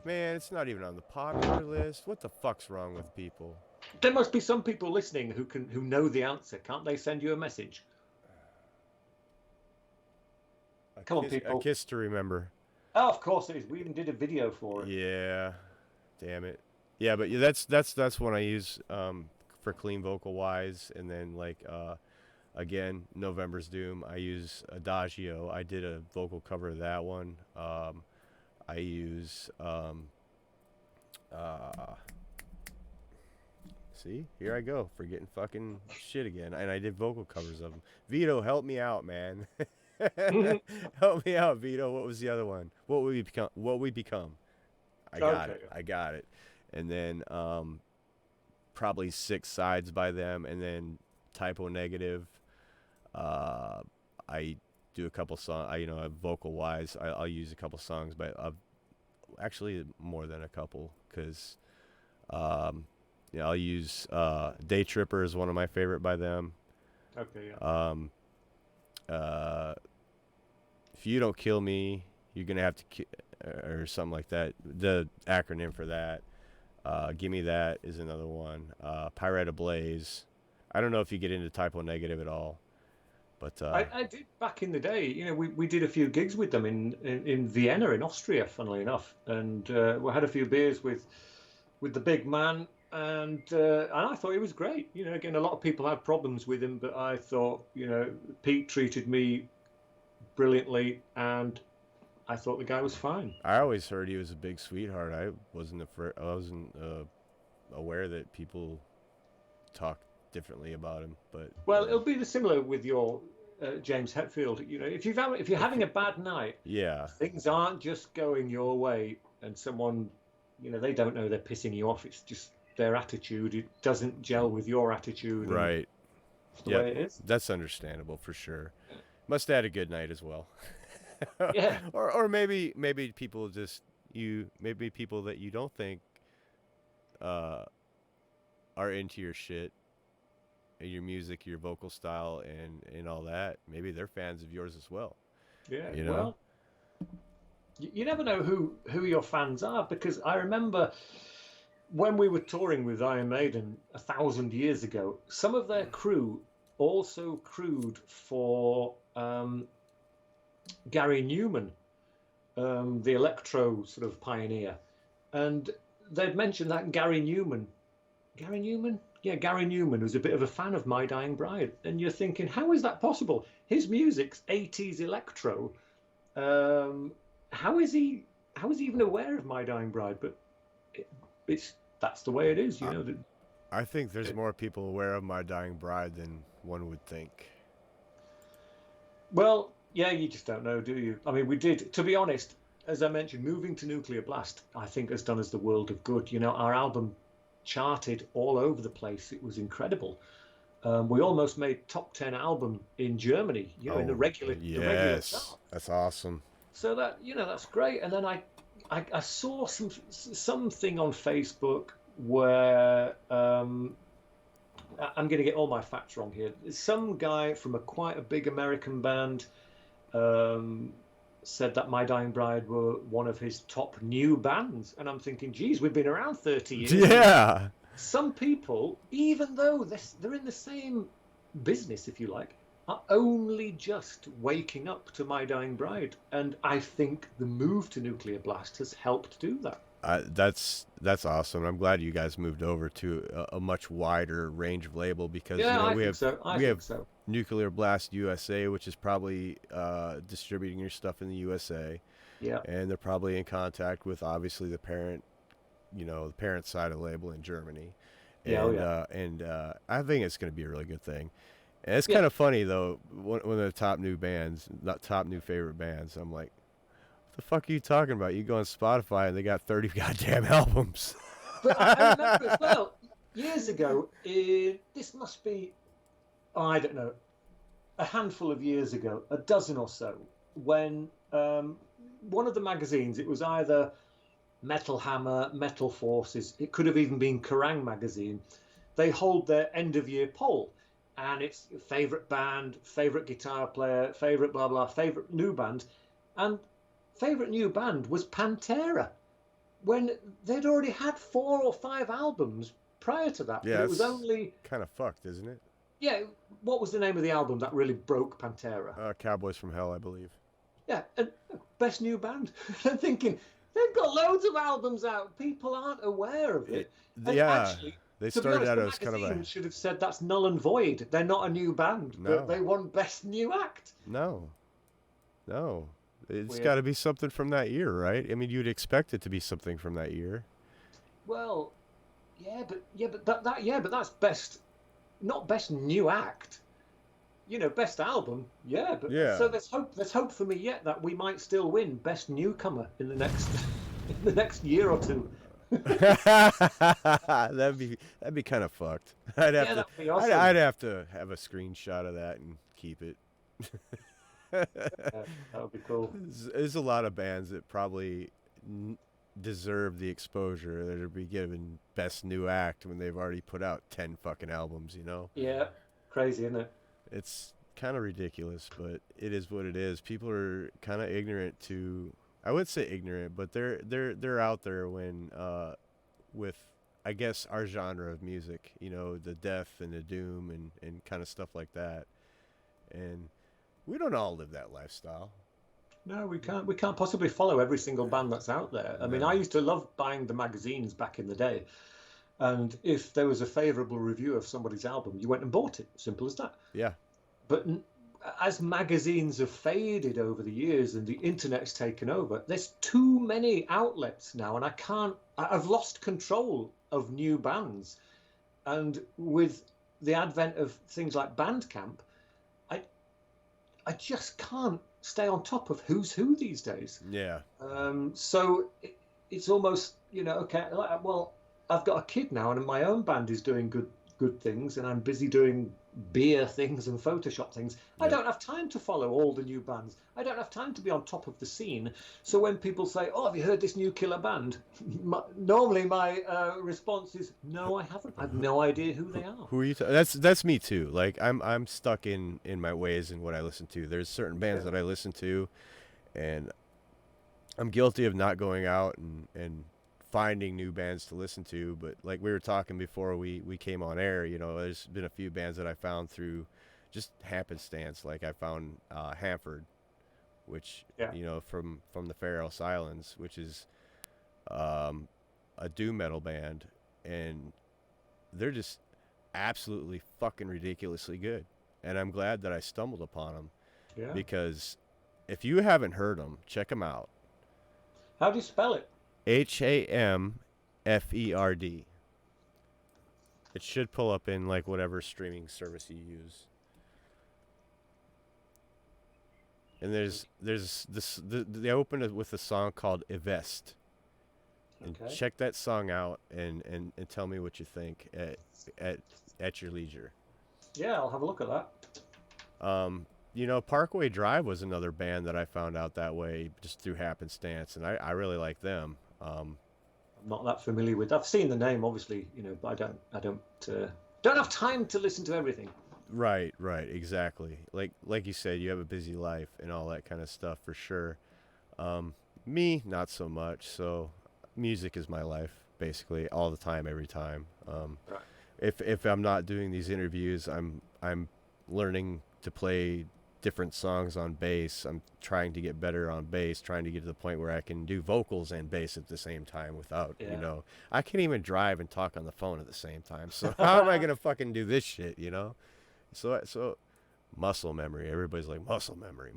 Man, it's not even on the popular list. What the fuck's wrong with people? There must be some people listening who know the answer. Can't they send you a message? Come on, people. A Kiss to Remember. Oh, of course it is. We even did a video for it. Yeah. Damn it. Yeah, but that's one I use for clean vocal wise, and then like again, November's Doom, I use Adagio. I did a vocal cover of that one. I use see, here I go, forgetting fucking shit again. And I did vocal covers of them. Vito, help me out, man. Help me out, Vito. What was the other one? What We Become? What We Become. I got it. I got it. And then probably 6 sides by them, and then Typo Negative. I do a couple songs. Vocal wise, I'll use a couple songs, but actually more than a couple, because I'll use Day Tripper is one of my favorite by them. Okay. Yeah. If You Don't Kill Me, You're Gonna Have to or something like that. The acronym for that. Gimme That is another one. Pirate Ablaze. I don't know if you get into Typo Negative at all, but I did back in the day. We did a few gigs with them in Vienna, in Austria, funnily enough, and we had a few beers with the big man, and I thought he was great. Again, a lot of people had problems with him, but I thought, Pete treated me brilliantly, and I thought the guy was fine. I always heard he was a big sweetheart. I wasn't aware that people talk differently about him. But it'll be similar with your James Hetfield. If you're having a bad night, yeah, things aren't just going your way, and someone, they don't know they're pissing you off. It's just their attitude. It doesn't gel with your attitude. Right. It's the way it is. That's understandable for sure. Must have had a good night as well. Yeah. Or maybe people maybe people that you don't think are into your shit, your music, your vocal style, and all that. Maybe they're fans of yours as well. Yeah. Well, you never know who your fans are, because I remember when we were touring with Iron Maiden 1,000 years ago, some of their crew also crewed for Gary Newman, the electro sort of pioneer, and they'd mentioned that Gary Newman was a bit of a fan of My Dying Bride, and you're thinking, how is that possible? His music's 80s electro. How is he even aware of My Dying Bride? But that's the way it is, I think there's more people aware of My Dying Bride than one would think. Well, yeah, you just don't know, do you? I mean, we did, to be honest, as I mentioned, moving to Nuclear Blast, I think has done us the world of good. Our album charted all over the place. It was incredible. We almost made top 10 album in Germany, in the regular chart. That's awesome. So that, that's great. And then I saw something on Facebook where I'm going to get all my facts wrong here. Some guy from quite a big American band said that My Dying Bride were one of his top new bands, and I'm thinking, geez, we've been around 30 years. Yeah. Some people, even though they're in the same business, if you like, are only just waking up to My Dying Bride, and I think the move to Nuclear Blast has helped do that. That's awesome. I'm glad you guys moved over to a much wider range of label, because we have Nuclear Blast USA, which is probably distributing your stuff in the USA. Yeah. And they're probably in contact with obviously the parent, the parent side of the label in Germany. And I think it's going to be a really good thing. And it's kind of funny though, one of the top new favorite bands. I'm like, the fuck are you talking about? You go on Spotify and they got 30 goddamn albums. But I remember as well, years ago, this must be, I don't know, a handful of years ago, a dozen or so, when one of the magazines, it was either Metal Hammer, Metal Forces, it could have even been Kerrang magazine, they hold their end of year poll. And it's favourite band, favourite guitar player, favourite blah blah, favourite new band. And favourite new band was Pantera, when they'd already had 4 or 5 albums prior to that. Yeah, But it was it's only, kind of fucked, isn't it? yeah, what was the name of the album that really broke Pantera? Cowboys from Hell, I believe. Yeah, and best new band. I'm thinking, they've got loads of albums out. People aren't aware of it. And Yeah, actually, they to be started honest, out the as kind of magazine a should have said that's null and void. They're not a new band, but no, they won best new act. no, no. It's Weird. got to be something from that year, right? I mean, you'd expect it to be something from that year. Well, but that's best, not best new act. Best album. Yeah, but Yeah. so there's hope. There's hope for me yet that we might still win best newcomer in the next in the next year or two. that'd be kind of fucked. That'd be awesome. I'd have to have a screenshot of that and keep it. Yeah, that would be cool. There's a lot of bands that probably deserve the exposure that would be given best new act when they've already put out 10 fucking albums, Yeah, crazy, isn't it? It's kind of ridiculous, but it is what it is. People are kind of ignorant to, I would say ignorant, but they're out there when with, I guess, our genre of music, the death and the doom and kind of stuff like that. And we don't all live that lifestyle. No, we can't. We can't possibly follow every single band that's out there. I mean, I used to love buying the magazines back in the day, and if there was a favourable review of somebody's album, you went and bought it. Simple as that. Yeah. But as magazines have faded over the years and the internet's taken over, there's too many outlets now, and I've lost control of new bands. And with the advent of things like Bandcamp, I just can't stay on top of who's who these days. Yeah. So it's almost, okay, well, I've got a kid now, and my own band is doing good things, and I'm busy doing beer things and Photoshop things. I don't have time to follow all the new bands. I don't have time to be on top of the scene. So when people say, "Oh, have you heard this new killer band?" Normally my response is, "No, I haven't. I have no idea who they are." Who are you? That's me too. Like I'm stuck in my ways and what I listen to. There's certain bands that I listen to, and I'm guilty of not going out and finding new bands to listen to. But like we were talking before we came on air, there's been a few bands that I found through just happenstance. Like I found Hanford, which from the Faroe Islands, which is a doom metal band, and they're just absolutely fucking ridiculously good. And I'm glad that I stumbled upon them, because if you haven't heard them, check them out. How do you spell it? Hamferd. It should pull up in like whatever streaming service you use. And there's this. They opened it with a song called Evest. And check that song out and tell me what you think at your leisure. Yeah, I'll have a look at that. Parkway Drive was another band that I found out that way just through happenstance, and I really like them. I'm not that familiar with. I've seen the name, obviously, but I don't have time to listen to everything. Right, exactly. Like you said, you have a busy life and all that kind of stuff for sure. Me, not so much. So, music is my life, basically, all the time, every time. Right. If I'm not doing these interviews, I'm learning to play different songs on bass. I'm trying to get better on bass, trying to get to the point where I can do vocals and bass at the same time without, I can't even drive and talk on the phone at the same time. So how am I going to fucking do this shit, So muscle memory. Everybody's like muscle memory.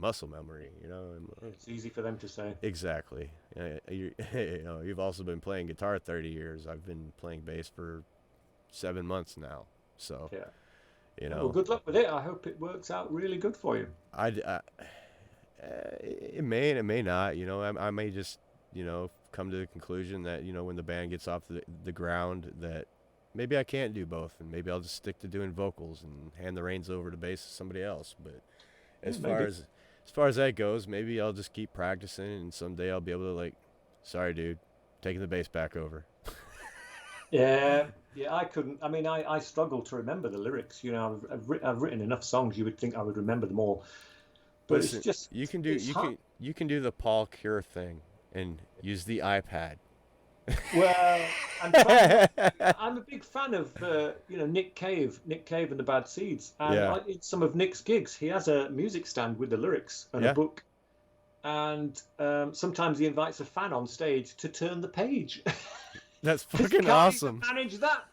And it's easy for them to say. Exactly. You've also been playing guitar 30 years. I've been playing bass for 7 months now. So, Well, good luck with it. I hope it works out really good for you. It may and it may not. I may just, come to the conclusion that, when the band gets off the ground, that maybe I can't do both, and maybe I'll just stick to doing vocals and hand the reins over to bass to somebody else. But as far as that goes, maybe I'll just keep practicing, and someday I'll be able to sorry, dude, taking the bass back over. Yeah, I couldn't. I mean, I struggle to remember the lyrics. I've written enough songs. You would think I would remember them all, But Listen, it's just you can do it's hard. you can do the Paul Cure thing and use the iPad. Well, I'm trying not to. I'm a big fan of Nick Cave and the Bad Seeds, and Yeah, in some of Nick's gigs, he has a music stand with the lyrics and a yeah, book, and sometimes he invites a fan on stage to turn the page that's because he fucking can't even awesome. manage that.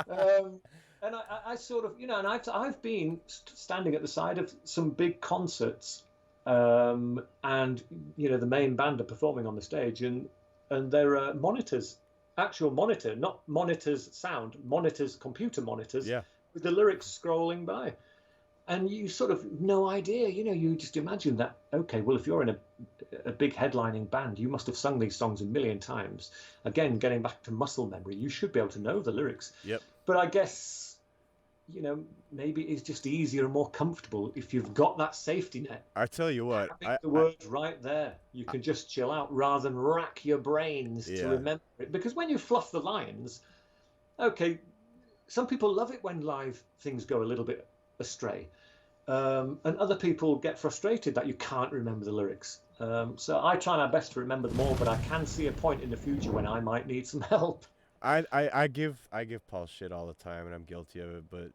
Um, and I sort of, and I've been standing at the side of some big concerts, and the main band are performing on the stage, and there are monitors, actual monitor, not monitors sound, monitors, computer monitors, Yeah, with the lyrics scrolling by. And you sort of no idea, you just imagine that, okay, well, if you're in a big headlining band, you must have sung these songs a million times. Again, getting back to muscle memory, you should be able to know the lyrics. yep. But I guess, maybe it's just easier and more comfortable if you've got that safety net. I tell you what, Having the words right there, you can just chill out rather than rack your brains to yeah, remember it. Because when you fluff the lines, okay, some people love it when live things go a little bit astray. And other people get frustrated that you can't remember the lyrics. So I try my best to remember them all, but I can see a point in the future when I might need some help. I give Paul shit all the time, and I'm guilty of it. But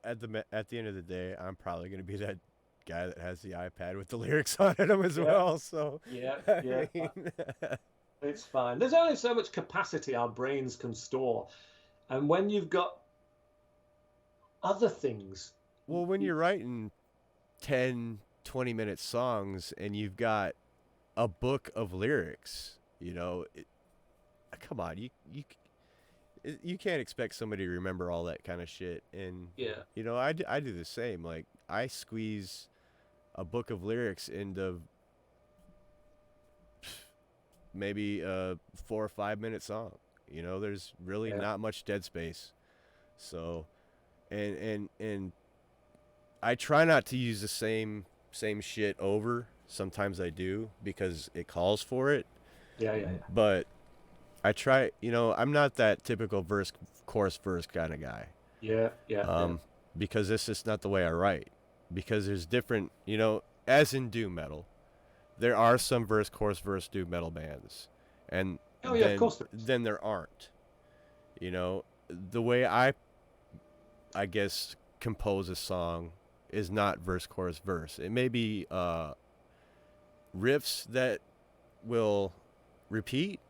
at the end of the day, I'm probably gonna be that guy that has the iPad with the lyrics on it as Yeah, well. So, yeah, I yeah. mean, It's fine. There's only so much capacity our brains can store. And when you've got other things, well, when you're writing 10, 20-minute songs and you've got a book of lyrics, come on, you can't expect somebody to remember all that kind of shit. And yeah, I do the same. Like, I squeeze a book of lyrics into maybe a 4 or 5 minute song. There's really yeah, not much dead space. So, and I try not to use the same shit over. Sometimes I do because it calls for it. yeah, yeah, But I try, I'm not that typical verse, chorus, verse kind of guy. yeah, yeah, yeah, Because it's just not the way I write. Because there's different, as in doom metal, there are some verse, chorus, verse doom metal bands, and yeah. Oh, yeah, of course there is. then there aren't. The way I guess compose a song is not verse, chorus, verse. It may be riffs that will repeat,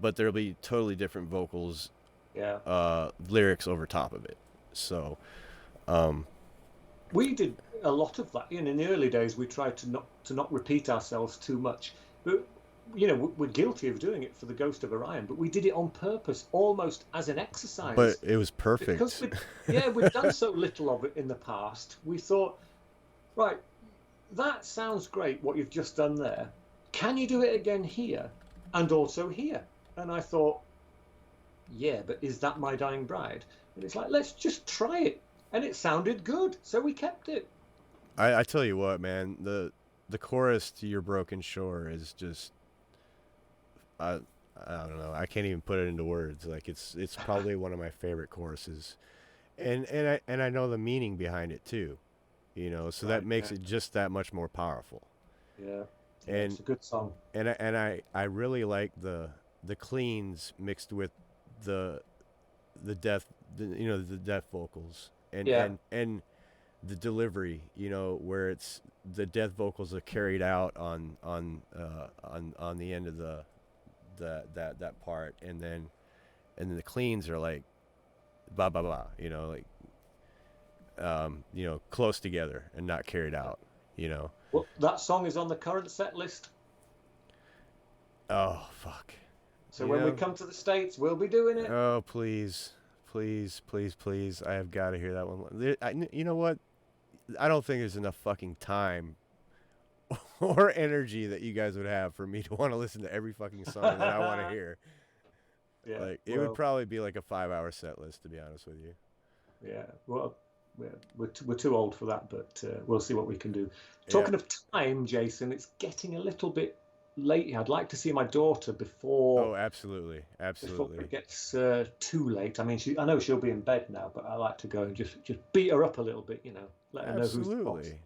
but there'll be totally different vocals, Yeah. lyrics over top of it. So, We did a lot of that. In the early days, we tried to not repeat ourselves too much. But we're guilty of doing it for the Ghost of Orion. But we did it on purpose, almost as an but exercise, it was because perfect. we've done so little of it in the past. We thought, right, that sounds great. What you've just done there. Can you do it again here, and also here? And I thought, yeah, but is that My Dying Bride? And it's like, let's just try it. And it sounded good, so we kept it. I tell you what, man, the chorus to Your Broken Shore is just, I I don't know. I can't even put it into words. Like, it's probably one of my favorite choruses. And I know the meaning behind it too. So that Right, makes yeah, it just that much more powerful. yeah, yeah. And It's a good song. I really like the cleans mixed with the the death the death vocals, and Yeah, and the delivery, where it's the death vocals are carried out on the end of that part, and then the cleans are like blah blah blah, like close together and not carried out. well, that song is on the current set list. Oh fuck. So You when we know, come to the States, we'll be doing it. oh please, please, please, please, I have got to hear that one. You know what? I don't think there's enough fucking time or energy that you guys would have for me to want to listen to every fucking song that I want to hear. Yeah, Like, it would well, probably be like a 5-hour set list, to be honest with you. yeah, well, we're too old for that, but we'll see what we can do. Yeah. Talking of time, Jason, it's getting a little bit late. I'd like to see my daughter before Oh, absolutely, before absolutely. it gets too late. I mean, I know she'll be in bed now, but I like to go and just beat her up a little bit, let her know who's the boss. Absolutely.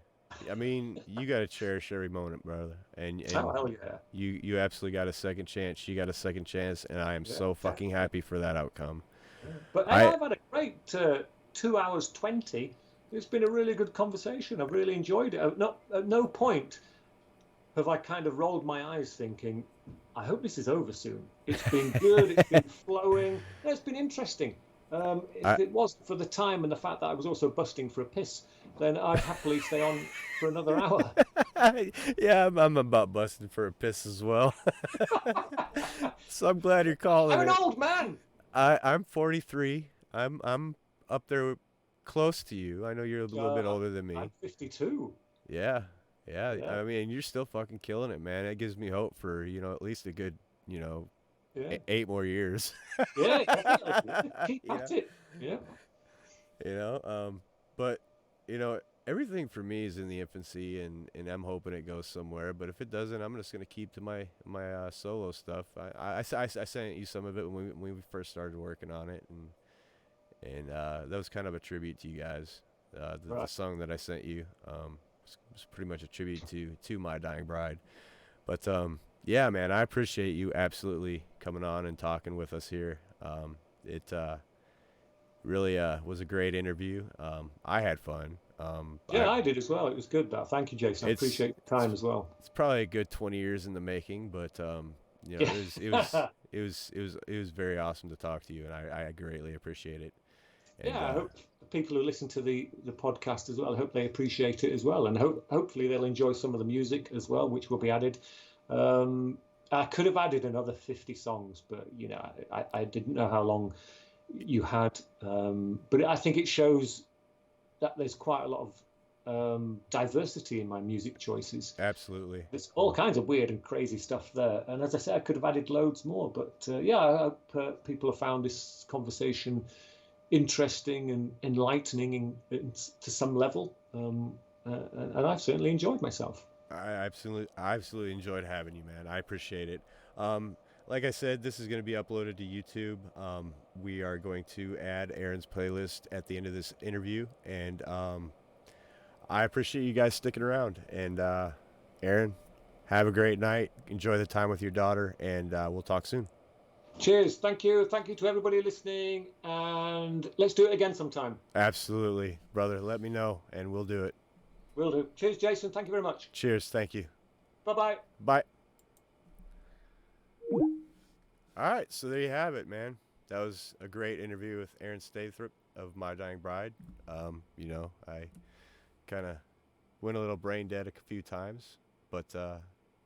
I mean, you got to cherish every moment, brother. Oh, And hell yeah. you absolutely got a second chance. She got a second chance, and I am Yeah, so fucking definitely. happy for that outcome. Yeah. But hey, I I've had a great 2 hours 20. It's been a really good conversation. I've really enjoyed it. At no point have I kind of rolled my eyes thinking, I hope this is over soon. It's been good. It's been flowing. Yeah, it's been interesting. I If it wasn't for the time and the fact that I was also busting for a piss, then I'd happily stay on for another hour. yeah, I'm about busting for a piss as well. So I'm glad you're calling I'm an it. old man. I'm 43. I'm up there close to you. I know you're a little bit Uh, older than I'm me. 52. Yeah. Yeah. Yeah, I mean, you're still fucking killing it, man. It gives me hope for, at least a good, you know, yeah, 8 more years. yeah, definitely. Yeah, keep you know, at it. Yeah, you know, but you know, everything for me is in the infancy, and I'm hoping it goes somewhere. But if it doesn't, I'm just gonna keep to my solo stuff. I sent you some of it when we first started working on it, and that was kind of a tribute to you guys. The right. song that I sent you was pretty much a tribute to my dying bride. But yeah, man, I appreciate you absolutely coming on and talking with us here. It really was a great interview. I had fun. Yeah, I did as well. It was good. That. Thank you, Jason. I It's appreciate the time as well. it's probably a good 20 years in the making, but Yeah. it was very awesome to talk to you, and I greatly appreciate it. And Yeah, I hope the people who listen to the podcast as well, I hope they appreciate it as well, and hopefully they'll enjoy some of the music as well, which will be added. Um, I could have added another 50 songs, but I didn't know how long you had. But I think it shows that there's quite a lot of diversity in my music choices. absolutely, There's all kinds of weird and crazy stuff there, and as I said, I could have added loads more. But yeah, I hope people have found this conversation interesting and enlightening to some level. And I've certainly enjoyed myself. I absolutely enjoyed having you, man. I appreciate it. Um, like I said, this is going to be uploaded to YouTube. We are going to add Aaron's playlist at the end of this interview, and I appreciate you guys sticking around. And Aaron, have a great night. Enjoy the time with your daughter, and we'll talk soon. Cheers. Thank you. Thank you to everybody listening. And let's do it again sometime. Absolutely, brother. Let me know, and we'll do it. Will do. Cheers, Jason. Thank you very much. Cheers. Thank you. Bye bye. Bye. All right, so there you have it, man. That was a great interview with Aaron Stainthorpe of My Dying Bride. I kind of went a little brain dead a few times, but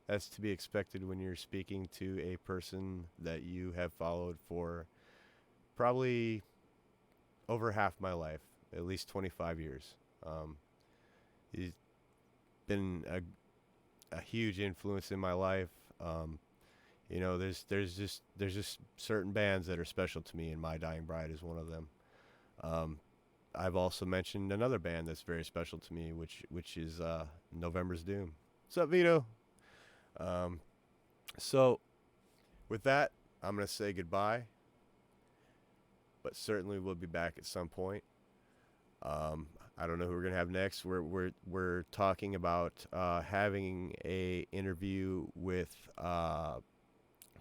that's to be expected when you're speaking to a person that you have followed for probably over half my life, at least 25 years. He's been a huge influence in my life. There's just certain bands that are special to me, and My Dying Bride is one of them. Um, I've also mentioned another band that's very special to me, which is November's Doom. What's up, Vito? Um, so with that, I'm gonna say goodbye, but certainly we'll be back at some point. I don't know who we're gonna have next. We're talking about having a interview with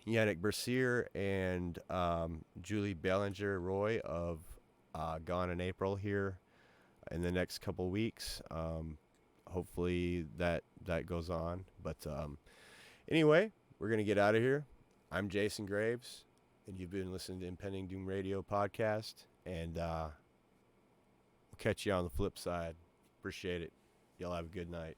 Yannick Bercier and Julie Bellinger Roy of Gone in April here in the next couple weeks. Hopefully that goes on. But anyway, we're going to get out of here. I'm Jason Graves, and you've been listening to Impending Doom Radio podcast. And we'll catch you on the flip side. Appreciate it. Y'all have a good night.